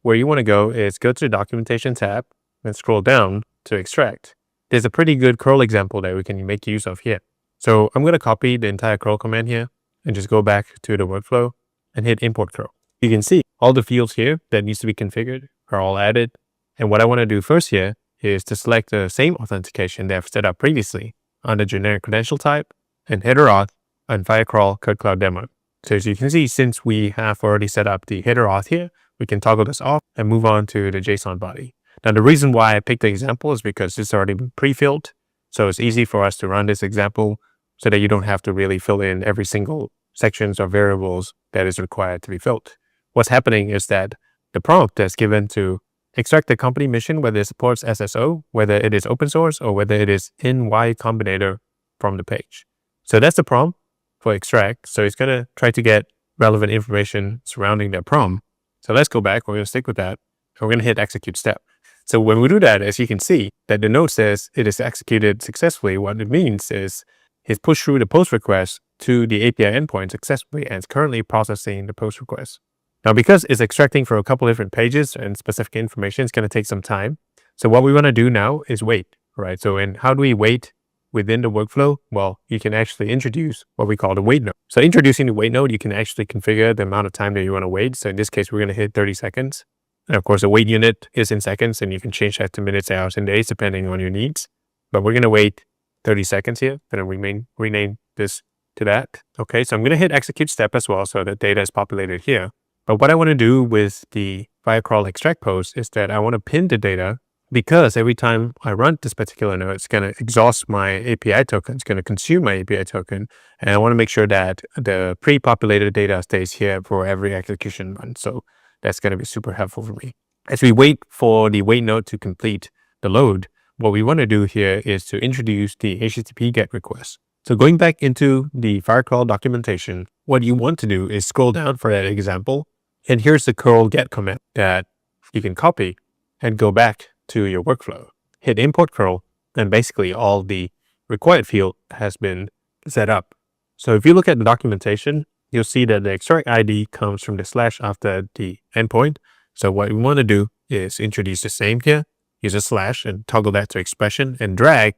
S3: Where you want to go is go to the documentation tab and scroll down to extract. There's a pretty good curl example that we can make use of here. So I'm going to copy the entire curl command here and just go back to the workflow and hit import curl. You can see all the fields here that needs to be configured are all added. And what I want to do first here is to select the same authentication that I've set up previously under generic credential type and header auth and Firecrawl Code Cloud Demo. So as you can see, since we have already set up the header auth here, we can toggle this off and move on to the JSON body. Now, the reason why I picked the example is because it's already been pre-filled. So it's easy for us to run this example so that you don't have to really fill in every single sections or variables that is required to be filled. What's happening is that the prompt that's given to extract the company mission, whether it supports SSO, whether it is open source, or whether it is Y Combinator from the page. So that's the prompt for extract. So it's going to try to get relevant information surrounding that prompt. So let's go back. We're going to stick with that. And we're going to hit execute step. So when we do that, as you can see, that the node says it is executed successfully. What it means is it's pushed through the post request to the API endpoint successfully and it's currently processing the post request. Now, because it's extracting from a couple different pages and specific information, it's going to take some time. So what we want to do now is wait, right? So how do we wait within the workflow? Well, you can actually introduce what we call the wait node. So introducing the wait node, you can actually configure the amount of time that you want to wait. So in this case, we're going to hit 30 seconds. And of course, the wait unit is in seconds, and you can change that to minutes, hours, and days, depending on your needs. But we're going to wait 30 seconds here, and then rename this to that. Okay, so I'm going to hit execute step as well, so that data is populated here. But what I want to do with the Firecrawl extract post is that I want to pin the data because every time I run this particular node, it's going to exhaust my API token. It's going to consume my API token. And I want to make sure that the pre-populated data stays here for every execution run. So that's going to be super helpful for me. As we wait for the wait node to complete the load, what we want to do here is to introduce the HTTP GET request. So going back into the Firecrawl documentation, what you want to do is scroll down for that example And here's the curl get command that you can copy and go back to your workflow. Hit import curl, and basically all the required field has been set up. So if you look at the documentation, you'll see that the extract ID comes from the slash after the endpoint. So what we want to do is introduce the same here, use a slash and toggle that to expression and drag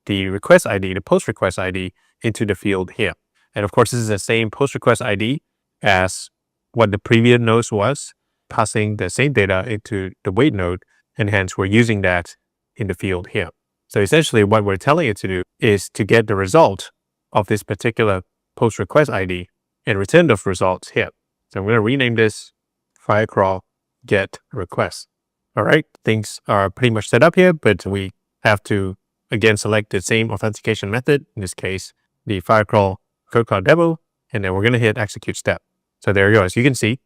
S3: the request ID, the post request ID into the field here. And of course, this is the same post request ID as what the previous node was, passing the same data into the wait node, and hence we're using that in the field here. So essentially what we're telling it to do is to get the result of this particular post request ID and return those results here. So I'm going to rename this firecrawl get request. All right, things are pretty much set up here, but we have to again select the same authentication method, in this case, the firecrawl code cloud demo, and then we're going to hit execute step. So there you go. As you can see,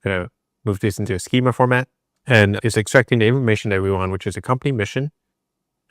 S3: I'm going to move this into a schema format, and it's extracting the information that we want, which is a company mission.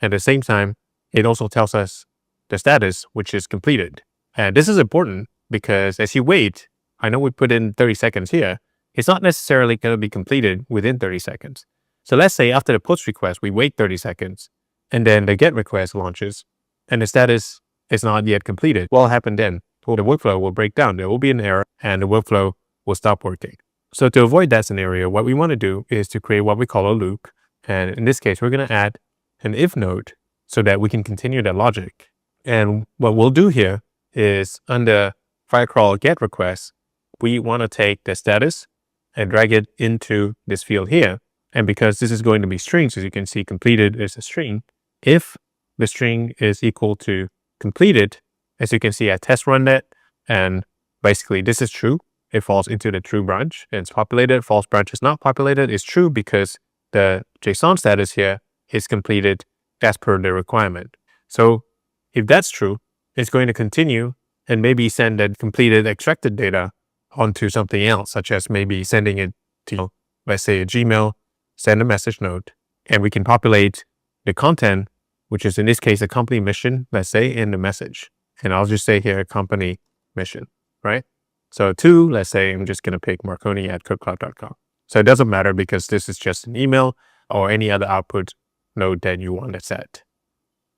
S3: At the same time, it also tells us the status, which is completed. And this is important because as you wait, I know we put in 30 seconds here, it's not necessarily going to be completed within 30 seconds. So let's say after the post request, we wait 30 seconds, and then the get request launches, and the status is not yet completed. What will happen then? Well, the workflow will break down. There will be an error, and the workflow will stop working. So to avoid that scenario, what we want to do is to create what we call a loop. And in this case, we're going to add an if node so that we can continue that logic. And what we'll do here is under firecrawl get request, we want to take the status and drag it into this field here. And because this is going to be strings, as you can see, completed is a string. If the string is equal to completed, as you can see, I test run that, and basically this is true. It falls into the true branch and it's populated. False branch is not populated. It's true because the JSON status here is completed as per the requirement. So if that's true, it's going to continue and maybe send that completed extracted data onto something else, such as maybe sending it to, let's say, a Gmail, send a message note, and we can populate the content, which is in this case a company mission, let's say, in the message. And I'll just say here company mission, right? So to, let's say, I'm just going to pick marconi@codecloud.com. So it doesn't matter because this is just an email or any other output node that you want to set.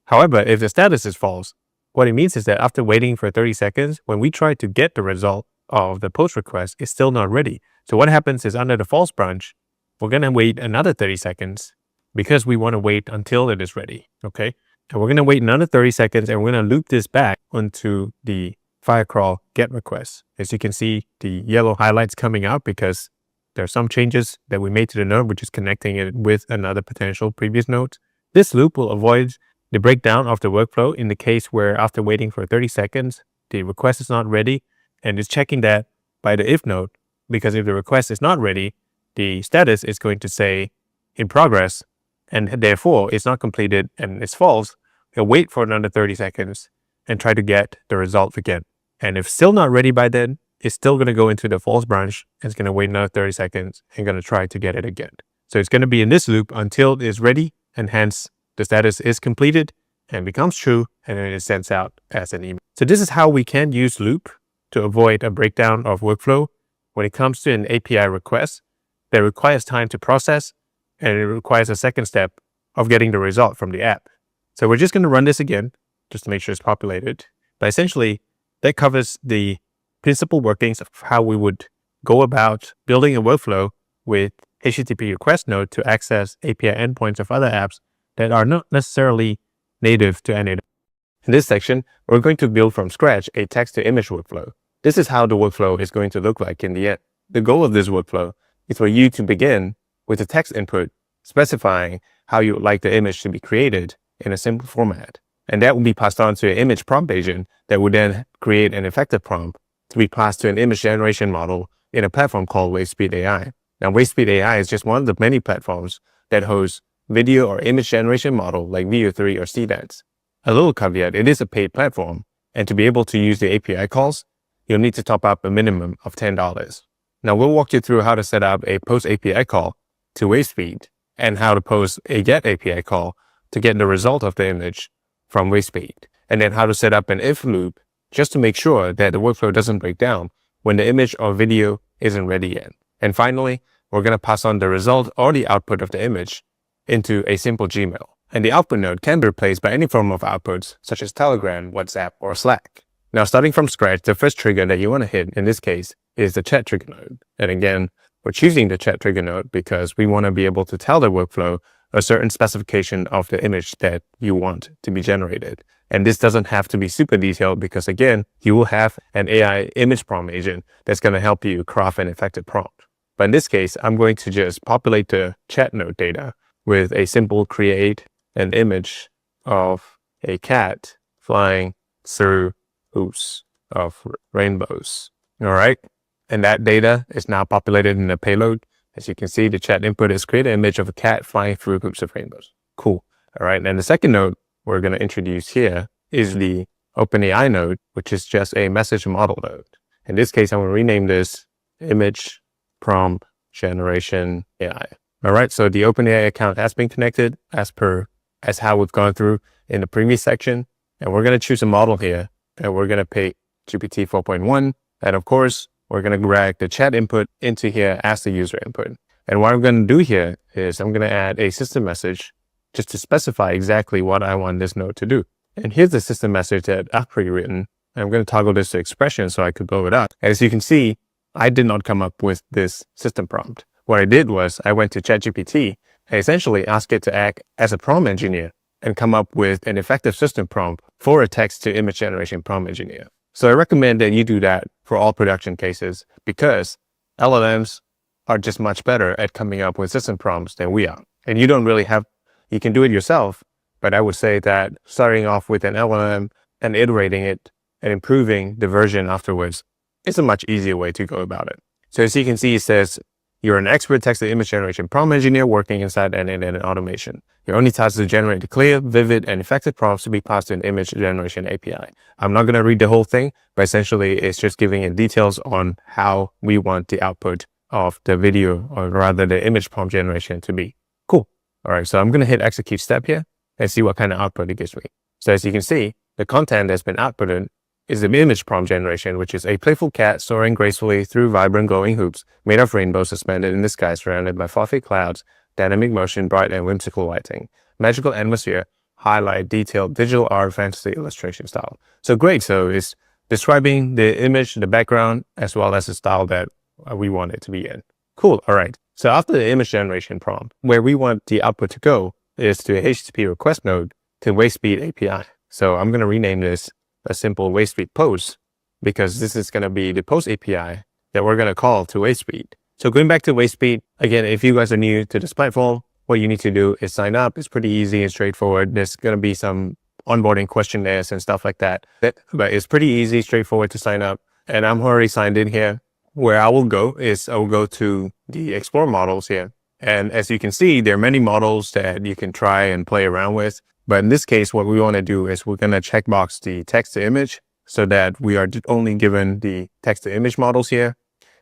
S3: However, if the status is false, what it means is that after waiting for 30 seconds, when we try to get the result of the post request, it's still not ready. So what happens is under the false branch, we're going to wait another 30 seconds because we want to wait until it is ready. Okay. And we're going to wait another 30 seconds and we're going to loop this back onto the firecrawl get request. As you can see, the yellow highlights coming out because there are some changes that we made to the node, which is connecting it with another potential previous node. This loop will avoid the breakdown of the workflow in the case where after waiting for 30 seconds, the request is not ready, and it's checking that by the if node, because if the request is not ready, the status is going to say in progress, and therefore it's not completed and it's false. It'll wait for another 30 seconds and try to get the result again. And if still not ready by then, it's still going to go into the false branch and it's going to wait another 30 seconds and going to try to get it again. So it's going to be in this loop until it is ready, and hence the status is completed and becomes true, and then it sends out as an email. So this is how we can use loop to avoid a breakdown of workflow when it comes to an API request that requires time to process, and it requires a second step of getting the result from the app. So we're just going to run this again just to make sure it's populated. But essentially, that covers the principal workings of how we would go about building a workflow with HTTP request node to access API endpoints of other apps that are not necessarily native to n8n. In this section, we're going to build from scratch a text-to-image workflow. This is how the workflow is going to look like in the end. The goal of this workflow is for you to begin with a text input specifying how you would like the image to be created in a simple format. And that will be passed on to an image prompt agent that would then create an effective prompt to be passed to an image generation model in a platform called WaveSpeed AI. Now, WaveSpeed AI is just one of the many platforms that hosts video or image generation model like Veo 3 or CDATs. A little caveat, it is a paid platform, and to be able to use the API calls, you'll need to top up a minimum of $10. Now, we'll walk you through how to set up a post API call to WaveSpeed and how to post a get API call to get the result of the image from WaveSpeed, and then how to set up an if loop just to make sure that the workflow doesn't break down when the image or video isn't ready yet. And finally, we're going to pass on the result or the output of the image into a simple Gmail. And the output node can be replaced by any form of outputs, such as Telegram, WhatsApp, or Slack. Now, starting from scratch, the first trigger that you want to hit in this case is the chat trigger node. And again, we're choosing the chat trigger node because we want to be able to tell the workflow a certain specification of the image that you want to be generated. And this doesn't have to be super detailed because, again, you will have an AI image prompt agent that's going to help you craft an effective prompt. But in this case, I'm going to just populate the chat node data with a simple create an image of a cat flying through hoops of rainbows. All right. And that data is now populated in the payload. As you can see, the chat input is create an image of a cat flying through hoops of rainbows. Cool. All right. And the second node we're going to introduce here is the OpenAI node, which is just a message model node. In this case, I'm going to rename this image prompt generation AI. All right. So the OpenAI account has been connected as how we've gone through in the previous section. And we're going to choose a model here and we're going to pick GPT 4.1. And of course, we're going to drag the chat input into here as the user input. And what I'm going to do here is I'm going to add a system message just to specify exactly what I want this node to do. And here's the system message that I've pre-written. I'm going to toggle this to expression so I could blow it up. As you can see, I did not come up with this system prompt. What I did was I went to ChatGPT and essentially asked it to act as a prompt engineer and come up with an effective system prompt for a text to image generation prompt engineer. So I recommend that you do that for all production cases because LLMs are just much better at coming up with system prompts than we are. And you can do it yourself, but I would say that starting off with an LLM and iterating it and improving the version afterwards is a much easier way to go about it. So as you can see, it says, you're an expert text to image generation prompt engineer working inside n8n automation. Your only task is to generate clear, vivid, and effective prompts to be passed to an image generation API. I'm not going to read the whole thing, but essentially it's just giving it details on how we want the output of the video, or rather the image prompt generation to be. Cool. All right, so I'm going to hit execute step here and see what kind of output it gives me. So as you can see, the content that's been outputted is the image prompt generation, which is a playful cat soaring gracefully through vibrant glowing hoops made of rainbows suspended in the sky surrounded by fluffy clouds, dynamic motion, bright and whimsical lighting, magical atmosphere, highlight, detailed digital art, fantasy illustration style. So great. So it's describing the image, the background, as well as the style that we want it to be in. Cool. All right. So after the image generation prompt, where we want the output to go is to a HTTP request node to WaveSpeed API. So I'm going to rename this a simple WaveSpeed post because this is going to be the post API that we're going to call to WaveSpeed. So going back to WaveSpeed, again, if you guys are new to this platform, what you need to do is sign up. It's pretty easy and straightforward. There's going to be some onboarding questionnaires and stuff like that. But it's pretty easy, straightforward to sign up. And I'm already signed in here. Where I will go is I will go to the explore models here. And as you can see, there are many models that you can try and play around with. But in this case, what we want to do is we're going to checkbox the text to image so that we are only given the text to image models here.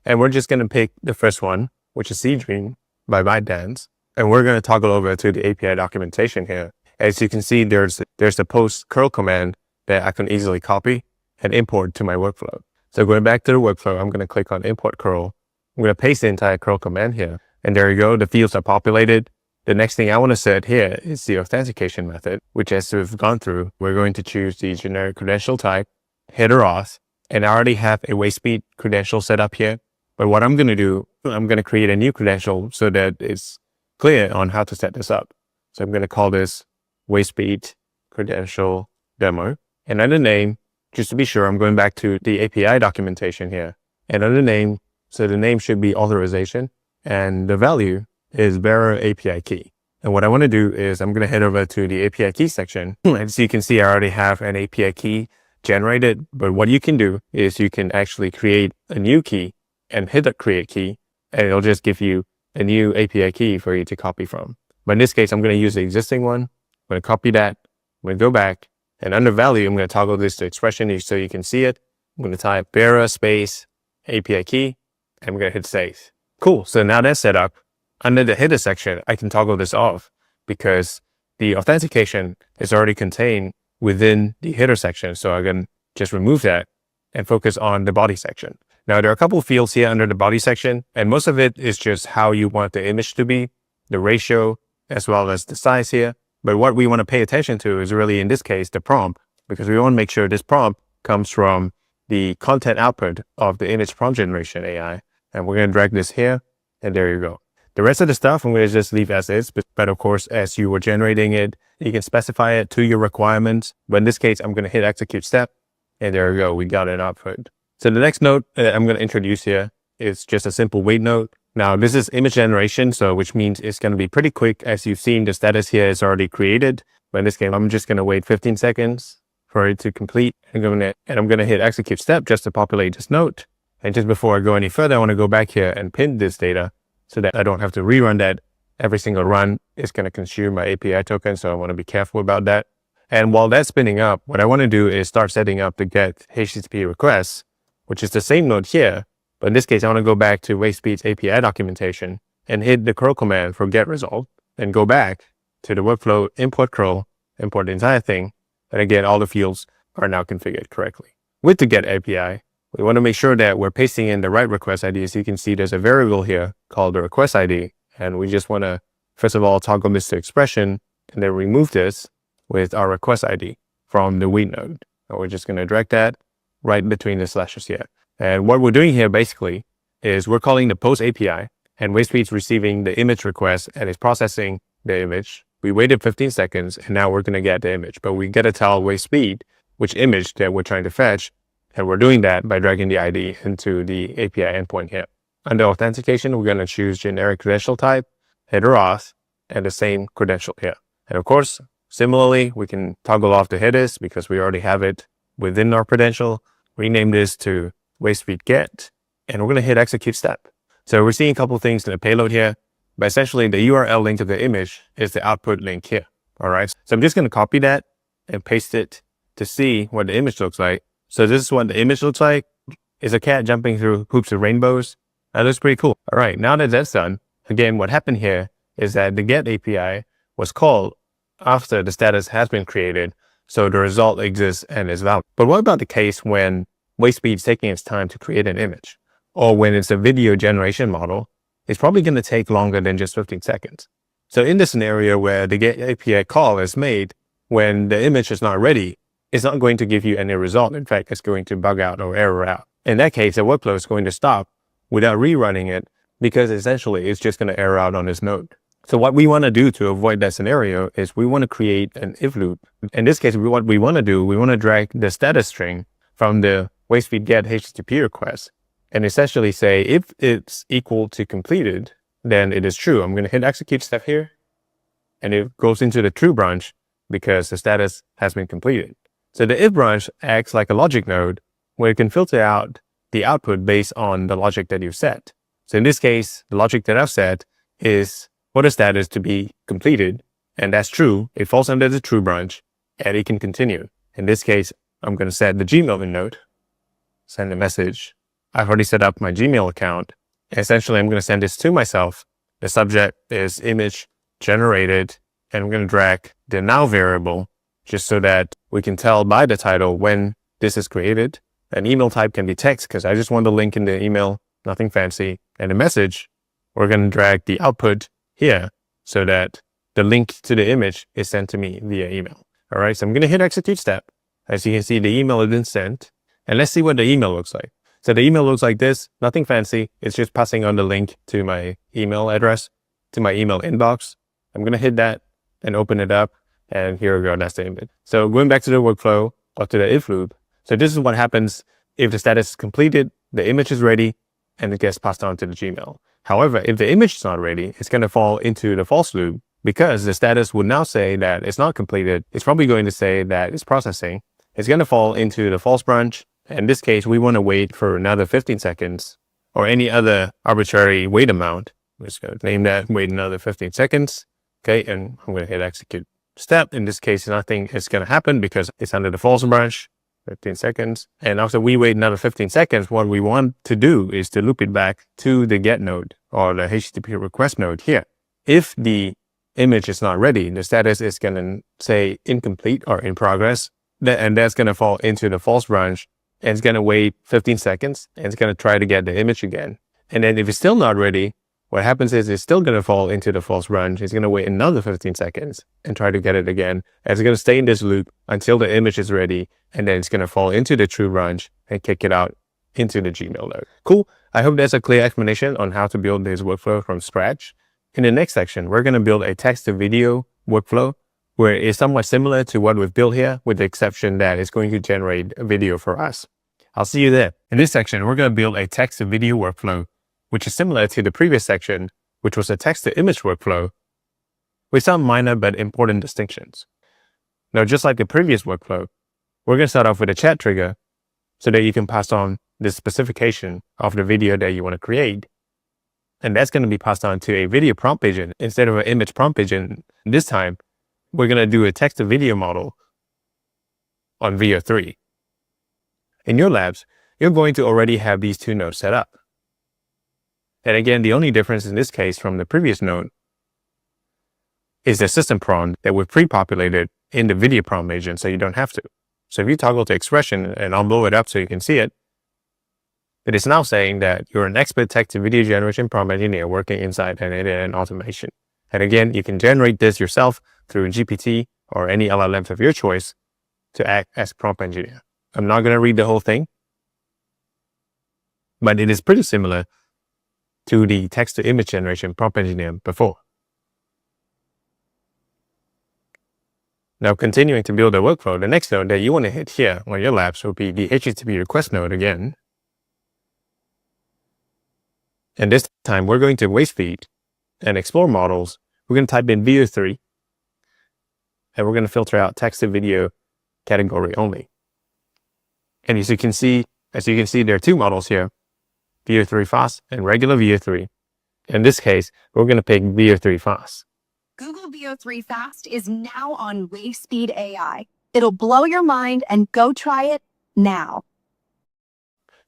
S3: And we're just going to pick the first one, which is Seedream by ByteDance. And we're going to toggle over to the API documentation here. As you can see, there's the post curl command that I can easily copy and import to my workflow. So going back to the workflow, I'm going to click on import curl. I'm going to paste the entire curl command here. And there you go. The fields are populated. The next thing I want to set here is the authentication method, which as we've gone through, we're going to choose the generic credential type, header auth, and I already have a WaveSpeed credential set up here. But what I'm going to do, I'm going to create a new credential so that it's clear on how to set this up. So I'm going to call this WaveSpeed credential demo. And under name, just to be sure, I'm going back to the API documentation here. And under name, so the name should be authorization and the value is bearer API key. And what I want to do is I'm going to head over to the API key section. As you can see, I already have an API key generated, but what you can do is you can actually create a new key and hit the create key, and it'll just give you a new API key for you to copy from. But in this case, I'm going to use the existing one. I'm going to copy that. I'm going to go back, and under value, I'm going to toggle this to expression so you can see it. I'm going to type bearer space API key, and I'm going to hit save. Cool. So now that's set up. Under the header section, I can toggle this off because the authentication is already contained within the header section. So I can just remove that and focus on the body section. Now, there are a couple of fields here under the body section, and most of it is just how you want the image to be, the ratio, as well as the size here. But what we want to pay attention to is really, in this case, the prompt, because we want to make sure this prompt comes from the content output of the image prompt generation AI. And we're going to drag this here, and there you go. The rest of the stuff, I'm going to just leave as is, but of course, as you were generating it, you can specify it to your requirements. But in this case, I'm going to hit execute step, and there we go. We got an output. So the next node that I'm going to introduce here is just a simple wait node. Now, this is image generation, so which means it's going to be pretty quick. As you've seen, the status here is already created. But in this case, I'm just going to wait 15 seconds for it to complete. I'm going to hit execute step just to populate this node. And just before I go any further, I want to go back here and pin this data so that I don't have to rerun that. Every single run is going to consume my API token, so I want to be careful about that. And while that's spinning up, what I want to do is start setting up the get HTTP requests, which is the same node here. But in this case, I want to go back to WaveSpeed's API documentation and hit the curl command for get result and go back to the workflow, import curl, import the entire thing. And again, all the fields are now configured correctly. With the get API, we want to make sure that we're pasting in the right request ID. As you can see, there's a variable here called the request ID. And we just want to, first of all, toggle this to expression and then remove this with our request ID from the wait node. And we're just going to drag that right between the slashes here. And what we're doing here basically is we're calling the post API, and WaveSpeed's receiving the image request and is processing the image. We waited 15 seconds and now we're going to get the image, but we got to tell WaveSpeed which image that we're trying to fetch. And we're doing that by dragging the ID into the API endpoint here. Under authentication, we're going to choose generic credential type, header auth, and the same credential here. And of course, similarly, we can toggle off the headers because we already have it within our credential. Rename this to WaveSpeed get, and we're going to hit execute step. So we're seeing a couple of things in the payload here, but essentially the URL link to the image is the output link here. All right. So I'm just going to copy that and paste it to see what the image looks like. So this is what the image looks like. It's a cat jumping through hoops of rainbows. That looks pretty cool. All right. Now that that's done, again, what happened here is that the get API was called after the status has been created. So the result exists and is valid. But what about the case when WaveSpeed is taking its time to create an image, or when it's a video generation model? It's probably going to take longer than just 15 seconds. So in the scenario where the get API call is made when the image is not ready, it's not going to give you any result. In fact, it's going to bug out or error out. In that case, the workflow is going to stop without rerunning it because essentially it's just going to error out on this node. So what we want to do to avoid that scenario is we want to create an if loop. In this case, what we want to do, we want to drag the status string from the WaveSpeed get HTTP request and essentially say if it's equal to completed, then it is true. I'm going to hit execute step here, and it goes into the true branch because the status has been completed. So the if branch acts like a logic node where it can filter out the output based on the logic that you've set. So in this case, the logic that I've set is for the status to be completed, and that's true. It falls under the true branch, and it can continue. In this case, I'm going to set the Gmail note, send a message. I've already set up my Gmail account. Essentially, I'm going to send this to myself. The subject is image generated, and I'm going to drag the now variable just so that we can tell by the title when this is created. An email type can be text because I just want the link in the email, nothing fancy. And the message, we're going to drag the output here so that the link to the image is sent to me via email. All right, so I'm going to hit execute step. As you can see, the email has been sent. And let's see what the email looks like. So the email looks like this, nothing fancy. It's just passing on the link to my email address, to my email inbox. I'm going to hit that and open it up. And here we go, that's the image. So going back to the workflow or to the if loop. So this is what happens if the status is completed, the image is ready, and it gets passed on to the Gmail. However, if the image is not ready, it's going to fall into the false loop because the status would now say that it's not completed. It's probably going to say that it's processing. It's going to fall into the false branch. In this case, we want to wait for another 15 seconds or any other arbitrary wait amount. I'm just going to name that, wait another 15 seconds. Okay, and I'm going to hit execute step. In this case, nothing is going to happen because it's under the false branch, 15 seconds. And after we wait another 15 seconds, what we want to do is to loop it back to the get node or the HTTP request node here. If the image is not ready, the status is going to say incomplete or in progress, and that's going to fall into the false branch and it's going to wait 15 seconds and it's going to try to get the image again. And then if it's still not ready, what happens is it's still going to fall into the false run. It's going to wait another 15 seconds and try to get it again. And it's going to stay in this loop until the image is ready. And then it's going to fall into the true run and kick it out into the Gmail node. Cool. I hope that's a clear explanation on how to build this workflow from scratch. In the next section, we're going to build a text to video workflow where it's somewhat similar to what we've built here, with the exception that it's going to generate a video for us. I'll see you there. In this section, we're going to build a text to video workflow, which is similar to the previous section, which was a text to image workflow, with some minor but important distinctions. Now, just like the previous workflow, we're going to start off with a chat trigger so that you can pass on the specification of the video that you want to create. And that's going to be passed on to a video prompt agent instead of an image prompt agent. This time, we're going to do a text to video model on Veo 3. In your labs, you're going to already have these two nodes set up. And again, the only difference in this case from the previous node is the system prompt that we've pre-populated in the video prompt agent, so you don't have to. So if you toggle to expression, and I'll blow it up so you can see it, it is now saying that you're an expert text to video generation prompt engineer working inside an n8n automation. And again, you can generate this yourself through GPT or any LLM of your choice to act as prompt engineer. I'm not going to read the whole thing, but it is pretty similar to the text to image generation prompt engineer before. Now, continuing to build a workflow, the next node that you want to hit here on your labs will be the HTTP request node again. And this time we're going to wastefeed and explore models. We're going to type in Veo 3 and we're going to filter out text to video category only. And as you can see, there are two models here, Veo 3 Fast and regular Veo 3. In this case, we're going to pick Veo 3 Fast.
S4: Google Veo 3 Fast is now on WaveSpeed AI. It'll blow your mind, and go try it now.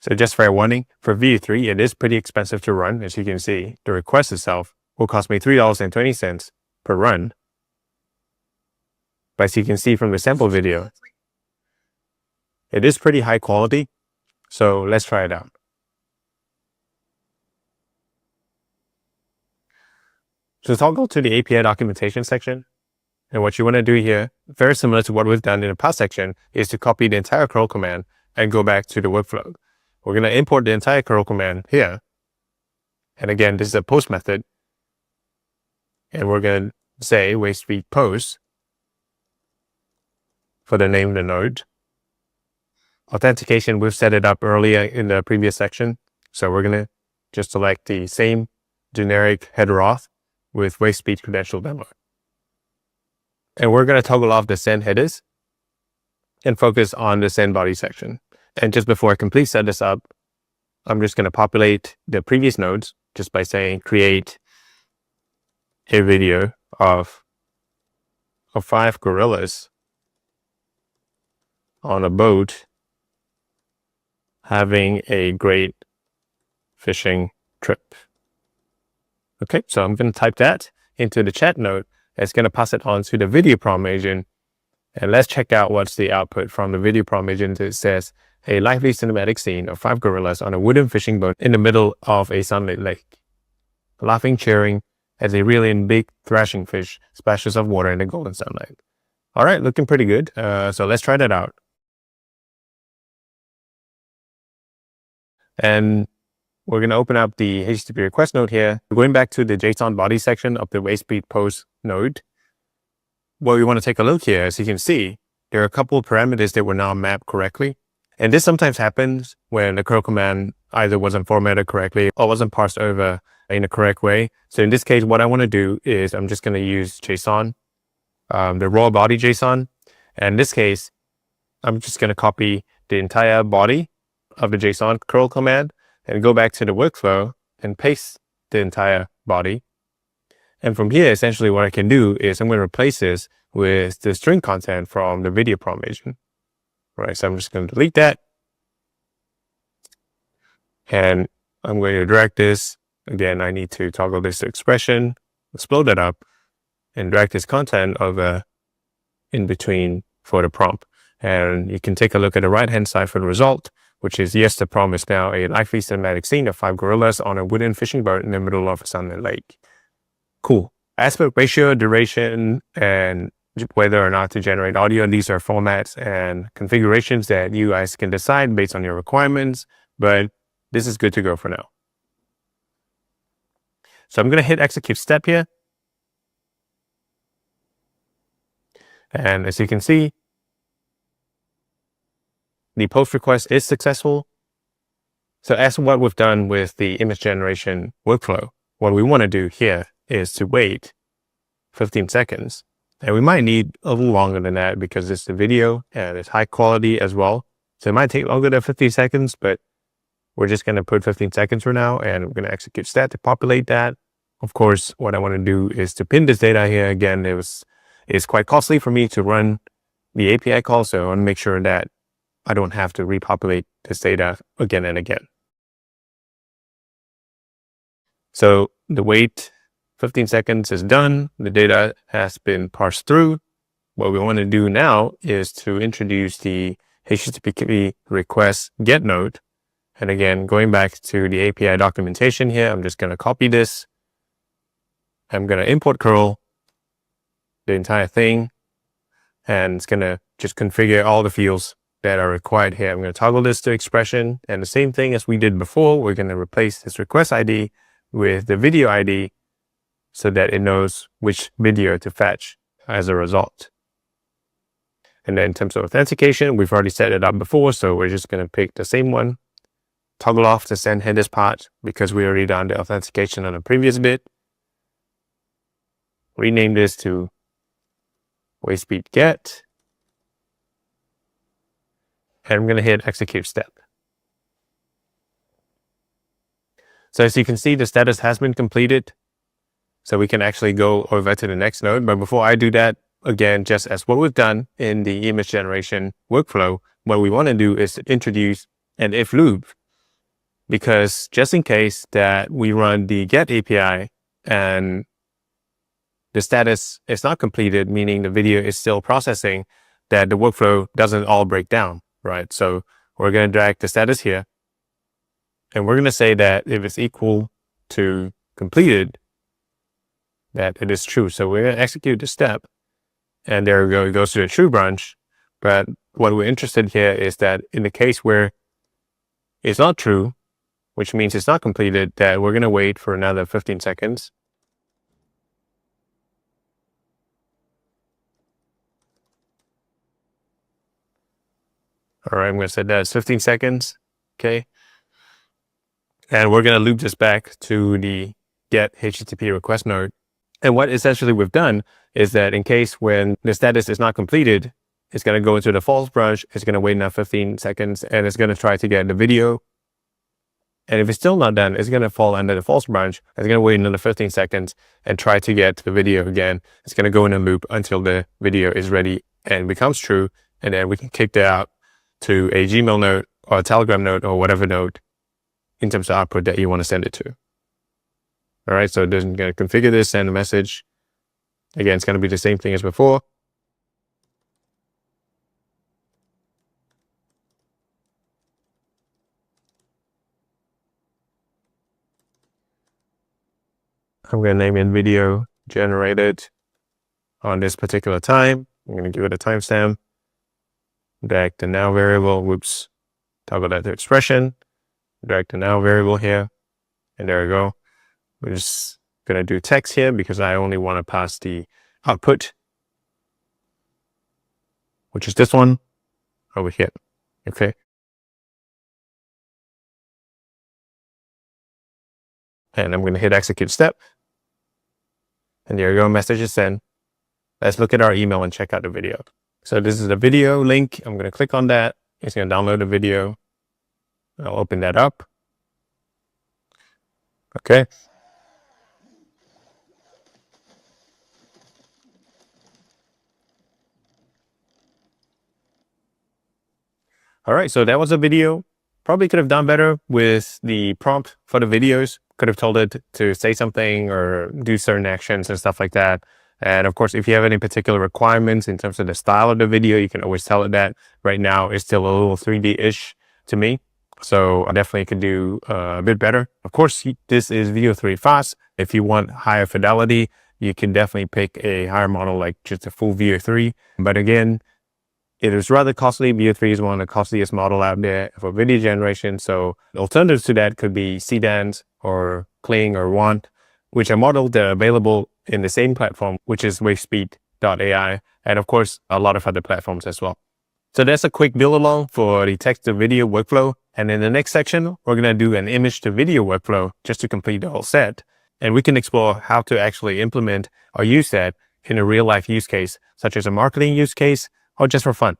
S3: So just fair warning, for Veo 3, it is pretty expensive to run. As you can see, the request itself will cost me $3.20 per run. But as you can see from the sample video, it is pretty high quality. So let's try it out. So toggle to the API documentation section. And what you want to do here, very similar to what we've done in the past section, is to copy the entire curl command and go back to the workflow. We're going to import the entire curl command here. And again, this is a post method. And we're going to say wastefeed post for the name of the node. Authentication, we've set it up earlier in the previous section. So we're going to just select the same generic header auth with wastefeed credential demo. And we're going to toggle off the send headers and focus on the send body section. And just before I completely set this up, I'm just going to populate the previous nodes just by saying create a video of 5 gorillas on a boat having a great fishing trip. Okay, so I'm going to type that into the chat node. It's going to pass it on to the video prompt agent. And let's check out what's the output from the video prompt agent. It says, a lively cinematic scene of 5 gorillas on a wooden fishing boat in the middle of a sunlit lake, laughing, cheering as a really big thrashing fish splashes of water in the golden sunlight. All right, looking pretty good. So let's try that out. And we're going to open up the HTTP request node here. Going back to the JSON body section of the wastefeed post node. What we want to take a look here, as you can see, there are a couple of parameters that were now mapped correctly. And this sometimes happens when the curl command either wasn't formatted correctly or wasn't parsed over in a correct way. So in this case, what I want to do is I'm just going to use JSON, the raw body JSON. And in this case, I'm just going to copy the entire body of the JSON curl command and go back to the workflow and paste the entire body. And from here, essentially what I can do is I'm going to replace this with the string content from the video prompt agent. All right, so I'm just going to delete that. And I'm going to drag this. Again, I need to toggle this to expression. Let's blow that up and drag this content over in between for the prompt. And you can take a look at the right-hand side for the result. which is, yes, the prompt is now a lively cinematic scene of 5 gorillas on a wooden fishing boat in the middle of a sunlit lake. Cool. Aspect ratio, duration, and whether or not to generate audio, these are formats and configurations that you guys can decide based on your requirements, but this is good to go for now. So I'm going to hit execute step here. And as you can see, the post request is successful. So as what we've done with the image generation workflow, what we want to do here is to wait 15 seconds. And we might need a little longer than that because it's the video and it's high quality as well. So it might take longer than 15 seconds, but we're just going to put 15 seconds for now, and we're going to execute stat to populate that. Of course, what I want to do is to pin this data here. Again, it's quite costly for me to run the API call, so I want to make sure that I don't have to repopulate this data again and again. So the wait 15 seconds is done. The data has been parsed through. What we want to do now is to introduce the HTTP request get node. And again, going back to the API documentation here, I'm just going to copy this. I'm going to import curl the entire thing, and it's going to just configure all the fields that are required here. I'm going to toggle this to expression, and the same thing as we did before, we're going to replace this request ID with the video ID so that it knows which video to fetch as a result. And then in terms of authentication, we've already set it up before, so we're just going to pick the same one, toggle off the send headers part because we already done the authentication on the previous bit. Rename this to WaveSpeed get. And I'm going to hit execute step. So as you can see, the status has been completed. So we can actually go over to the next node. But before I do that, again, just as what we've done in the image generation workflow, what we want to do is to introduce an if loop. Because just in case that we run the get API and the status is not completed, meaning the video is still processing, that the workflow doesn't all break down, right? So we're going to drag the status here. And we're going to say that if it's equal to completed, that it is true. So we're going to execute the step. And there we go, it goes to the true branch. But what we're interested here is that in the case where it's not true, which means it's not completed, that we're going to wait for another 15 seconds. All right, I'm going to set that as 15 seconds. Okay. And we're going to loop this back to the get HTTP request node. And what essentially we've done is that in case when the status is not completed, it's going to go into the false branch. It's going to wait another 15 seconds and it's going to try to get the video. And if it's still not done, it's going to fall under the false branch. It's going to wait another 15 seconds and try to get the video again. It's going to go in a loop until the video is ready and becomes true. And then we can kick that out to a Gmail node or a Telegram node or whatever node in terms of output that you want to send it to. All right, so it's going to configure this, send a message. Again, it's going to be the same thing as before. I'm going to name it video generated on this particular time. I'm going to give it a timestamp. Drag the now variable, whoops, toggle that to expression. Drag the now variable here. And there we go. We're just going to do text here because I only want to pass the output, which is this one over here. Okay. And I'm going to hit execute step. And there you go, message is sent. Let's look at our email and check out the video. So this is the video link. I'm going to click on that. It's going to download the video. I'll open that up. Okay. All right, so that was a video. Probably could have done better with the prompt for the videos. Could have told it to say something or do certain actions and stuff like that. And of course, if you have any particular requirements in terms of the style of the video, you can always tell it that. Right now, it's still a little 3D-ish to me. So I definitely could do a bit better. Of course, this is Veo 3 fast. If you want higher fidelity, you can definitely pick a higher model like just a full Veo 3. But again, it is rather costly. Veo 3 is one of the costliest model out there for video generation. So alternatives to that could be Cdans or Kling or Want, which are models that are available in the same platform, which is wavespeed.ai, and of course, a lot of other platforms as well. So that's a quick build along for the text to video workflow. And in the next section, we're going to do an image to video workflow just to complete the whole set. And we can explore how to actually implement or use that in a real life use case, such as a marketing use case or just for fun.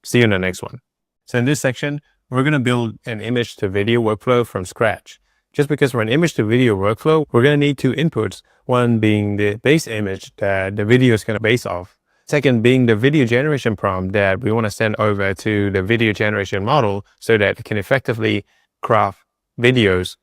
S3: See you in the next one. So in this section, we're going to build an image to video workflow from scratch. Just because for an image to video workflow, we're going to need two inputs. One being the base image that the video is going to base off. Second being the video generation prompt that we want to send over to the video generation model so that it can effectively craft videos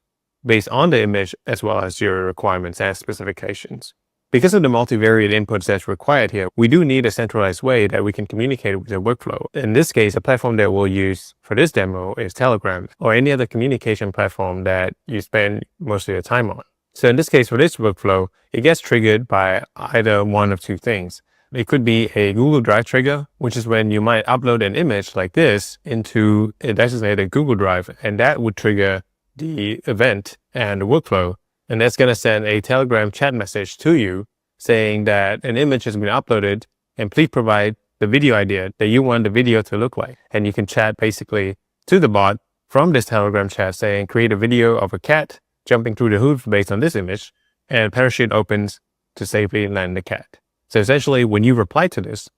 S3: based on the image as well as your requirements and specifications. Because of the multivariate inputs that's required here, we do need a centralized way that we can communicate with the workflow. In this case, a platform that we'll use for this demo is Telegram or any other communication platform that you spend most of your time on. So in this case, for this workflow, it gets triggered by either one of two things. It could be a Google Drive trigger, which is when you might upload an image like this into a designated Google Drive, and that would trigger the event and the workflow. And that's going to send a Telegram chat message to you saying that an image has been uploaded and please provide the video idea that you want the video to look like. And you can chat basically to the bot from this Telegram chat saying, create a video of a cat jumping through the hoops based on this image, and parachute opens to safely land the cat. So essentially, when you reply to this,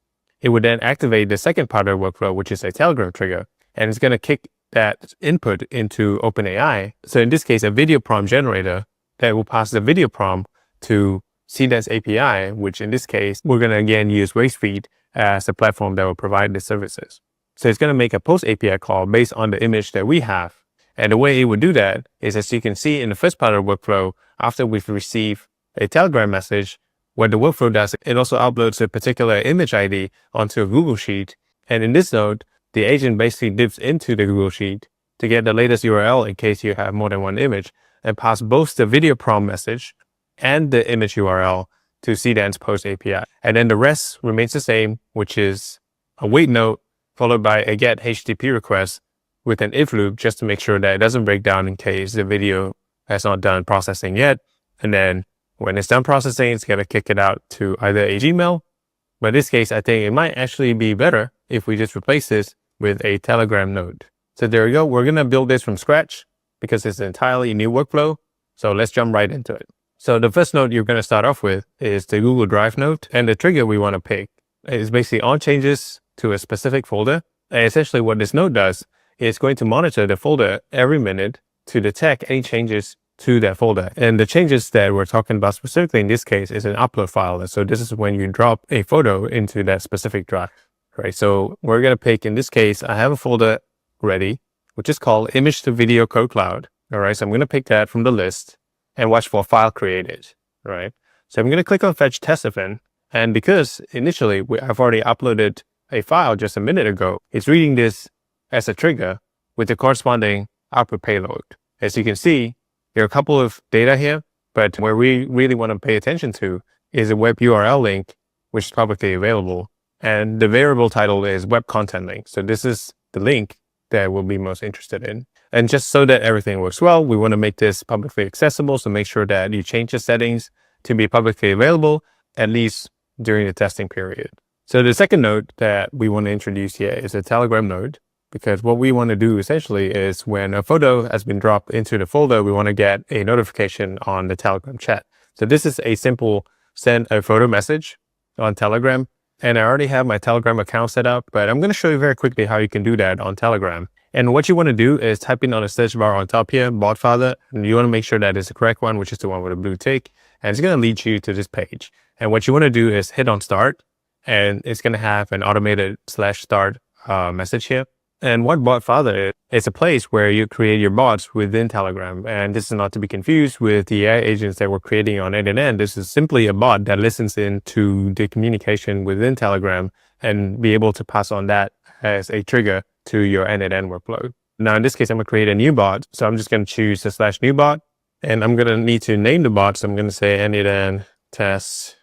S3: it would then activate the second part of the workflow, which is a Telegram trigger, and it's going to kick that input into OpenAI. So in this case, a video prompt generator that will pass the video prompt to Cdans API, which in this case, we're going to again use Wavespeed as the platform that will provide the services. So it's going to make a post API call based on the image that we have. And the way it would do that is, as you can see in the first part of the workflow, after we've received a Telegram message, what the workflow does, it also uploads a particular image ID onto a Google Sheet. And in this node, the agent basically dips into the Google Sheet to get the latest URL in case you have more than one image, and pass both the video prompt message and the image URL to Cdans post API. And then the rest remains the same, which is a wait node followed by a get HTTP request with an if loop just to make sure that it doesn't break down in case the video has not done processing yet. And then when it's done processing, it's going to kick it out to either a Gmail. But in this case, I think it might actually be better if we just replace this with a Telegram node. So there we go. We're going to build this from scratch because it's an entirely new workflow. So let's jump right into it. So the first node you're going to start off with is the Google Drive node. And the trigger we want to pick is basically on changes to a specific folder. And essentially what this node does is going to monitor the folder every minute to detect any changes to that folder. And the changes that we're talking about specifically in this case is an upload file. So this is when you drop a photo into that specific drive, right? So we're going to pick, in this case, I have a folder ready, which is called image to video code cloud. All right. So I'm going to pick that from the list and watch for file created, right? So I'm going to click on fetch test event. And because initially I've already uploaded a file just a minute ago, it's reading this as a trigger with the corresponding output payload. As you can see, there are a couple of data here, but where we really want to pay attention to is a web URL link, which is publicly available. And the variable title is web content link. So this is the link that we'll be most interested in. And just so that everything works well, we want to make this publicly accessible. So make sure that you change the settings to be publicly available, at least during the testing period. So the second node that we want to introduce here is a Telegram node. Because what we want to do essentially is when a photo has been dropped into the folder, we want to get a notification on the Telegram chat. So this is a simple send a photo message on Telegram. And I already have my Telegram account set up, but I'm going to show you very quickly how you can do that on Telegram. And what you want to do is type in on the search bar on top here, botfather, and you want to make sure that it's the correct one, which is the one with a blue tick. And it's going to lead you to this page. And what you want to do is hit on start, and it's going to have an automated /start message here. And what Botfather is, it's a place where you create your bots within Telegram. And this is not to be confused with the AI agents that we're creating on n8n. This is simply a bot that listens into the communication within Telegram and be able to pass on that as a trigger to your n8n workload. Now in this case, I'm going to create a new bot. So I'm just going to choose the /new bot, and I'm going to need to name the bot. So I'm going to say n8n test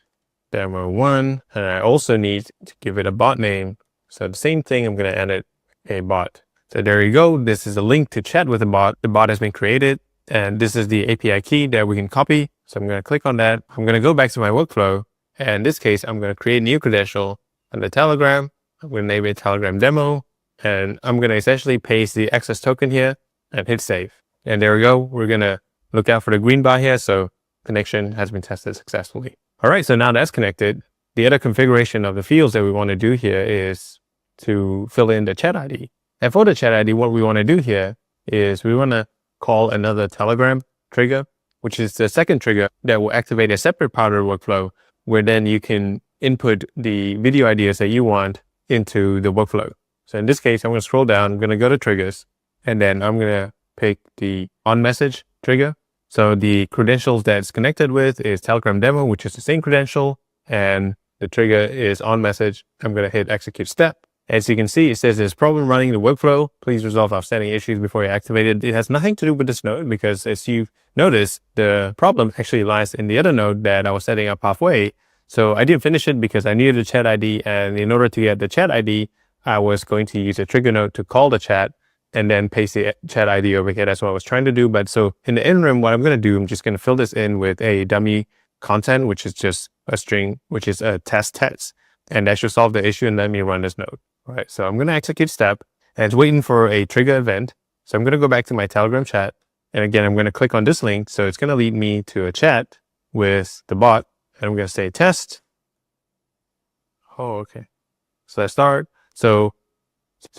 S3: demo 1. And I also need to give it a bot name. So the same thing, I'm going to edit a bot. So there you go. This is a link to chat with the bot. The bot has been created, and this is the API key that we can copy. So I'm going to click on that. I'm going to go back to my workflow. And in this case, I'm going to create a new credential under Telegram. I'm going to name it Telegram demo. And I'm going to essentially paste the access token here and hit save. And there we go. We're going to look out for the green bar here. So connection has been tested successfully. All right. So now that's connected. The other configuration of the fields that we want to do here is to fill in the chat ID. And for the chat ID, what we want to do here is we want to call another Telegram trigger, which is the second trigger that will activate a separate part of the workflow, where then you can input the video ideas that you want into the workflow. So in this case, I'm going to scroll down, I'm going to go to triggers, and then I'm going to pick the on message trigger. So the credentials that's connected with is Telegram demo, which is the same credential, and the trigger is on message. I'm going to hit execute step. As you can see, it says there's problem running the workflow. Please resolve outstanding issues before you activate it. It has nothing to do with this node because as you notice, the problem actually lies in the other node that I was setting up halfway. So I didn't finish it because I needed the chat ID. And in order to get the chat ID, I was going to use a trigger node to call the chat and then paste the chat ID over here. That's what I was trying to do. But so in the interim, what I'm going to do, I'm just going to fill this in with a dummy content, which is just a string, which is a test. And that should solve the issue and let me run this node. All right, so I'm going to execute step and it's waiting for a trigger event. So I'm going to go back to my Telegram chat. And again, I'm going to click on this link. So it's going to lead me to a chat with the bot. And I'm going to say test. Oh, okay. So let's start. So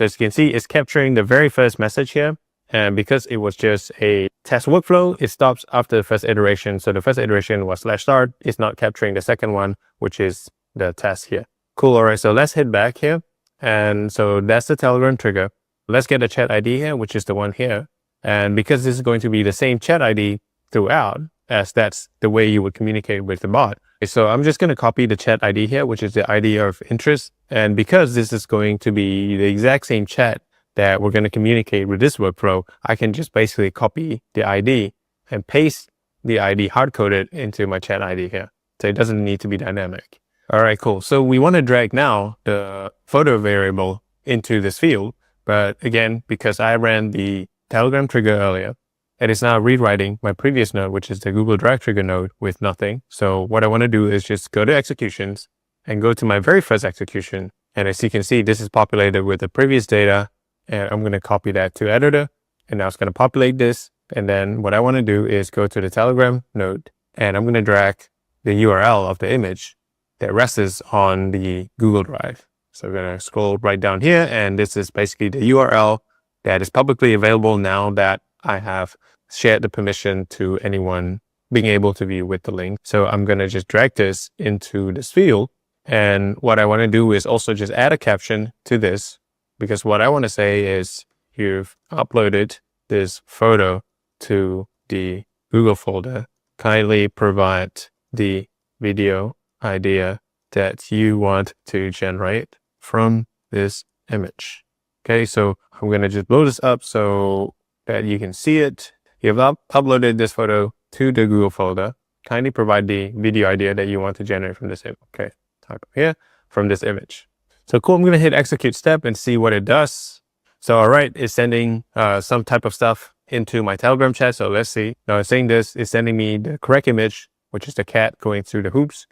S3: as you can see, it's capturing the very first message here. And because it was just a test workflow, it stops after the first iteration. So the first iteration was /start. It's not capturing the second one, which is the test here. Cool. All right. So let's hit back here. And so that's the Telegram trigger. Let's get a chat ID here, which is the one here. And because this is going to be the same chat ID throughout, as that's the way you would communicate with the bot. So I'm just going to copy the chat ID here, which is the ID of interest. And because this is going to be the exact same chat that we're going to communicate with this workflow, I can just basically copy the ID and paste the ID hard-coded into my chat ID here. So it doesn't need to be dynamic. All right, cool. So we want to drag now the photo variable into this field. But again, because I ran the Telegram trigger earlier, and it's now rewriting my previous node, which is the Google Drive trigger node with nothing. So what I want to do is just go to executions and go to my very first execution. And as you can see, this is populated with the previous data. And I'm going to copy that to editor. And now it's going to populate this. And then what I want to do is go to the Telegram node. And I'm going to drag the URL of the image that rests on the Google Drive. So we're going to scroll right down here. And this is basically the URL that is publicly available now that I have shared the permission to anyone being able to view with the link. So I'm going to just drag this into this field. And what I want to do is also just add a caption to this, because what I want to say is you've uploaded this photo to the Google folder. Kindly provide the video idea that you want to generate from this image. Okay, so I'm going to just blow this up so that you can see it. You've uploaded this photo to the Google folder. Kindly provide the video idea that you want to generate from this image. Okay, type here from this image. So cool, I'm going to hit execute step and see what it does. So all right, it's sending some type of stuff into my Telegram chat. So let's see. Now it's saying this is sending me the correct image, which is the cat going through the hoops.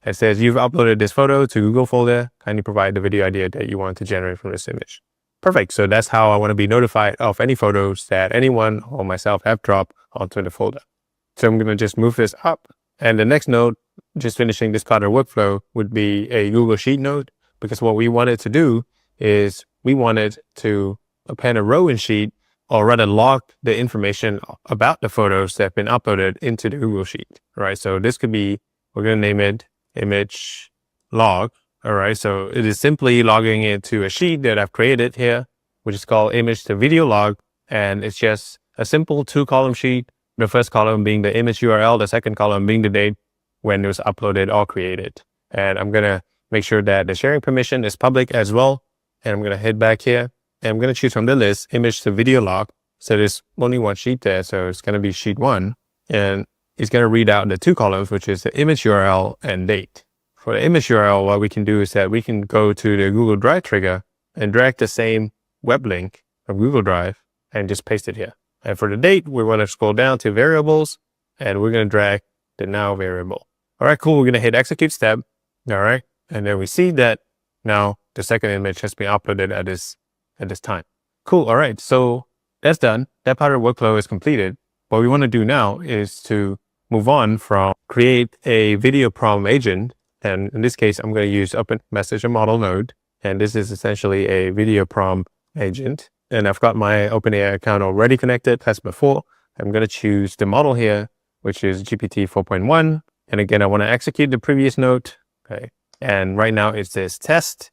S3: It says you've uploaded this photo to Google folder. Kindly provide the video idea that you want to generate from this image. Perfect. So that's how I want to be notified of any photos that anyone or myself have dropped onto the folder. So I'm going to just move this up. And the next node, just finishing this part of the workflow, would be a Google Sheet node, because what we wanted to do is we wanted to append a row in Sheet, or rather log the information about the photos that have been uploaded into the Google Sheet. All right. So this could be, we're going to name it image log. All right. So it is simply logging into a sheet that I've created here, which is called image to video log. And it's just a simple 2-column sheet. The first column being the image URL, the second column being the date when it was uploaded or created. And I'm going to make sure that the sharing permission is public as well. And I'm going to head back here And I'm going to choose from the list image to video log. So there's only one sheet there. So it's going to be sheet 1. And it's going to read out the 2 columns, which is the image URL and date. For the image URL, what we can do is that we can go to the Google Drive trigger and drag the same web link from Google Drive and just paste it here. And for the date, we want to scroll down to variables and we're going to drag the now variable. All right, cool. We're going to hit execute step. All right. And then we see that now the second image has been uploaded at this time. Cool. All right. So that's done. That part of the workflow is completed. What we want to do now is to move on from create a video prompt agent. And in this case, I'm going to use Open Messenger Model Node. And this is essentially a video prompt agent. And I've got my OpenAI account already connected as before. I'm going to choose the model here, which is GPT 4.1. And again, I want to execute the previous node. Okay. And right now it says test.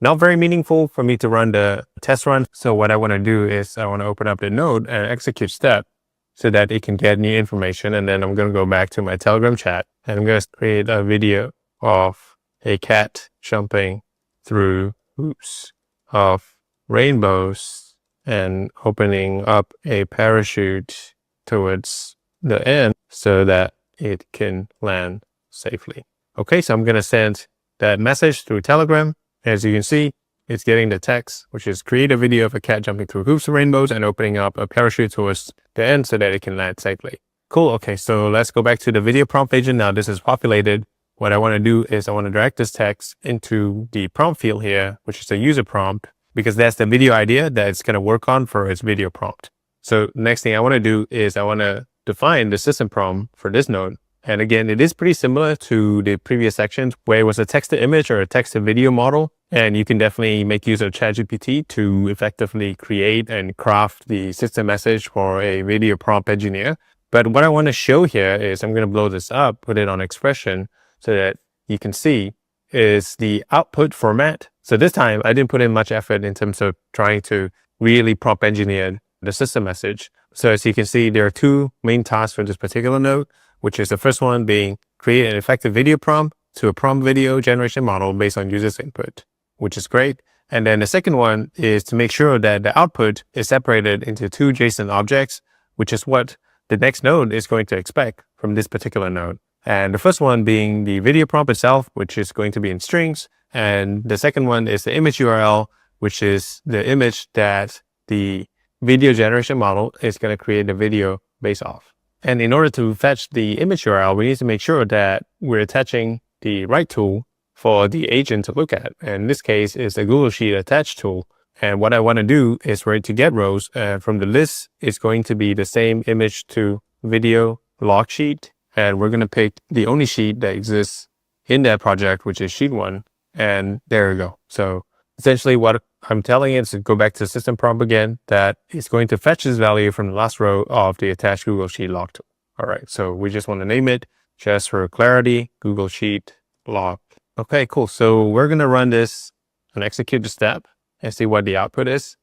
S3: Not very meaningful for me to run the test run. So what I want to do is I want to open up the node and execute step so that it can get new information. And then I'm going to go back to my Telegram chat and I'm going to create a video of a cat jumping through hoops of rainbows and opening up a parachute towards the end so that it can land safely. Okay, so I'm going to send that message through Telegram. As you can see, it's getting the text, which is create a video of a cat jumping through hoops of rainbows and opening up a parachute towards the end so that it can land safely. Cool. Okay, so let's go back to the video prompt agent. Now this is populated. What I want to do is I want to drag this text into the prompt field here, which is the user prompt, because that's the video idea that it's going to work on for its video prompt. So next thing I want to do is I want to define the system prompt for this node. And again, it is pretty similar to the previous sections where it was a text to image or a text to video model. And you can definitely make use of ChatGPT to effectively create and craft the system message for a video prompt engineer. But what I want to show here is I'm going to blow this up, put it on expression so that you can see is the output format. So this time I didn't put in much effort in terms of trying to really prompt engineer the system message. So as you can see, there are 2 main tasks for this particular node, which is the first one being create an effective video prompt to a prompt video generation model based on users' input, which is great. And then the second one is to make sure that the output is separated into 2 JSON objects, which is what the next node is going to expect from this particular node. And the first one being the video prompt itself, which is going to be in strings. And the second one is the image URL, which is the image that the video generation model is going to create a video based off. And in order to fetch the image URL, we need to make sure that we're attaching the right tool for the agent to look at. And in this case, is the Google Sheet attach tool. And what I want to do is for it to get rows from the list, it's going to be the same image to video log sheet. And we're going to pick the only sheet that exists in that project, which is sheet 1. And there we go. So essentially what I'm telling it is to go back to the system prompt again, that it's going to fetch this value from the last row of the attached Google Sheet log tool. All right. So we just want to name it just for clarity, Google Sheet log. Okay, cool. So we're going to run this and execute the step and see what the output is.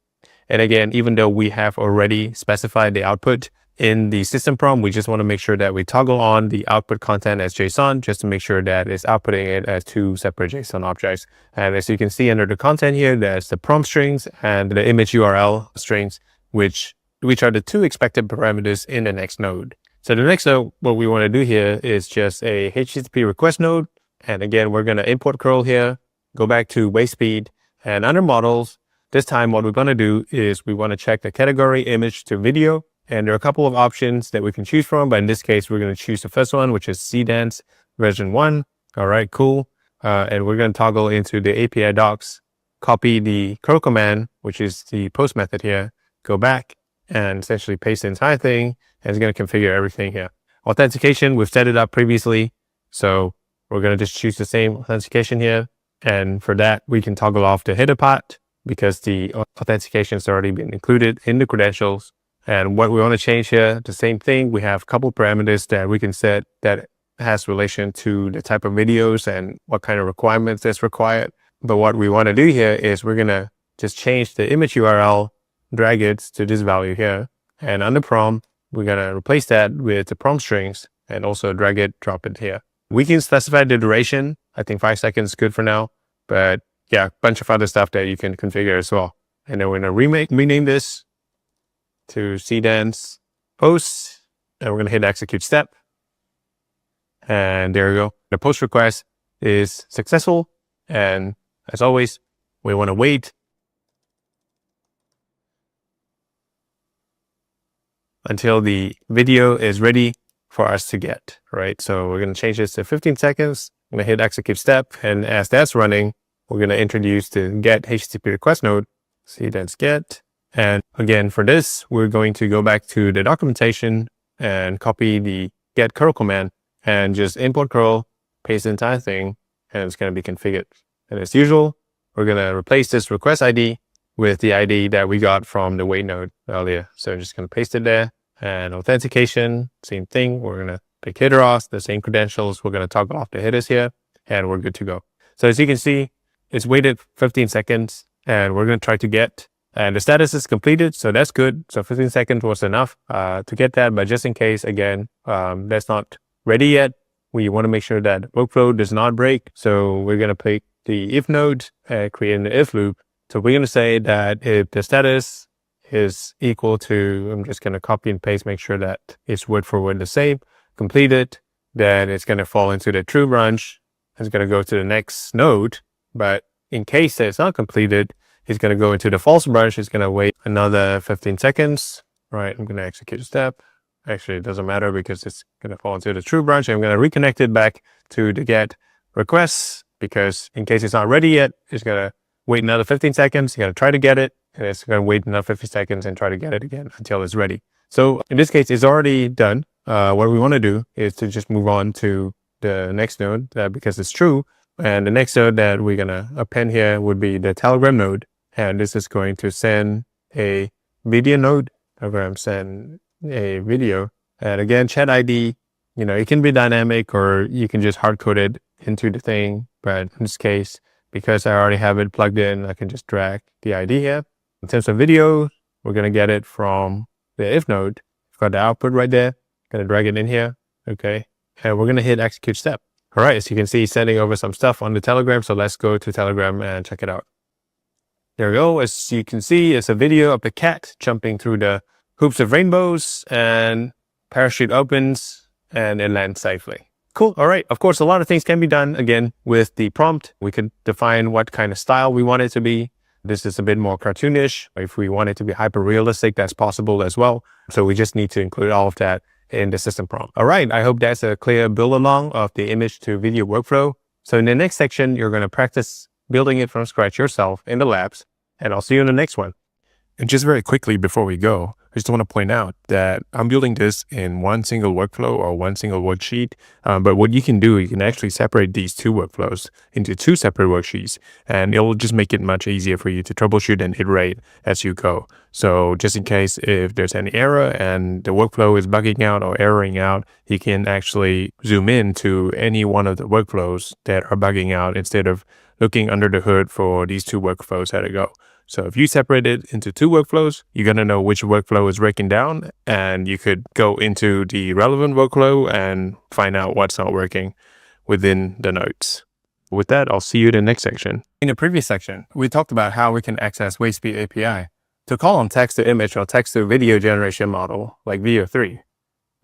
S3: And again, even though we have already specified the output in the system prompt, we just want to make sure that we toggle on the output content as JSON, just to make sure that it's outputting it as 2 separate JSON objects. And as you can see under the content here, there's the prompt strings and the image URL strings, which are the 2 expected parameters in the next node. So the next node, what we want to do here is just a HTTP request node. And again, we're going to import curl here, go back to wave speed, and under models, this time what we're going to do is we want to check the category image to video. And there are a couple of options that we can choose from, but in this case, we're going to choose the first one, which is CDance version 1. All right, cool. And we're going to toggle into the API docs, copy the curl command, which is the post method here, go back and essentially paste the entire thing. And it's going to configure everything here. Authentication, we've set it up previously. So we're going to just choose the same authentication here. And for that, we can toggle off the header part because the authentication has already been included in the credentials. And what we want to change here, the same thing. We have a couple parameters that we can set that has relation to the type of videos and what kind of requirements that's required. But what we want to do here is we're going to just change the image URL, drag it to this value here. And under prompt, we're going to replace that with the prompt strings and also drag it, drop it here. We can specify the duration. I think 5 seconds is good for now. But yeah, a bunch of other stuff that you can configure as well. And then we're going to rename this to cdance post, and we're going to hit execute step. And there we go. The post request is successful. And as always, we want to wait until the video is ready for us to get, right? So we're going to change this to 15 seconds. I'm going to hit execute step. And as that's running, we're going to introduce the get HTTP request node. Cdance get. And again, for this, we're going to go back to the documentation and copy the get curl command and just import curl, paste the entire thing, and it's going to be configured. And as usual, we're going to replace this request ID with the ID that we got from the wait node earlier. So I'm just going to paste it there. And authentication, same thing. We're going to pick header auth, the same credentials. We're going to toggle off the headers here, and we're good to go. So as you can see, it's waited 15 seconds, and we're going to try to get, and the status is completed, so that's good. So 15 seconds was enough to get that, but just in case, again, that's not ready yet, we want to make sure that workflow does not break. So we're going to pick the if node, create an if loop. So we're going to say that if the status is equal to, I'm just going to copy and paste, make sure that it's word for word the same, completed, then it's going to fall into the true branch. It's going to go to the next node, but in case it's not completed, it's going to go into the false branch. It's going to wait another 15 seconds, right? I'm going to execute a step. Actually, it doesn't matter because it's going to fall into the true branch. I'm going to reconnect it back to the get requests because in case it's not ready yet, it's going to wait another 15 seconds. You're going to try to get it, and it's going to wait another 50 seconds and try to get it again until it's ready. So in this case, it's already done. What we want to do is to just move on to the next node because it's true. And the next node that we're going to append here would be the Telegram node. And this is going to send a video node. Telegram send a video. And again, chat ID, it can be dynamic or you can just hard code it into the thing. But in this case, because I already have it plugged in, I can just drag the ID here. In terms of video, we're going to get it from the if node. We've got the output right there. Going to drag it in here. Okay. And we're going to hit execute step. All right, as you can see, sending over some stuff on the Telegram. So let's go to Telegram and check it out. There we go. As you can see, it's a video of the cat jumping through the hoops of rainbows and parachute opens and it lands safely. Cool. All right. Of course, a lot of things can be done again with the prompt. We could define what kind of style we want it to be. This is a bit more cartoonish. If we want it to be hyper realistic, that's possible as well. So we just need to include all of that in the system prompt. All right, I hope that's a clear build along of the image to video workflow. So in the next section, you're going to practice building it from scratch yourself in the labs, and I'll see you in the next one.
S5: And just very quickly before we go, I just want to point out that I'm building this in one single workflow or one single worksheet. But what you can do, you can actually separate these two workflows into two separate worksheets, and it'll just make it much easier for you to troubleshoot and iterate as you go. So just in case if there's any error and the workflow is bugging out or erroring out, you can actually zoom in to any one of the workflows that are bugging out instead of looking under the hood for these two workflows at a go. So if you separate it into two workflows, you're going to know which workflow is breaking down, and you could go into the relevant workflow and find out what's not working within the notes. With that, I'll see you in the next section.
S3: In the previous section, we talked about how we can access WaveSpeed API to call on text-to-image or text-to-video generation model like Veo 3.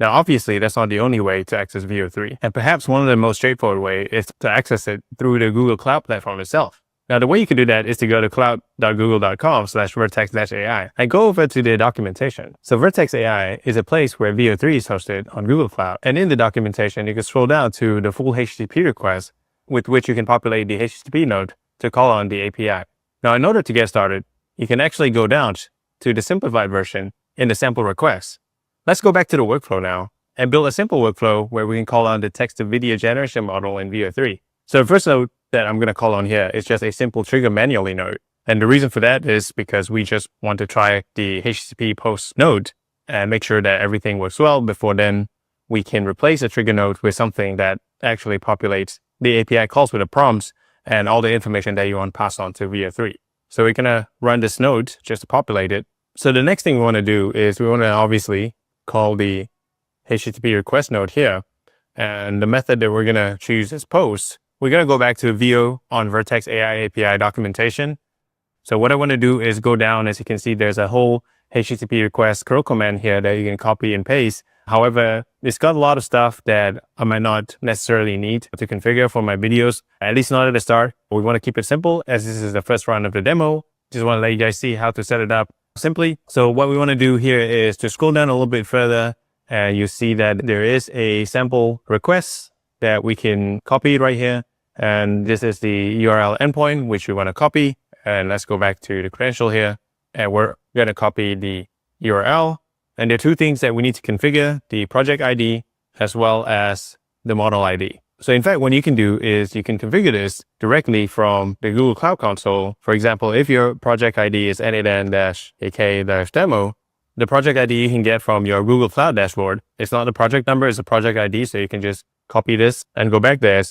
S3: Now, obviously, that's not the only way to access Veo 3, and perhaps one of the most straightforward ways is to access it through the Google Cloud Platform itself. Now, the way you can do that is to go to cloud.google.com/vertex-AI and go over to the documentation. So Vertex AI is a place where Veo 3 is hosted on Google Cloud. And in the documentation, you can scroll down to the full HTTP request with which you can populate the HTTP node to call on the API. Now, in order to get started, you can actually go down to the simplified version in the sample request. Let's go back to the workflow now and build a simple workflow where we can call on the text-to-video generation model in Veo 3. So the first node that I'm going to call on here is just a simple trigger manually node. And the reason for that is because we just want to try the HTTP post node and make sure that everything works well before then we can replace a trigger node with something that actually populates the API calls with the prompts and all the information that you want to pass on to Veo 3. So we're going to run this node just to populate it. So the next thing we want to do is we want to obviously call the HTTP request node here. And the method that we're going to choose is post. We're going to go back to Veo on Vertex AI API documentation. So what I want to do is go down. As you can see, there's a whole HTTP request curl command here that you can copy and paste. However, it's got a lot of stuff that I might not necessarily need to configure for my videos, at least not at the start. We want to keep it simple as this is the first round of the demo. Just want to let you guys see how to set it up simply. So what we want to do here is to scroll down a little bit further, and you see that there is a sample request that we can copy right here. And this is the URL endpoint, which we want to copy. And let's go back to the credential here, and we're going to copy the URL. And there are two things that we need to configure, the project ID as well as the model ID. So in fact, what you can do is you can configure this directly from the Google Cloud Console. For example, if your project ID is n8n-ak-demo, the project ID you can get from your Google Cloud dashboard. It's not the project number, it's a project ID. So you can just copy this and go back there.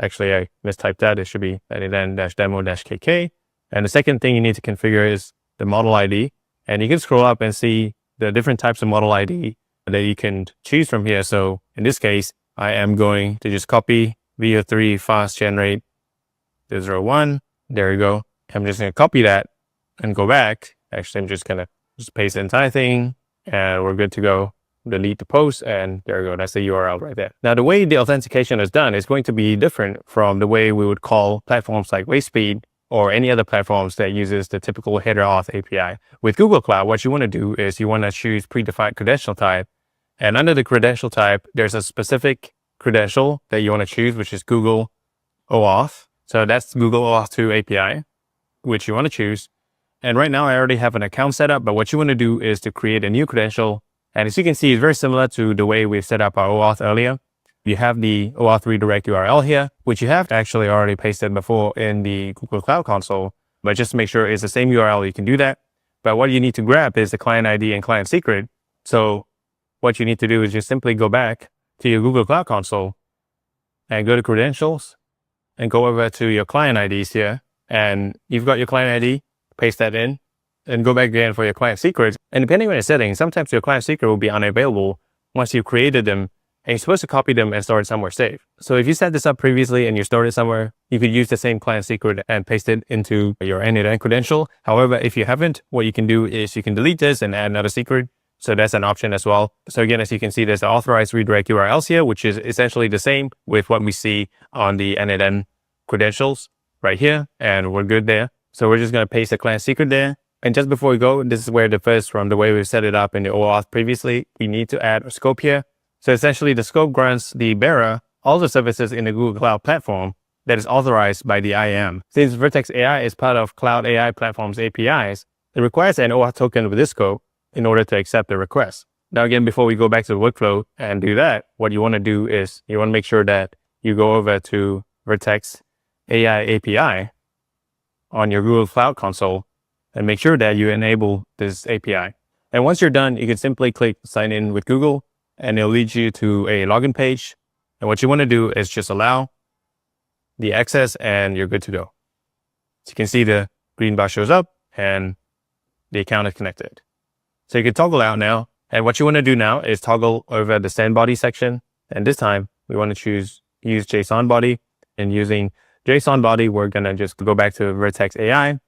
S3: Actually, I mistyped that. It should be n8n-demo-kk. And the second thing you need to configure is the model ID. And you can scroll up and see the different types of model ID that you can choose from here. So in this case, I am going to just copy VO3 fast generate 001. There you go. I'm just going to copy that and go back. Actually, I'm just going to paste the entire thing and we're good to go. Delete the post, and there you go. That's the URL right there. Now, the way the authentication is done is going to be different from the way we would call platforms like WaveSpeed or any other platforms that uses the typical header auth API. With Google Cloud, what you want to do is you want to choose predefined credential type. And under the credential type, there's a specific credential that you want to choose, which is Google OAuth. So that's Google OAuth 2 API, which you want to choose. And right now I already have an account set up, but what you want to do is to create a new credential. And as you can see, it's very similar to the way we set up our OAuth earlier. You have the OAuth redirect URL here, which you have actually already pasted before in the Google Cloud Console, but just to make sure it's the same URL, you can do that. But what you need to grab is the client ID and client secret. So what you need to do is just simply go back to your Google Cloud Console and go to credentials and go over to your client IDs here. And you've got your client ID, paste that in and go back again for your client secrets. And depending on your settings, sometimes your client secret will be unavailable once you've created them. And you're supposed to copy them and store it somewhere safe. So if you set this up previously and you stored it somewhere, you could use the same client secret and paste it into your n8n credential. However, if you haven't, what you can do is you can delete this and add another secret. So that's an option as well. So again, as you can see, there's the authorized redirect URLs here, which is essentially the same with what we see on the n8n credentials right here. And we're good there. So we're just going to paste the client secret there. And just before we go, this is where from the way we set it up in the OAuth previously, we need to add a scope here. So essentially, the scope grants the bearer all the services in the Google Cloud Platform that is authorized by the IAM. Since Vertex AI is part of Cloud AI Platform's APIs, it requires an OAuth token with this scope in order to accept the request. Now, again, before we go back to the workflow and do that, what you want to do is you want to make sure that you go over to Vertex AI API on your Google Cloud Console and make sure that you enable this API. And once you're done, you can simply click Sign in with Google, and it'll lead you to a login page. And what you want to do is just allow the access and you're good to go. So you can see the green bar shows up and the account is connected. So you can toggle out now. And what you want to do now is toggle over the send body section. And this time we want to use JSON body. And using JSON body, we're going to just go back to Vertex AI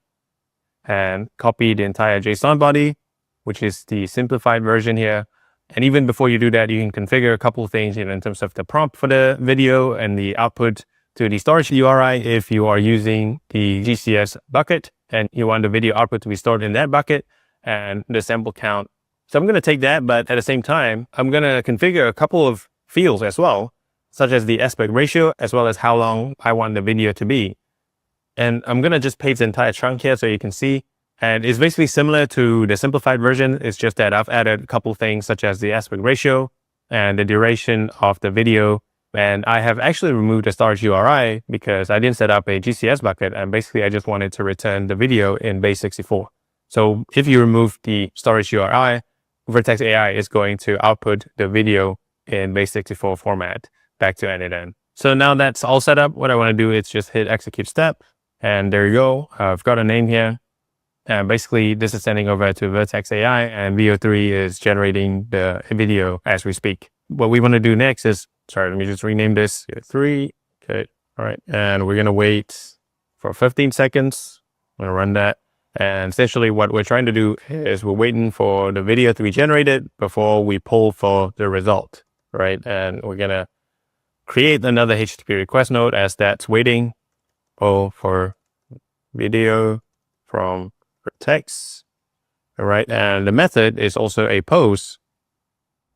S3: and copy the entire JSON body, which is the simplified version here. And even before you do that, you can configure a couple of things in terms of the prompt for the video and the output to the storage URI if you are using the GCS bucket and you want the video output to be stored in that bucket and the sample count. So I'm going to take that, but at the same time, I'm going to configure a couple of fields as well, such as the aspect ratio, as well as how long I want the video to be. And I'm going to just paste the entire chunk here so you can see. And it's basically similar to the simplified version. It's just that I've added a couple things such as the aspect ratio and the duration of the video. And I have actually removed the storage URI because I didn't set up a GCS bucket. And basically, I just wanted to return the video in base64. So if you remove the storage URI, Vertex AI is going to output the video in base64 format back to n8n. So now that's all set up. What I want to do is just hit execute step. And there you go. I've got a name here. And basically, this is sending over to Vertex AI and VO3 is generating the video as we speak. What we want to do next is, let me just rename this 3. Okay. All right. And we're going to wait for 15 seconds. I'm going to run that. And essentially what we're trying to do is we're waiting for the video to be generated before we pull for the result, right? And we're going to create another HTTP request node as that's waiting for video from Vertex. All right. And the method is also a post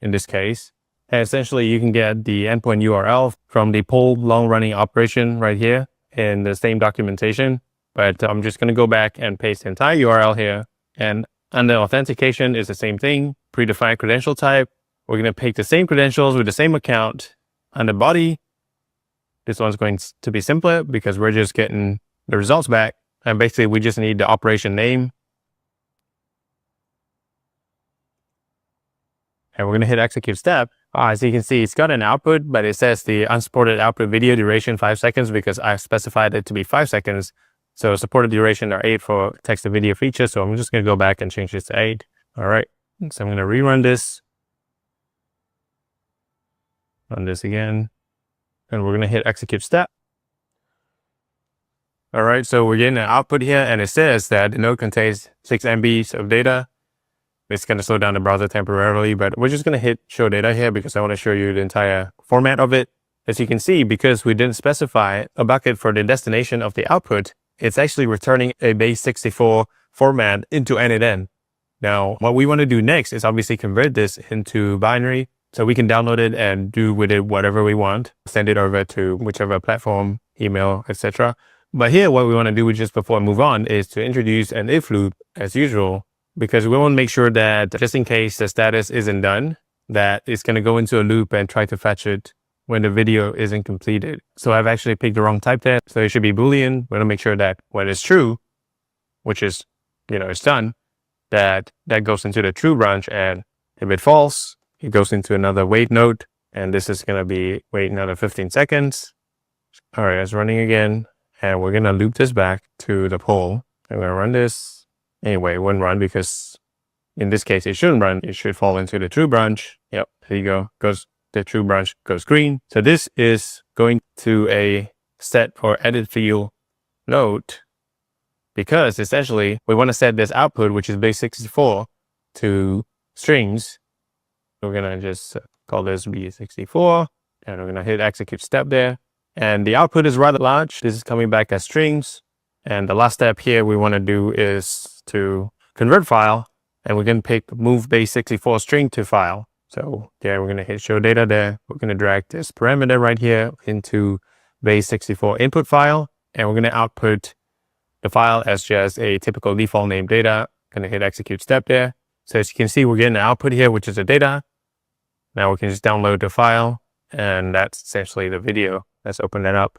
S3: in this case. And essentially you can get the endpoint URL from the pull long running operation right here in the same documentation. But I'm just going to go back and paste the entire URL here. And under authentication is the same thing, predefined credential type. We're going to pick the same credentials with the same account. Under body, this one's going to be simpler because we're just getting the results back. And basically we just need the operation name. And we're going to hit execute step. As you can see, it's got an output, but it says the unsupported output video duration 5 seconds because I've specified it to be 5 seconds. So supported duration are 8 for text to video feature. So I'm just going to go back and change this to 8. All right. So I'm going to rerun this. Run this again. And we're going to hit execute step. All right. So we're getting an output here and it says that the node contains 6 MB of data. It's going to slow down the browser temporarily, but we're just going to hit show data here because I want to show you the entire format of it. As you can see, because we didn't specify a bucket for the destination of the output, it's actually returning a base64 format into n8n. Now, what we want to do next is obviously convert this into binary so we can download it and do with it whatever we want, send it over to whichever platform, email, etc. But here, what we want to do just before I move on is to introduce an if loop as usual, because we want to make sure that just in case the status isn't done, that it's going to go into a loop and try to fetch it when the video isn't completed. So I've actually picked the wrong type there. So it should be Boolean. We want to make sure that when it's true, which is, it's done, that goes into the true branch. And if it's false, it goes into another wait node. And this is going to be wait another 15 seconds. All right, it's running again. And we're going to loop this back to the poll. I'm going to run this. Anyway, it wouldn't run because in this case, it shouldn't run. It should fall into the true branch. Yep, there you go. The true branch goes green. So this is going to a set or edit field node because essentially we want to set this output, which is base64, to strings. We're going to just call this B64 and we're going to hit execute step there. And the output is rather large. This is coming back as strings. And the last step here we want to do is to convert file, and we can pick move base64 string to file. So there, we're going to hit show data there. We're going to drag this parameter right here into base64 input file, and we're going to output the file as just a typical default name data. Going to hit execute step there. So as you can see, we're getting an output here, which is the data. Now we can just download the file, and that's essentially the video. Let's open that up.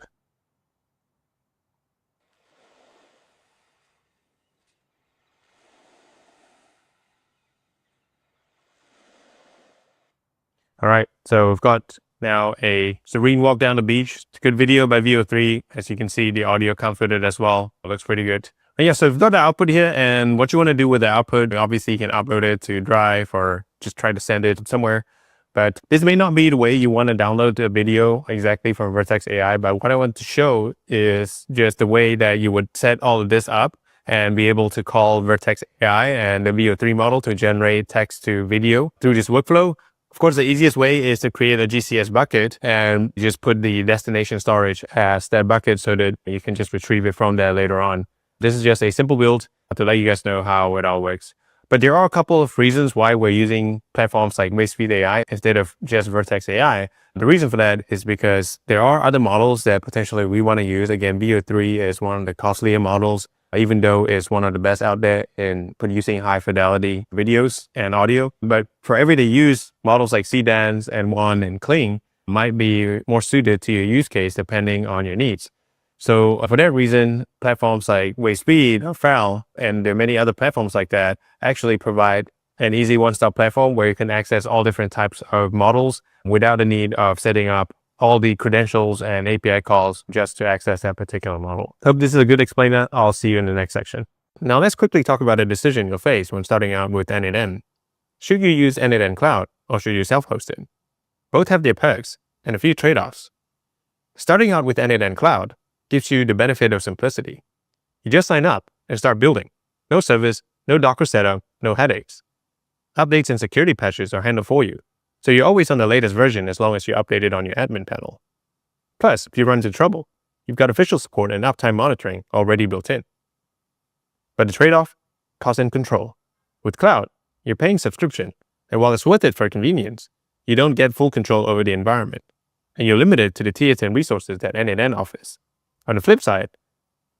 S3: All right, so we've got now a serene walk down the beach. It's a good video by VO3. As you can see, the audio comes with it as well. It looks pretty good. And yeah, so we've got the output here, and what you want to do with the output, obviously you can upload it to Drive or just try to send it somewhere. But this may not be the way you want to download the video exactly from Vertex AI, but what I want to show is just the way that you would set all of this up and be able to call Vertex AI and the VO3 model to generate text to video through this workflow. Of course, the easiest way is to create a GCS bucket and just put the destination storage as that bucket so that you can just retrieve it from there later on. This is just a simple build to let you guys know how it all works. But there are a couple of reasons why we're using platforms like WaveSpeed AI instead of just Vertex AI. The reason for that is because there are other models that potentially we want to use. Again, VO3 is one of the costlier models, even though it's one of the best out there in producing high fidelity videos and audio. But for everyday use, models like CDANS, n8n, and Kling might be more suited to your use case depending on your needs. So for that reason, platforms like WaveSpeed or FAL, and there are many other platforms like that, actually provide an easy one-stop platform where you can access all different types of models without the need of setting up all the credentials and API calls just to access that particular model. Hope this is a good explainer. I'll see you in the next section. Now let's quickly talk about a decision you'll face when starting out with n8n. Should you use n8n Cloud or should you self-host it? Both have their perks and a few trade-offs. Starting out with n8n Cloud gives you the benefit of simplicity. You just sign up and start building. No service, no Docker setup, no headaches. Updates and security patches are handled for you, so you're always on the latest version as long as you update it on your admin panel. Plus, if you run into trouble, you've got official support and uptime monitoring already built in. But the trade-off? Cost and control. With cloud, you're paying subscription, and while it's worth it for convenience, you don't get full control over the environment, and you're limited to the tier 10 resources that n8n offers. On the flip side,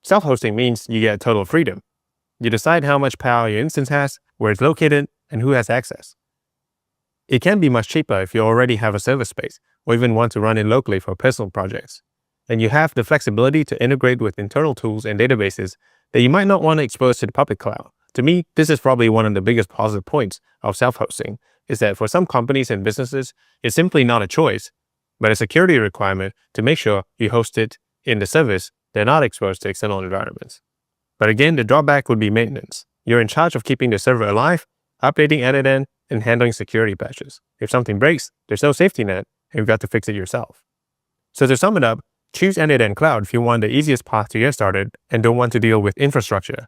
S3: self-hosting means you get total freedom. You decide how much power your instance has, where it's located, and who has access. It can be much cheaper if you already have a server space, or even want to run it locally for personal projects. And you have the flexibility to integrate with internal tools and databases that you might not want to expose to the public cloud. To me, this is probably one of the biggest positive points of self-hosting, is that for some companies and businesses, it's simply not a choice, but a security requirement to make sure you host it in the service they're not exposed to external environments. But again, the drawback would be maintenance. You're in charge of keeping the server alive, updating n8n, and handling security patches. If something breaks, there's no safety net, and you've got to fix it yourself. So to sum it up, choose n8n Cloud if you want the easiest path to get started and don't want to deal with infrastructure.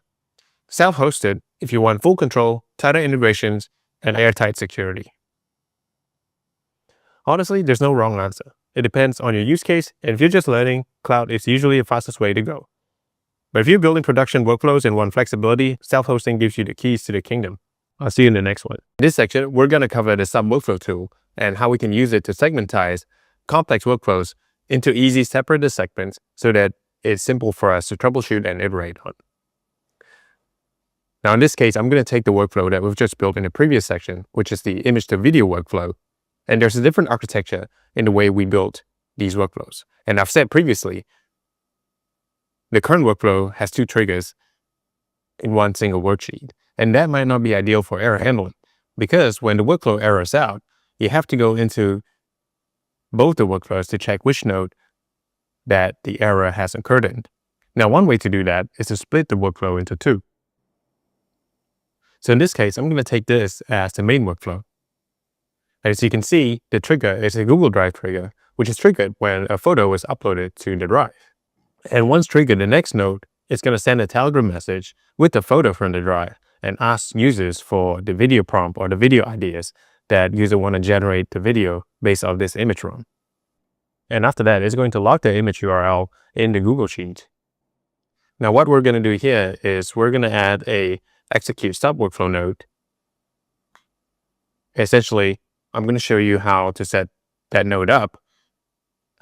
S3: Self-hosted if you want full control, tighter integrations, and airtight security. Honestly, there's no wrong answer. It depends on your use case, and if you're just learning, cloud is usually the fastest way to go. But if you're building production workflows and want flexibility, self-hosting gives you the keys to the kingdom. I'll see you in the next one. In this section, we're going to cover the sub-workflow tool and how we can use it to segmentize complex workflows into easy separated segments so that it's simple for us to troubleshoot and iterate on. Now, in this case, I'm going to take the workflow that we've just built in the previous section, which is the image to video workflow. And there's a different architecture in the way we built these workflows. And I've said previously, the current workflow has 2 triggers in one single worksheet. And that might not be ideal for error handling, because when the workflow errors out, you have to go into both the workflows to check which node that the error has occurred in. Now, one way to do that is to split the workflow into 2. So in this case, I'm going to take this as the main workflow. As you can see, the trigger is a Google Drive trigger, which is triggered when a photo is uploaded to the drive. And once triggered, the next node is going to send a Telegram message with the photo from the drive and ask users for the video prompt or the video ideas that user want to generate the video based off this image ROM. And after that, it's going to log the image URL in the Google Sheet. Now, what we're going to do here is we're going to add a execute sub workflow node. Essentially, I'm going to show you how to set that node up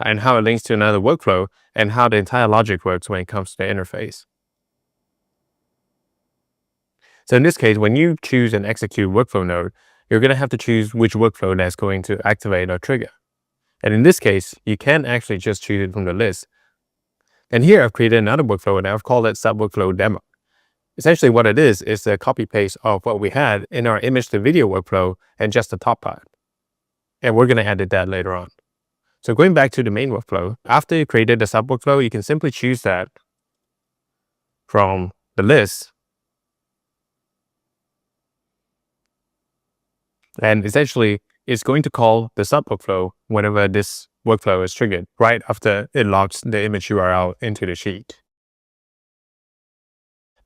S3: and how it links to another workflow and how the entire logic works when it comes to the interface. So in this case, when you choose an execute workflow node, you're going to have to choose which workflow that's going to activate or trigger. And in this case, you can actually just choose it from the list. And here I've created another workflow and I've called it sub workflow demo. Essentially what it is a copy paste of what we had in our image to video workflow and just the top part. And we're going to edit that later on. So going back to the main workflow, after you created the sub workflow, you can simply choose that from the list. And essentially, it's going to call the sub workflow whenever this workflow is triggered, right after it logs the image URL into the sheet.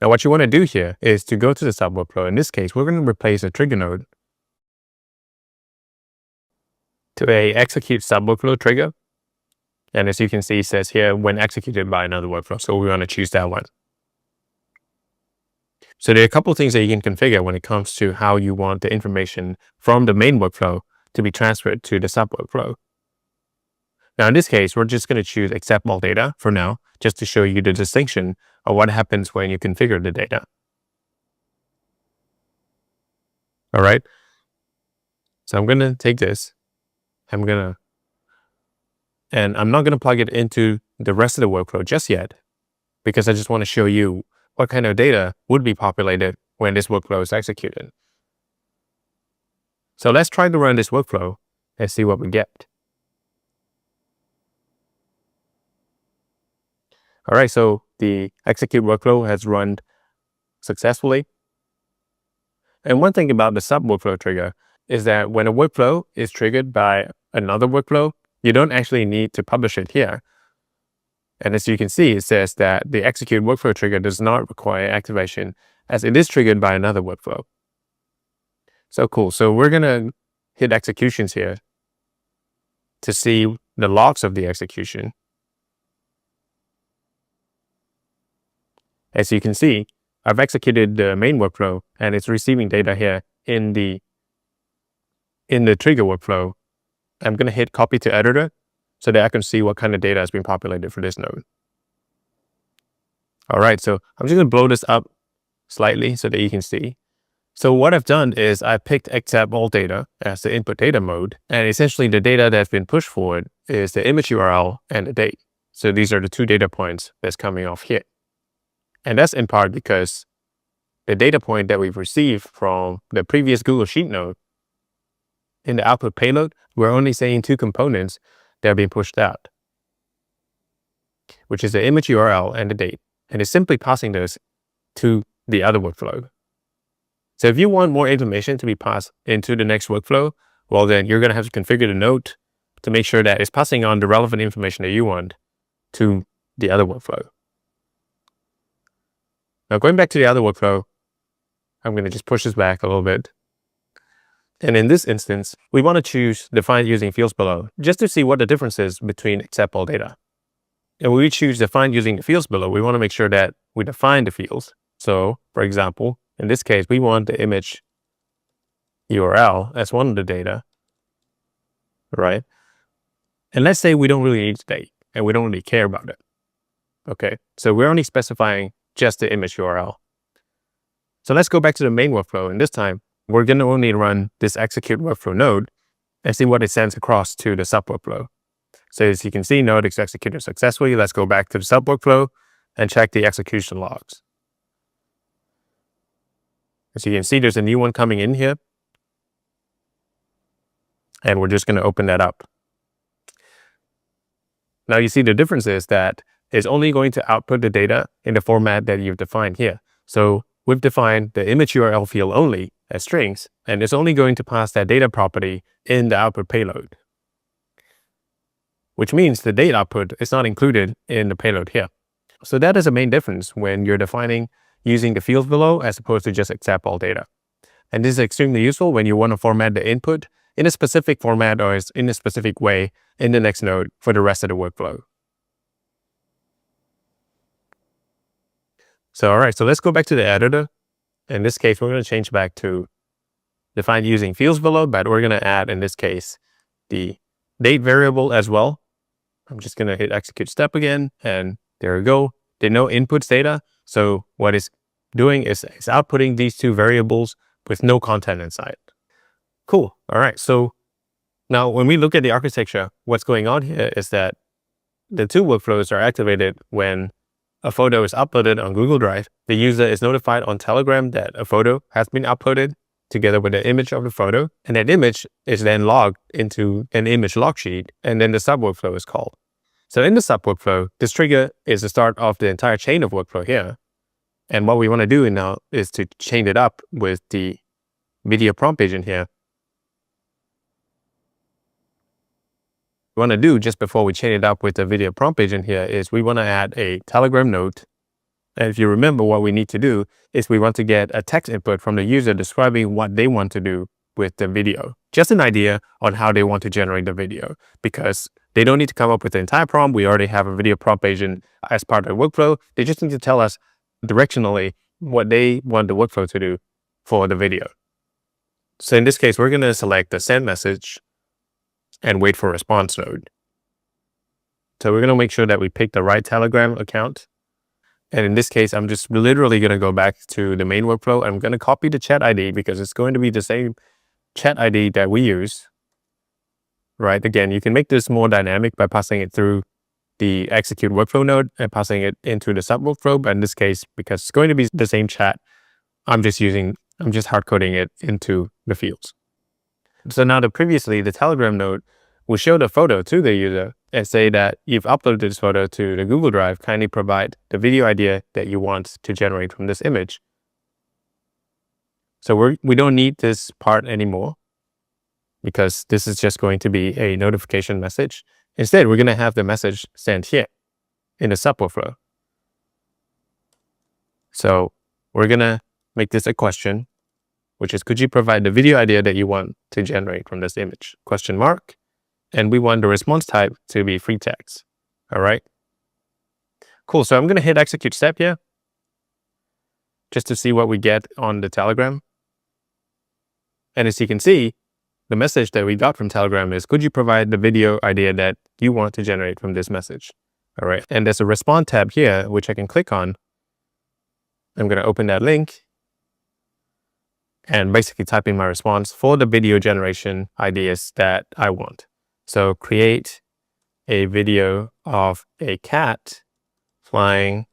S3: Now, what you want to do here is to go to the sub workflow. In this case, we're going to replace a trigger node to a execute sub workflow trigger. And as you can see, it says here, when executed by another workflow. So we want to choose that one. So there are a couple of things that you can configure when it comes to how you want the information from the main workflow to be transferred to the sub workflow. Now, in this case, we're just going to choose accept all data for now, just to show you the distinction of what happens when you configure the data. All right. So I'm going to take this. I'm not going to plug it into the rest of the workflow just yet, because I just want to show you what kind of data would be populated when this workflow is executed. So let's try to run this workflow and see what we get. All right, so the execute workflow has run successfully. And one thing about the sub workflow trigger is that when a workflow is triggered by another workflow, you don't actually need to publish it here. And as you can see, it says that the execute workflow trigger does not require activation as it is triggered by another workflow. So cool. So we're going to hit executions here to see the logs of the execution. As you can see, I've executed the main workflow and it's receiving data here in the trigger workflow. I'm going to hit copy to editor so that I can see what kind of data has been populated for this node. All right, so I'm just going to blow this up slightly so that you can see. So what I've done is I picked accept all data as the input data mode. And essentially the data that's been pushed forward is the image URL and the date. So these are the two data points that's coming off here. And that's in part because the data point that we've received from the previous Google Sheet node in the output payload, we're only seeing two components that are being pushed out, which is the image URL and the date. And it's simply passing those to the other workflow. So if you want more information to be passed into the next workflow, well, then you're going to have to configure the node to make sure that it's passing on the relevant information that you want to the other workflow. Now going back to the other workflow, I'm going to just push this back a little bit. And in this instance, we want to choose define using fields below, just to see what the difference is between accept all data. And when we choose define using the fields below, we want to make sure that we define the fields. So for example, in this case, we want the image URL as one of the data, right? And let's say we don't really need the date and we don't really care about it. Okay, so we're only specifying just the image URL. So let's go back to the main workflow. And this time, we're going to only run this execute workflow node and see what it sends across to the sub workflow. So as you can see, node is executed successfully. Let's go back to the sub workflow and check the execution logs. As you can see, there's a new one coming in here. And we're just going to open that up. Now you see the difference is that it's only going to output the data in the format that you've defined here. So we've defined the image URL field only as strings, and it's only going to pass that data property in the output payload, which means the date output is not included in the payload here. So that is a main difference when you're defining using the fields below as opposed to just accept all data. And this is extremely useful when you want to format the input in a specific format or in a specific way in the next node for the rest of the workflow. So, all right, so let's go back to the editor. In this case, we're going to change back to define using fields below, but we're going to add, in this case, the date variable as well. I'm just going to hit execute step again, and there we go. They know inputs data. So what it's doing is it's outputting these two variables with no content inside. Cool. All right. So now when we look at the architecture, what's going on here is that the two workflows are activated when a photo is uploaded on Google Drive. The user is notified on Telegram that a photo has been uploaded together with the image of the photo. And that image is then logged into an image log sheet. And then the sub workflow is called. So in the sub workflow, this trigger is the start of the entire chain of workflow here. And what we want to do now is to chain it up with the video prompt agent here. What we want to do just before we chain it up with the video prompt agent here is we want to add a Telegram node. And if you remember, what we need to do is we want to get a text input from the user describing what they want to do with the video. Just an idea on how they want to generate the video, because they don't need to come up with the entire prompt. We already have a video prompt agent as part of the workflow. They just need to tell us directionally what they want the workflow to do for the video. So in this case, we're going to select the send message and wait for response node. So we're going to make sure that we pick the right Telegram account. And in this case, I'm just literally going to go back to the main workflow. I'm going to copy the chat ID because it's going to be the same chat ID that we use. Right? Again, you can make this more dynamic by passing it through the execute workflow node and passing it into the sub workflow. But in this case, because it's going to be the same chat, I'm just hard coding it into the fields. So now previously the Telegram node will show the photo to the user and say that you've uploaded this photo to the Google Drive. Kindly provide the video idea that you want to generate from this image. So we don't need this part anymore, because this is just going to be a notification message. Instead, we're going to have the message sent here. in the sub workflow. So we're going to make this a question, which is, could you provide the video idea that you want to generate from this image? Question mark. And we want the response type to be free text. All right. Cool. So I'm going to hit execute step here just to see what we get on the Telegram. And as you can see, the message that we got from Telegram is, could you provide the video idea that you want to generate from this message? All right. And there's a respond tab here, which I can click on. I'm going to open that link and basically type in my response for the video generation ideas that I want. So create a video of a cat flying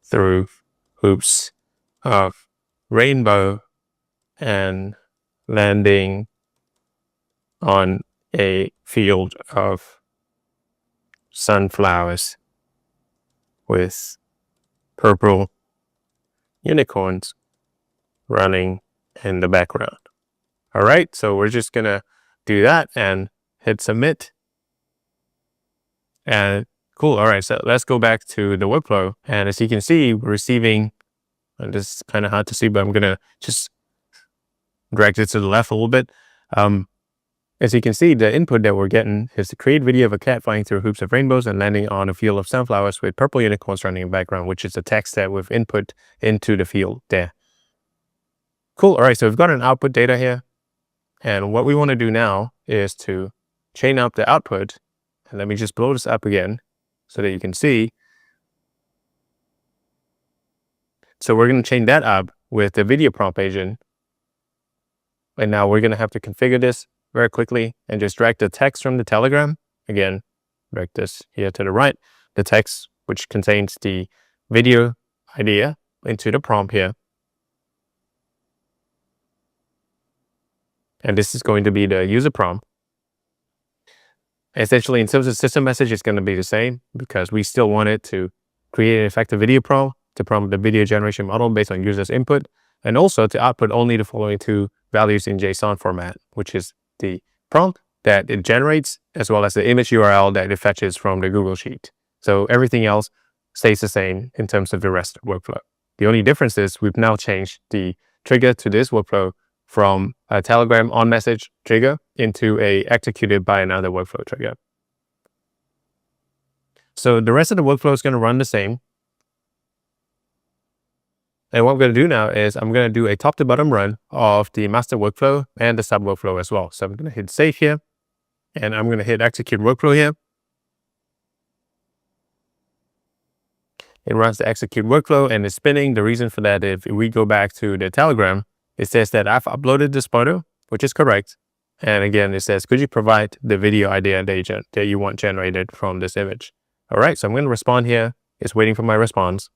S3: through hoops of rainbow and landing on a field of sunflowers with purple unicorns running in the background. All right, so we're just gonna do that and hit submit. And cool. All right, so let's go back to the workflow. And as you can see, we're receiving, and this is kind of hard to see, but I'm gonna just drag it to the left a little bit. As you can see, the input that we're getting is to create video of a cat flying through hoops of rainbows and landing on a field of sunflowers with purple unicorns running in the background, which is the text that we've input into the field there. Cool. All right, so we've got an output data here. And what we want to do now is to chain up the output. And let me just blow this up again so that you can see. So we're going to chain that up with the video prompt agent. And now we're going to have to configure this very quickly and just drag the text from the Telegram. Again, drag this here to the right, the text which contains the video idea into the prompt here. And this is going to be the user prompt. Essentially, in terms of system message, it's going to be the same because we still want it to create an effective video prompt to prompt the video generation model based on user's input, and also to output only the following two values in JSON format, which is the prompt that it generates, as well as the image URL that it fetches from the Google Sheet. So everything else stays the same in terms of the rest of the workflow. The only difference is we've now changed the trigger to this workflow from a Telegram on message trigger into a executed by another workflow trigger. So the rest of the workflow is going to run the same. And what I'm going to do now is I'm going to do a top to bottom run of the master workflow and the sub workflow as well. So I'm going to hit save here and I'm going to hit execute workflow here. It runs the execute workflow and it's spinning. The reason for that, if we go back to the Telegram, it says that I've uploaded this photo, which is correct. And again, it says, could you provide the video idea that you want generated from this image? All right, so I'm going to respond here. It's waiting for my response.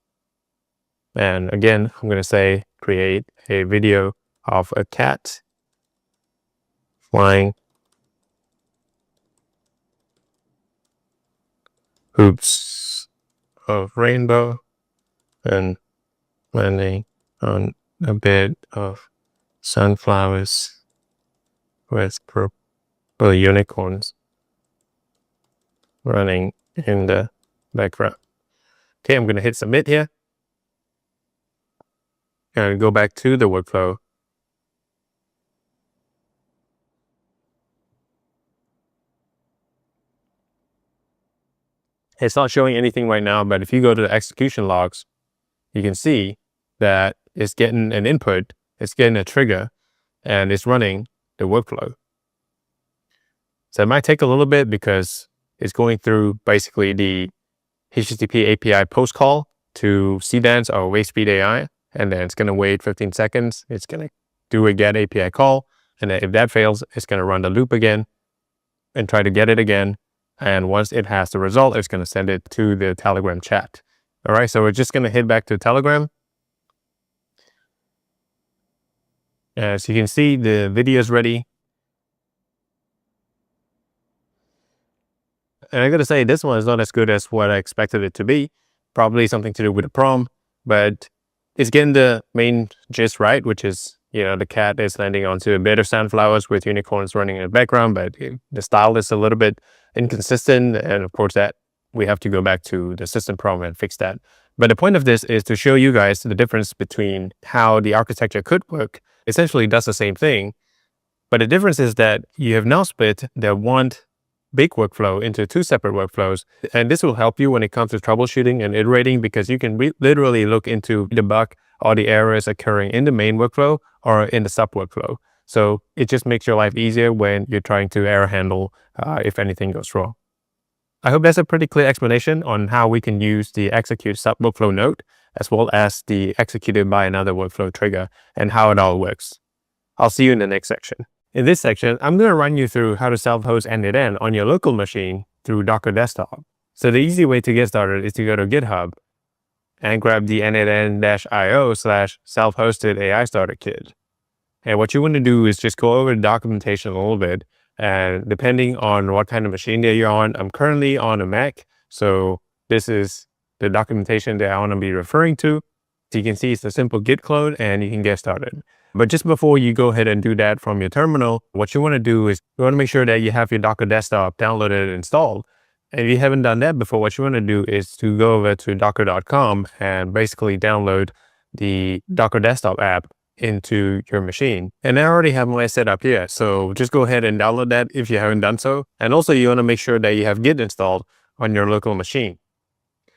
S3: And again, I'm going to say, create a video of a cat flying hoops of rainbow and landing on a bed of sunflowers with purple unicorns running in the background. Okay, I'm going to hit submit here. And go back to the workflow. It's not showing anything right now, but if you go to the execution logs, you can see that it's getting an input, it's getting a trigger, and it's running the workflow. So it might take a little bit because it's going through basically the HTTP API post call to Cdance or WaveSpeed AI. And then it's going to wait 15 seconds. It's going to do a get API call. And then if that fails, it's going to run the loop again and try to get it again. And once it has the result, it's going to send it to the Telegram chat. All right, so we're just going to head back to Telegram. As you can see, the video is ready. And I got to say, this one is not as good as what I expected it to be. Probably something to do with the prompt, but it's getting the main gist right, which is, the cat is landing onto a bed of sunflowers with unicorns running in the background, but the style is a little bit inconsistent. And of course, that we have to go back to the system prom and fix that. But the point of this is to show you guys the difference between how the architecture could work. Essentially does the same thing, but the difference is that you have now split the one big workflow into two separate workflows. And this will help you when it comes to troubleshooting and iterating, because you can literally look into the bug or the errors occurring in the main workflow or in the sub workflow. So it just makes your life easier when you're trying to error handle if anything goes wrong. I hope that's a pretty clear explanation on how we can use the execute sub workflow node as well as the executed by another workflow trigger and how it all works. I'll see you in the next section. In this section, I'm going to run you through how to self-host n8n on your local machine through Docker Desktop. So the easy way to get started is to go to GitHub and grab the n8n-io/self-hosted AI starter kit. And what you want to do is just go over the documentation a little bit. And depending on what kind of machine that you're on, I'm currently on a Mac. So this is the documentation that I want to be referring to. So you can see it's a simple git clone and you can get started. But just before you go ahead and do that from your terminal, what you want to do is you want to make sure that you have your Docker Desktop downloaded and installed. And if you haven't done that before, what you want to do is to go over to docker.com and basically download the Docker Desktop app into your machine. And I already have my setup here, so just go ahead and download that if you haven't done so. And also you want to make sure that you have Git installed on your local machine.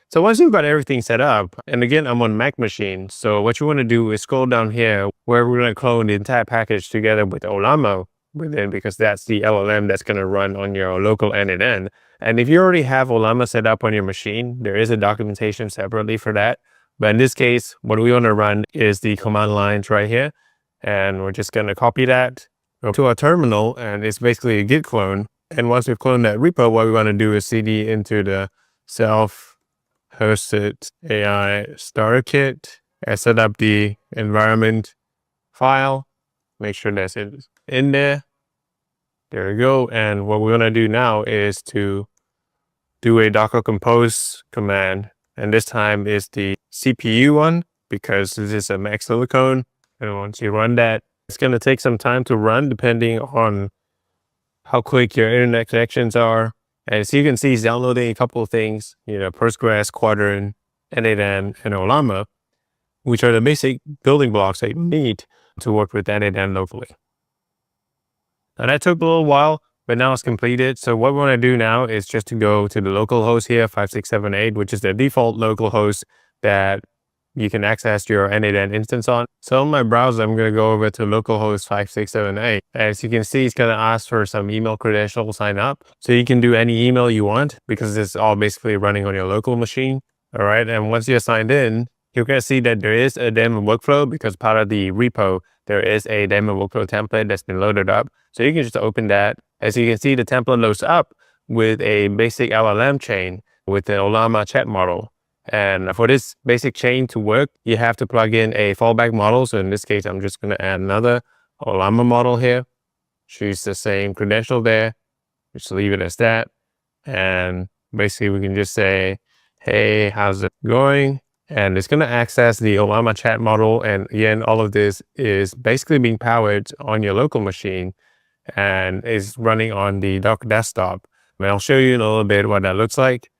S3: So once you've got everything set up, and again, I'm on Mac machine, so what you want to do is scroll down here where we're going to clone the entire package together with Olama within, because that's the LLM that's going to run on your local n8n. And if you already have Olama set up on your machine, there is a documentation separately for that. But in this case, what we want to run is the command lines right here. And we're just going to copy that, go to our terminal, and it's basically a git clone. And once we've cloned that repo, what we want to do is cd into the self-hosted AI starter kit and set up the environment file. Make sure that's in there. There we go. And what we're going to do now is to do a docker compose command. And this time is the CPU one, because this is a Mac Silicon. And once you run that, it's going to take some time to run depending on how quick your internet connections are. And as you can see, it's downloading a couple of things, Postgres, Quadrant, n8n, and Olama, which are the basic building blocks that you need to work with n8n locally. And that took a little while, but now it's completed. So what we want to do now is just to go to the local host here, 5678, which is the default local host that you can access your n8n instance on. So on my browser, I'm going to go over to localhost 5678. As you can see, it's going to ask for some email credentials, sign up. So you can do any email you want because it's all basically running on your local machine. All right. And once you're signed in, you're going to see that there is a demo workflow, because part of the repo, there is a demo workflow template that's been loaded up. So you can just open that. As you can see, the template loads up with a basic LLM chain with an Olama chat model. And for this basic chain to work, you have to plug in a fallback model. So in this case, I'm just going to add another Olama model here. Choose the same credential there. Just leave it as that. And basically, we can just say, hey, how's it going? And it's going to access the Olama chat model. And again, all of this is basically being powered on your local machine and is running on the Docker Desktop. And I'll show you in a little bit what that looks like.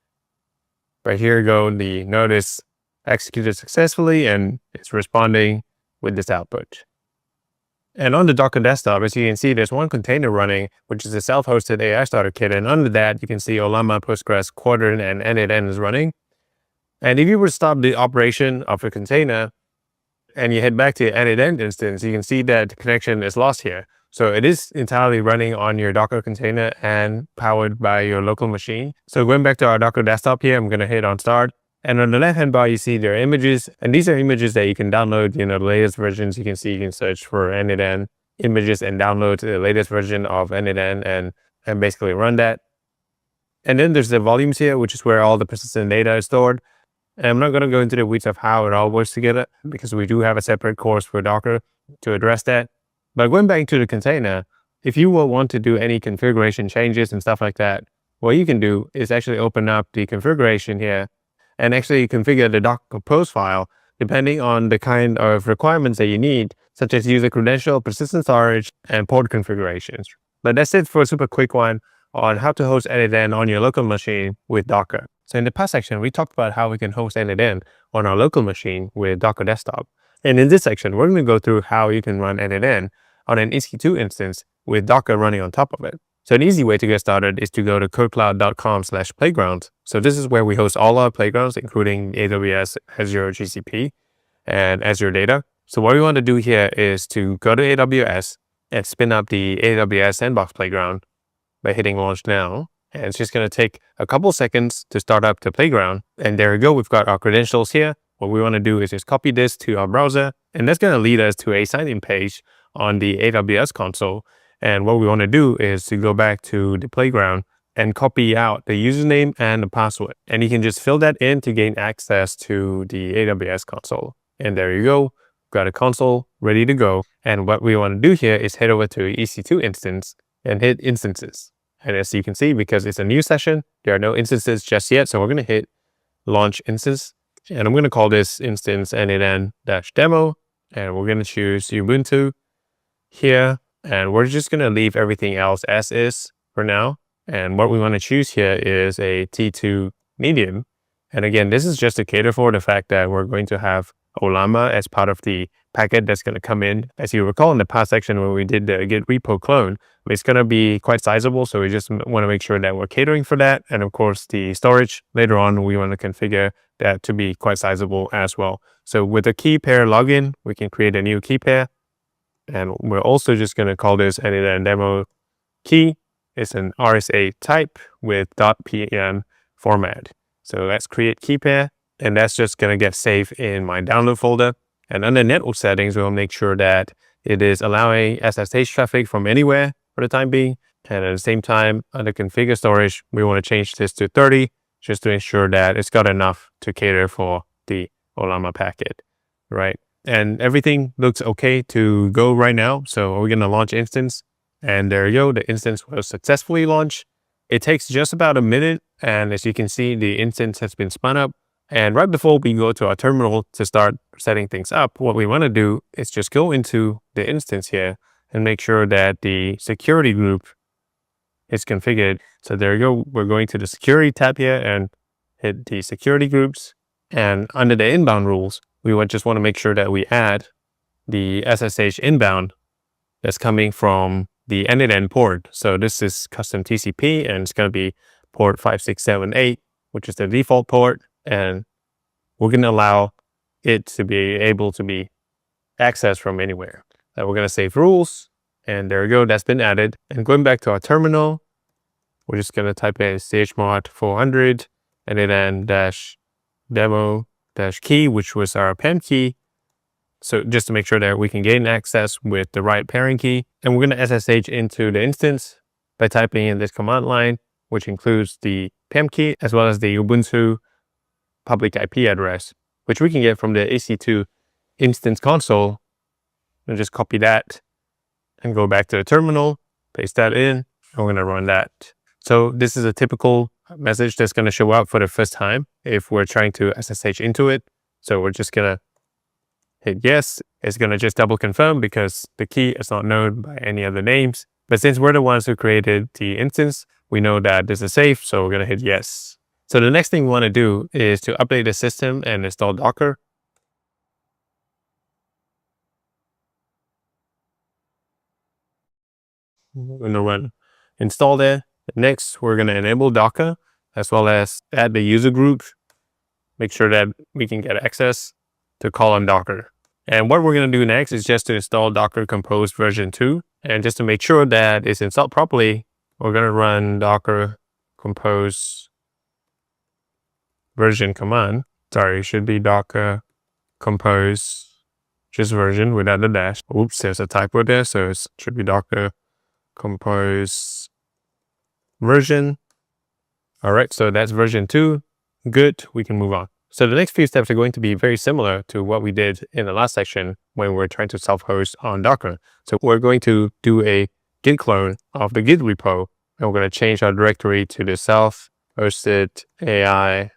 S3: But here you go, the node is executed successfully and it's responding with this output. And on the Docker Desktop, as you can see, there's one container running, which is a self-hosted AI starter kit. And under that, you can see Olama, Postgres, Quadrant, and n8n is running. And if you were to stop the operation of a container and you head back to your n8n instance, you can see that the connection is lost here. So it is entirely running on your Docker container and powered by your local machine. So going back to our Docker Desktop here, I'm going to hit on start. And on the left-hand bar, you see there are images. And these are images that you can download, the latest versions. You can see, you can search for n8n images and download the latest version of n8n and basically run that. And then there's the volumes here, which is where all the persistent data is stored. And I'm not going to go into the weeds of how it all works together, because we do have a separate course for Docker to address that. But going back to the container, if you will want to do any configuration changes and stuff like that, what you can do is actually open up the configuration here and actually configure the Docker compose file depending on the kind of requirements that you need, such as user credential, persistent storage, and port configurations. But that's it for a super quick one on how to host n8n on your local machine with Docker. So in the past section, we talked about how we can host n8n on our local machine with Docker Desktop. And in this section, we're going to go through how you can run n8n on an EC2 instance with Docker running on top of it. So an easy way to get started is to go to codecloud.com/playground. So this is where we host all our playgrounds, including AWS, Azure, GCP, and Azure Data. So what we want to do here is to go to AWS and spin up the AWS Sandbox Playground by hitting launch now. And it's just going to take a couple seconds to start up the playground. And there we go. We've got our credentials here. What we want to do is just copy this to our browser. And that's going to lead us to a sign-in page on the AWS console. And what we want to do is to go back to the playground and copy out the username and the password. And you can just fill that in to gain access to the AWS console. And there you go. We've got a console ready to go. And what we want to do here is head over to EC2 instance and hit instances. And as you can see, because it's a new session, there are no instances just yet. So we're going to hit launch instance. And I'm going to call this instance n8n-demo. And we're going to choose Ubuntu here. And we're just going to leave everything else as is for now. And what we want to choose here is a T2 medium. And again, this is just to cater for the fact that we're going to have Ollama as part of the packet that's going to come in. As you recall in the past section when we did the git repo clone, it's going to be quite sizable. So we just want to make sure that we're catering for that. And of course, the storage later on, we want to configure that to be quite sizable as well. So with the key pair login, we can create a new key pair. And we're also just going to call this n8n demo key. It's an RSA type with .pn format. So let's create key pair. And that's just going to get saved in my download folder. And under network settings, we'll make sure that it is allowing SSH traffic from anywhere for the time being. And at the same time, under configure storage, we want to change this to 30 just to ensure that it's got enough to cater for the Ollama packet, right? And everything looks okay to go right now. So we're going to launch instance. And there you go. The instance was successfully launched. It takes just about a minute. And as you can see, the instance has been spun up. And right before we go to our terminal to start setting things up, what we want to do is just go into the instance here and make sure that the security group is configured. So there you go. We're going to the security tab here and hit the security groups. And under the inbound rules, we just want to make sure that we add the SSH inbound that's coming from the n8n port. So this is custom TCP and it's going to be port 5678, which is the default port. And we're going to allow it to be able to be accessed from anywhere. And we're going to save rules. And there we go. That's been added. And going back to our terminal, we're just going to type in chmod 400 n8n-demo-key, which was our PAM key. So just to make sure that we can gain access with the right pairing key. And we're going to SSH into the instance by typing in this command line, which includes the PAM key as well as the Ubuntu public IP address, which we can get from the EC2 instance console. And just copy that and go back to the terminal, paste that in, and we're going to run that. So this is a typical message that's going to show up for the first time if we're trying to SSH into it. So we're just going to hit yes. It's going to just double confirm because the key is not known by any other names. But since we're the ones who created the instance, we know that this is safe. So we're going to hit yes. So the next thing we want to do is to update the system and install Docker. We're going to run install there. Next, we're going to enable Docker as well as add the user group. Make sure that we can get access to call on Docker. And what we're going to do next is just to install Docker Compose version 2. And just to make sure that it's installed properly, we're going to run Docker Compose version command. Sorry, it should be Docker Compose just version without the dash. Oops, there's a typo there. So it should be Docker Compose version. All right, so that's version 2. Good, we can move on. So the next few steps are going to be very similar to what we did in the last section when we're trying to self-host on Docker. So we're going to do a git clone of the git repo, and we're going to change our directory to the self-hosted AI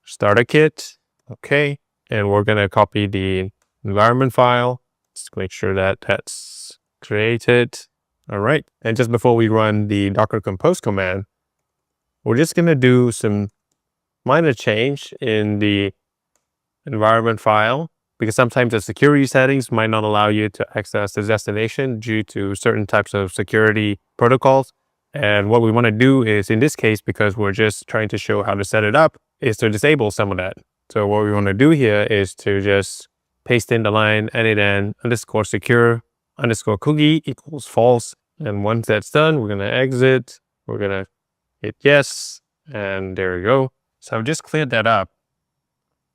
S3: starter kit. Okay, and we're going to copy the environment file. Just make sure that that's created. All right, and just before we run the Docker Compose command, we're just going to do some minor change in the environment file, because sometimes the security settings might not allow you to access the destination due to certain types of security protocols. And what we want to do is, in this case, because we're just trying to show how to set it up, is to disable some of that. So what we want to do here is to just paste in the line n8n underscore secure underscore cookie equals false. And once that's done, we're going to exit. We're going to hit yes. And there we go. So I've just cleared that up.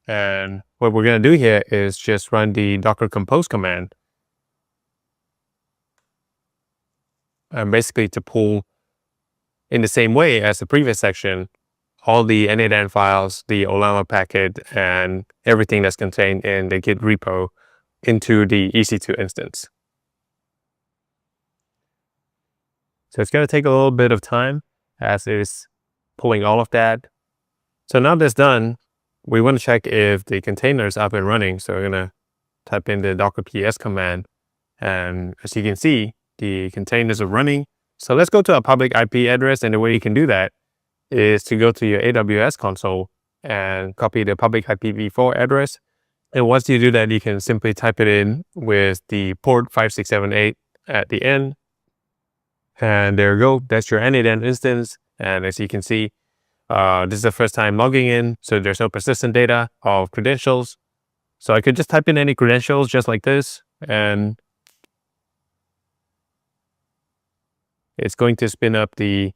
S3: And what we're going to do here is just run the docker compose command. And basically to pull in the same way as the previous section, all the n8n files, the Ollama packet, and everything that's contained in the Git repo into the EC2 instance. So it's going to take a little bit of time as it's pulling all of that. So now that's done, we want to check if the container is up and running. So we're going to type in the docker ps command. And as you can see, the containers are running. So let's go to a public IP address. And the way you can do that is to go to your AWS console and copy the public IPv4 address. And once you do that, you can simply type it in with the port 5678 at the end. And there you go. That's your n8n instance. And as you can see, this is the first time logging in. So there's no persistent data of credentials. So I could just type in any credentials just like this. And it's going to spin up the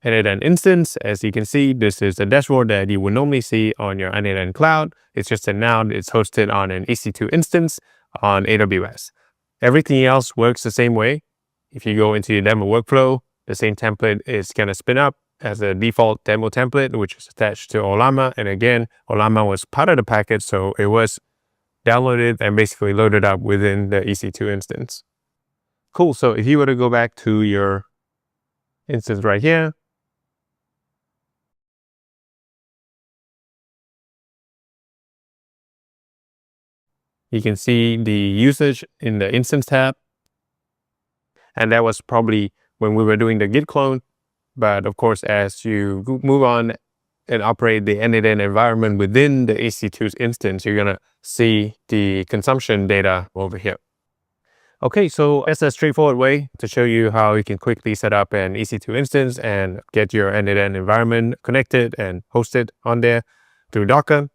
S3: n8n instance. As you can see, this is the dashboard that you would normally see on your n8n cloud. It's just that now it's hosted on an EC2 instance on AWS. Everything else works the same way. If you go into your demo workflow, the same template is going to spin up as a default demo template, which is attached to Ollama. And again, Ollama was part of the package, so it was downloaded and basically loaded up within the EC2 instance. Cool. So if you were to go back to your instance right here, you can see the usage in the instance tab. And that was probably when we were doing the Git clone. But of course, as you move on and operate the n8n environment within the EC2 instance, you're going to see the consumption data over here. Okay, so that's a straightforward way to show you how you can quickly set up an EC2 instance and get your n8n environment connected and hosted on there through Docker.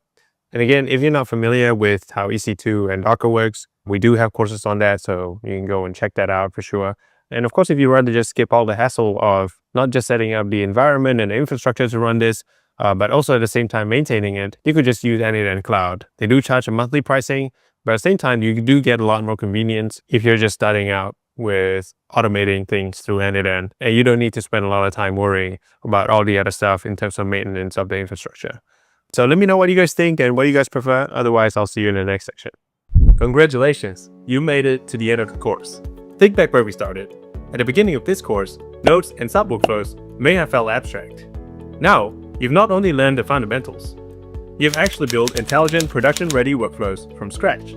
S3: And again, if you're not familiar with how EC2 and Docker works, we do have courses on that, so you can go and check that out for sure. And of course, if you rather just skip all the hassle of not just setting up the environment and the infrastructure to run this, but also at the same time maintaining it, you could just use n8n Cloud. They do charge a monthly pricing, but at the same time, you do get a lot more convenience if you're just starting out with automating things through n8n, and you don't need to spend a lot of time worrying about all the other stuff in terms of maintenance of the infrastructure. So let me know what you guys think and what you guys prefer. Otherwise, I'll see you in the next section. Congratulations, you made it to the end of the course. Think back where we started. At the beginning of this course, nodes and sub-workflows may have felt abstract. Now, you've not only learned the fundamentals, you've actually built intelligent production-ready workflows from scratch.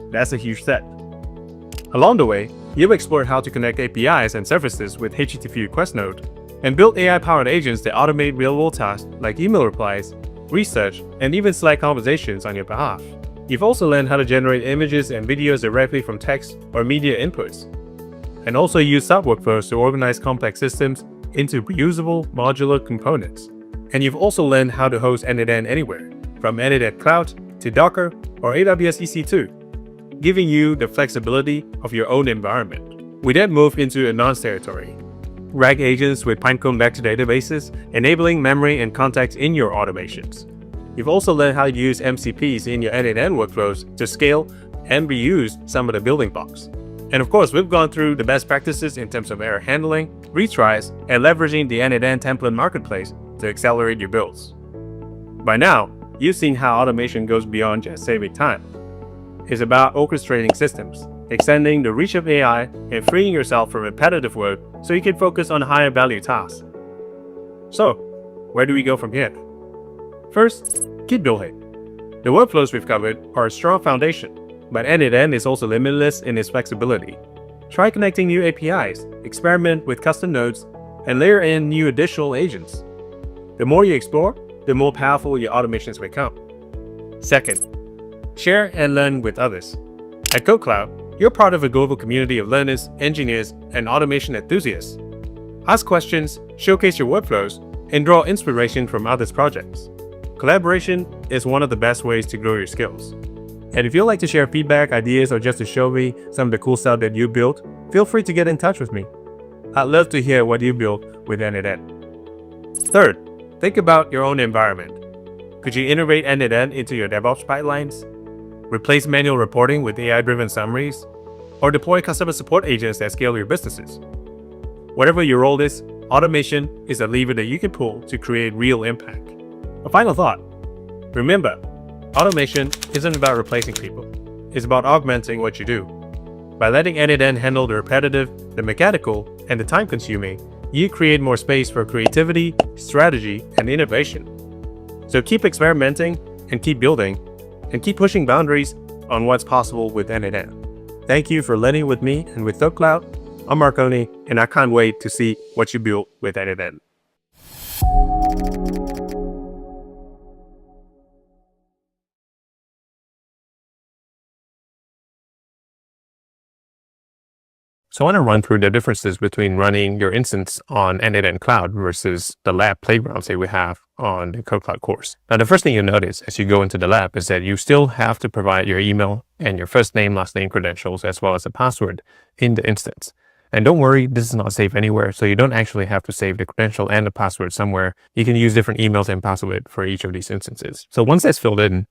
S3: That's a huge step. Along the way, you've explored how to connect APIs and services with HTTP request node, and build AI-powered agents that automate real-world tasks like email replies, research, and even Slack conversations on your behalf. You've also learned how to generate images and videos directly from text or media inputs, and also use sub-workflows to organize complex systems into reusable modular components. And you've also learned how to host n8n anywhere, from n8n Cloud to Docker or AWS EC2, giving you the flexibility of your own environment. We then move into advanced territory. RAG agents with Pinecone vector databases, enabling memory and context in your automations. You've also learned how to use MCPs in your n8n workflows to scale and reuse some of the building blocks. And of course, we've gone through the best practices in terms of error handling, retries, and leveraging the n8n template marketplace to accelerate your builds. By now, you've seen how automation goes beyond just saving time. It's about orchestrating systems, extending the reach of AI, and freeing yourself from repetitive work so you can focus on higher value tasks. So, where do we go from here? First, Git building. The workflows we've covered are a strong foundation, but n8n is also limitless in its flexibility. Try connecting new APIs, experiment with custom nodes, and layer in new additional agents. The more you explore,
S2: the more powerful your automations become. Second, share and learn with others. At CodeCloud, you're part of a global community of learners, engineers, and automation enthusiasts. Ask questions, showcase your workflows, and draw inspiration from others' projects. Collaboration is one of the best ways to grow your skills. And if you'd like to share feedback, ideas, or just to show me some of the cool stuff that you built, feel free to get in touch with me. I'd love to hear what you built with n8n. Third, think about your own environment. Could you integrate n8n into your DevOps pipelines? Replace manual reporting with AI-driven summaries? Or deploy customer support agents that scale your businesses? Whatever your role is, automation is a lever that you can pull to create real impact. A final thought. Remember, automation isn't about replacing people. It's about augmenting what you do. By letting n8n handle the repetitive, the mechanical, and the time-consuming, you create more space for creativity, strategy, and innovation. So keep experimenting and keep building and keep pushing boundaries on what's possible with n8n. Thank you for learning with me and with CodeCloud. I'm Marconi, and I can't wait to see what you built with n8n.
S3: So I want to run through the differences between running your instance on n8n Cloud versus the lab playgrounds that we have on the CodeCloud course. Now, the first thing you'll notice as you go into the lab is that you still have to provide your email and your first name, last name credentials, as well as a password in the instance. And don't worry, this is not saved anywhere, so you don't actually have to save the credential and the password somewhere. You can use different emails and password for each of these instances. So once that's filled in,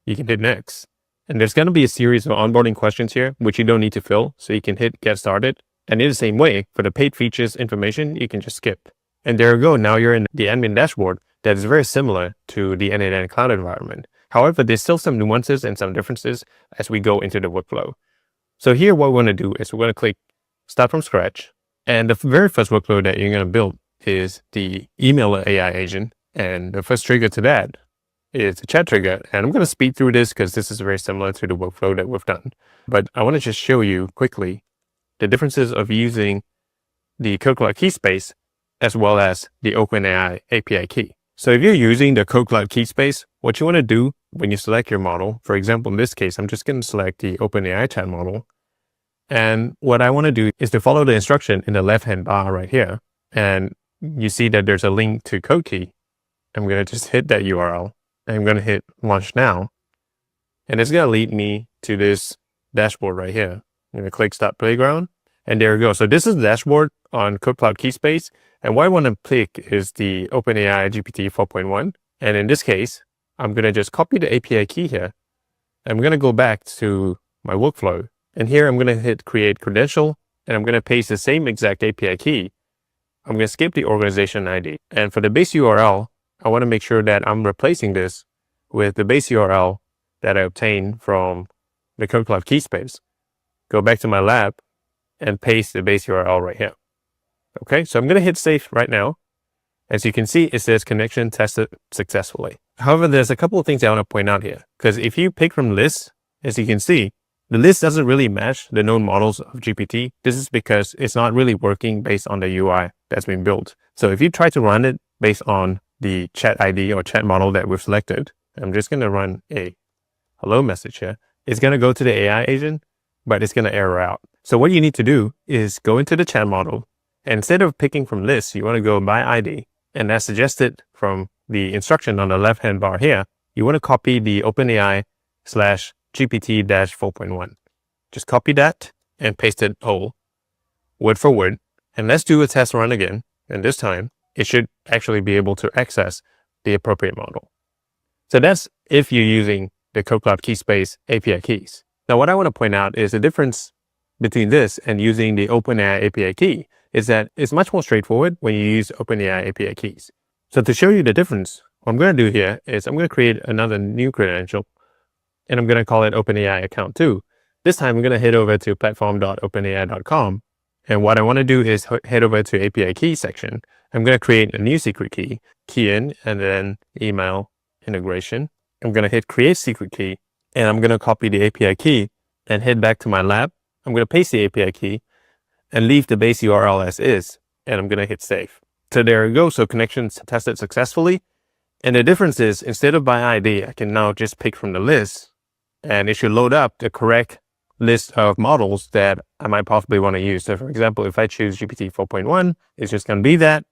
S3: you can hit next. And there's going to be a series of onboarding questions here, which you don't need to fill, so you can hit get started. And in the same way, for the paid features information, you can just skip. And there you go, now you're in the admin dashboard that is very similar to the n8n Cloud environment. However, there's still some nuances and some differences as we go into the workflow. So here, what we're going to do is we're going to click Start from Scratch. And the very first workflow that you're going to build is the email AI agent. And the first trigger to that is a chat trigger. And I'm going to speed through this because this is very similar to the workflow that we've done. But I want to just show you quickly the differences of using the CodeCloud key space as well as the OpenAI API key. So if you're using the CodeCloud key space, what you want to do when you select your model, for example, in this case, I'm just going to select the OpenAI chat model. And what I want to do is to follow the instruction in the left-hand bar right here. And you see that there's a link to CodeKey. I'm going to just hit that URL. I'm going to hit launch now. And it's going to lead me to this dashboard right here. I'm going to click Start Playground. And there we go. So this is the dashboard on CodeCloud Keyspace. And what I want to pick is the OpenAI GPT 4.1. And in this case, I'm going to just copy the API key here. I'm going to go back to my workflow. And here I'm going to hit Create Credential. And I'm going to paste the same exact API key. I'm going to skip the organization ID. And for the base URL, I want to make sure that I'm replacing this with the base URL that I obtained from the CodeCloud Keyspace. Go back to my lab and paste the base URL right here. Okay, so I'm going to hit save right now. As you can see, it says connection tested successfully. However, there's a couple of things I want to point out here, because if you pick from lists, as you can see, the list doesn't really match the known models of GPT. This is because it's not really working based on the UI that's been built. So if you try to run it based on the chat ID or chat model that we've selected, I'm just going to run a hello message here. It's going to go to the AI agent, but it's going to error out. So what you need to do is go into the chat model, and instead of picking from lists, you want to go by ID. And as suggested from the instruction on the left-hand bar here, you want to copy the OpenAI /GPT-4.1. Just copy that and paste it whole, word for word. And let's do a test run again. And this time, it should actually be able to access the appropriate model. So that's if you're using the CodeCloud Keyspace API keys. Now, what I want to point out is the difference between this and using the OpenAI API key is that it's much more straightforward when you use OpenAI API keys. So to show you the difference, what I'm going to do here is I'm going to create another new credential, and I'm going to call it OpenAI account 2. This time, I'm going to head over to platform.openai.com. And what I want to do is head over to API key section. I'm going to create a new secret key in, and then email integration. I'm going to hit create secret key, and I'm going to copy the API key and head back to my lab. I'm going to paste the API key and leave the base URL as is, and I'm going to hit save. So there we go. So connections tested successfully. And the difference is, instead of by ID, I can now just pick from the list, and it should load up the correct list of models that I might possibly want to use. So for example, if I choose GPT 4.1, it's just going to be that.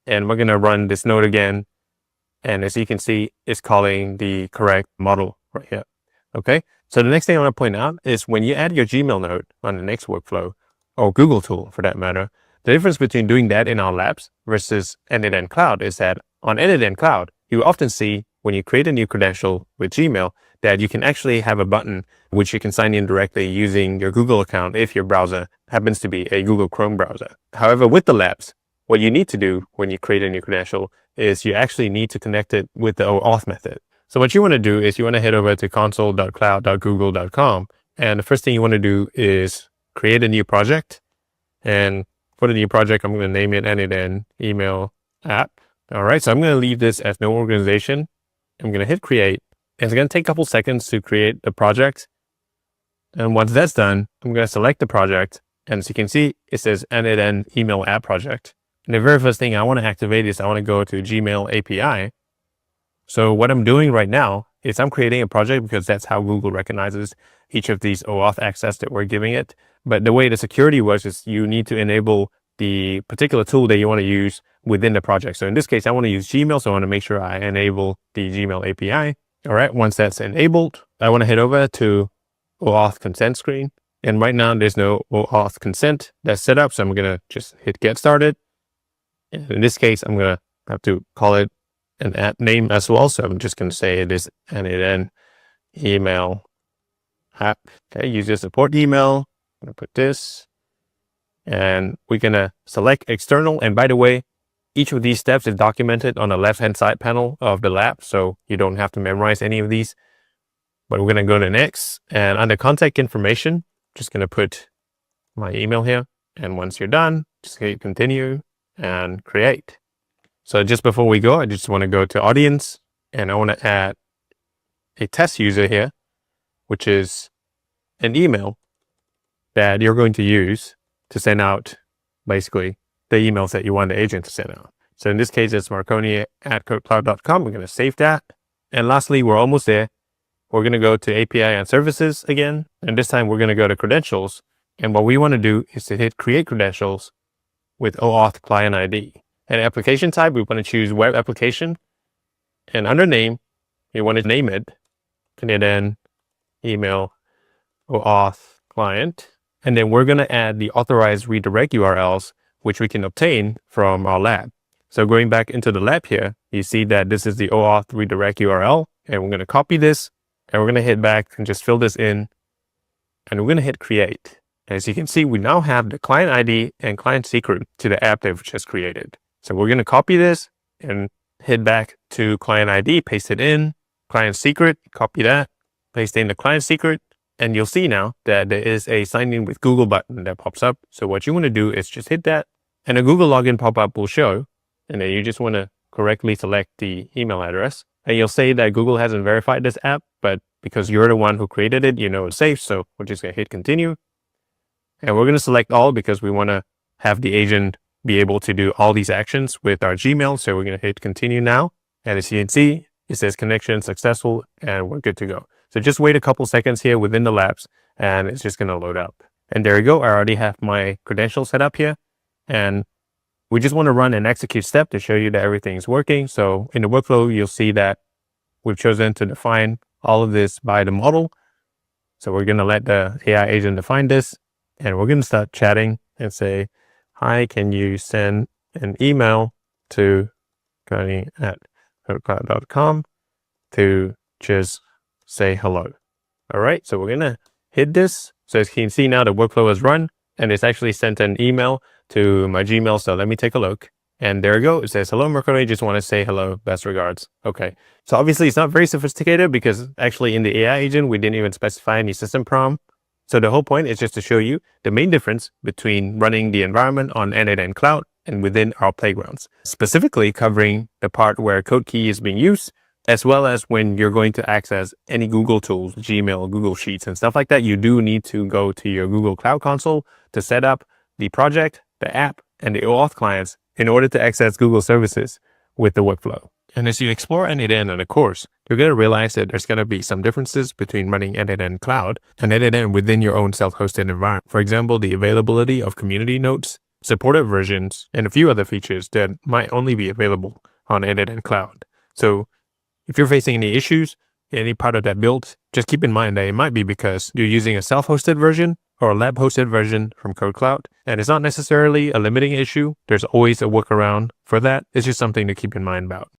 S3: And we're going to run this node again. And as you can see, it's calling the correct model right here. Okay. So the next thing I want to point out is when you add your Gmail node on the next workflow, or Google tool for that matter, the difference between doing that in our labs versus n8n Cloud is that on n8n Cloud, you often see when you create a new credential with Gmail that you can actually have a button which you can sign in directly using your Google account if your browser happens to be a Google Chrome browser. However, with the labs, what you need to do when you create a new credential is you actually need to connect it with the OAuth method. So what you want to do is you want to head over to console.cloud.google.com, and the first thing you want to do is create a new project. And for the new project, I'm going to name it n8n email app. All right, so I'm going to leave this as no organization. I'm going to hit create. It's going to take a couple seconds to create the project. And once that's done, I'm going to select the project. And as you can see, it says n8n email app project. And the very first thing I want to activate is I want to go to Gmail API. So what I'm doing right now is I'm creating a project because that's how Google recognizes each of these OAuth access that we're giving it. But the way the security works is you need to enable the particular tool that you want to use within the project. So in this case, I want to use Gmail. So I want to make sure I enable the Gmail API. All right. Once that's enabled, I want to head over to OAuth consent screen. And right now there's no OAuth consent that's set up. So I'm going to just hit get started. And in this case, I'm going to have to call it an app name as well. So I'm just going to say it is n8n email app. Okay. User support email. I'm going to put this, and we're going to select external. And by the way, each of these steps is documented on the left-hand side panel of the lab. So you don't have to memorize any of these, but we're going to go to next, and under contact information, just going to put my email here. And once you're done, just hit continue and create. So just before we go, I just want to go to audience, and I want to add a test user here, which is an email that you're going to use to send out basically the emails that you want the agent to send out. So in this case, it's marconi@codecloud.com. We're going to save that. And lastly, we're almost there. We're going to go to API and services again. And this time we're going to go to credentials. And what we want to do is to hit create credentials with OAuth client ID. And application type, we want to choose web application. And under name, we want to name it n8n email OAuth client. And then we're going to add the authorized redirect URLs, which we can obtain from our lab. So going back into the lab here, you see that this is the OAuth redirect URL. And we're going to copy this, and we're going to hit back and just fill this in. And we're going to hit create. As you can see, we now have the client ID and client secret to the app that we've just created. So we're going to copy this and head back to client ID, paste it in, client secret, copy that, paste in the client secret, and you'll see now that there is a sign in with Google button that pops up. So what you want to do is just hit that, and a Google login pop-up will show, and then you just want to correctly select the email address. And you'll say that Google hasn't verified this app, but because you're the one who created it, you know it's safe. So we're just going to hit continue. And we're going to select all because we want to have the agent be able to do all these actions with our Gmail. So we're going to hit continue now. And as you can see, it says connection successful, and we're good to go. So just wait a couple seconds here within the labs, and it's just going to load up. And there you go. I already have my credentials set up here. And we just want to run an execute step to show you that everything's working. So in the workflow, you'll see that we've chosen to define all of this by the model. So we're going to let the AI agent define this, and we're going to start chatting and say, hi, can you send an email to marconi@codecloud.com to just say hello. All right, so we're going to hit this. So as you can see now, the workflow is run, and it's actually sent an email to my Gmail. So let me take a look. And there you go. It says, hello, Marconi. Just want to say hello. Best regards. Okay. So obviously it's not very sophisticated because actually in the AI agent, we didn't even specify any system prompt. So the whole point is just to show you the main difference between running the environment on n8n Cloud and within our playgrounds, specifically covering the part where code key is being used, as well as when you're going to access any Google tools, Gmail, Google Sheets, and stuff like that. You do need to go to your Google Cloud Console to set up the project, the app, and the OAuth clients in order to access Google services with the workflow.
S5: And as you explore n8n in the course, you're going to realize that there's going to be some differences between running n8n cloud and n8n within your own self-hosted environment. For example, the availability of community nodes, supported versions, and a few other features that might only be available on n8n cloud. So if you're facing any issues in any part of that build, just keep in mind that it might be because you're using a self-hosted version or a lab-hosted version from CodeCloud. And it's not necessarily a limiting issue. There's always a workaround for that. It's just something to keep in mind about.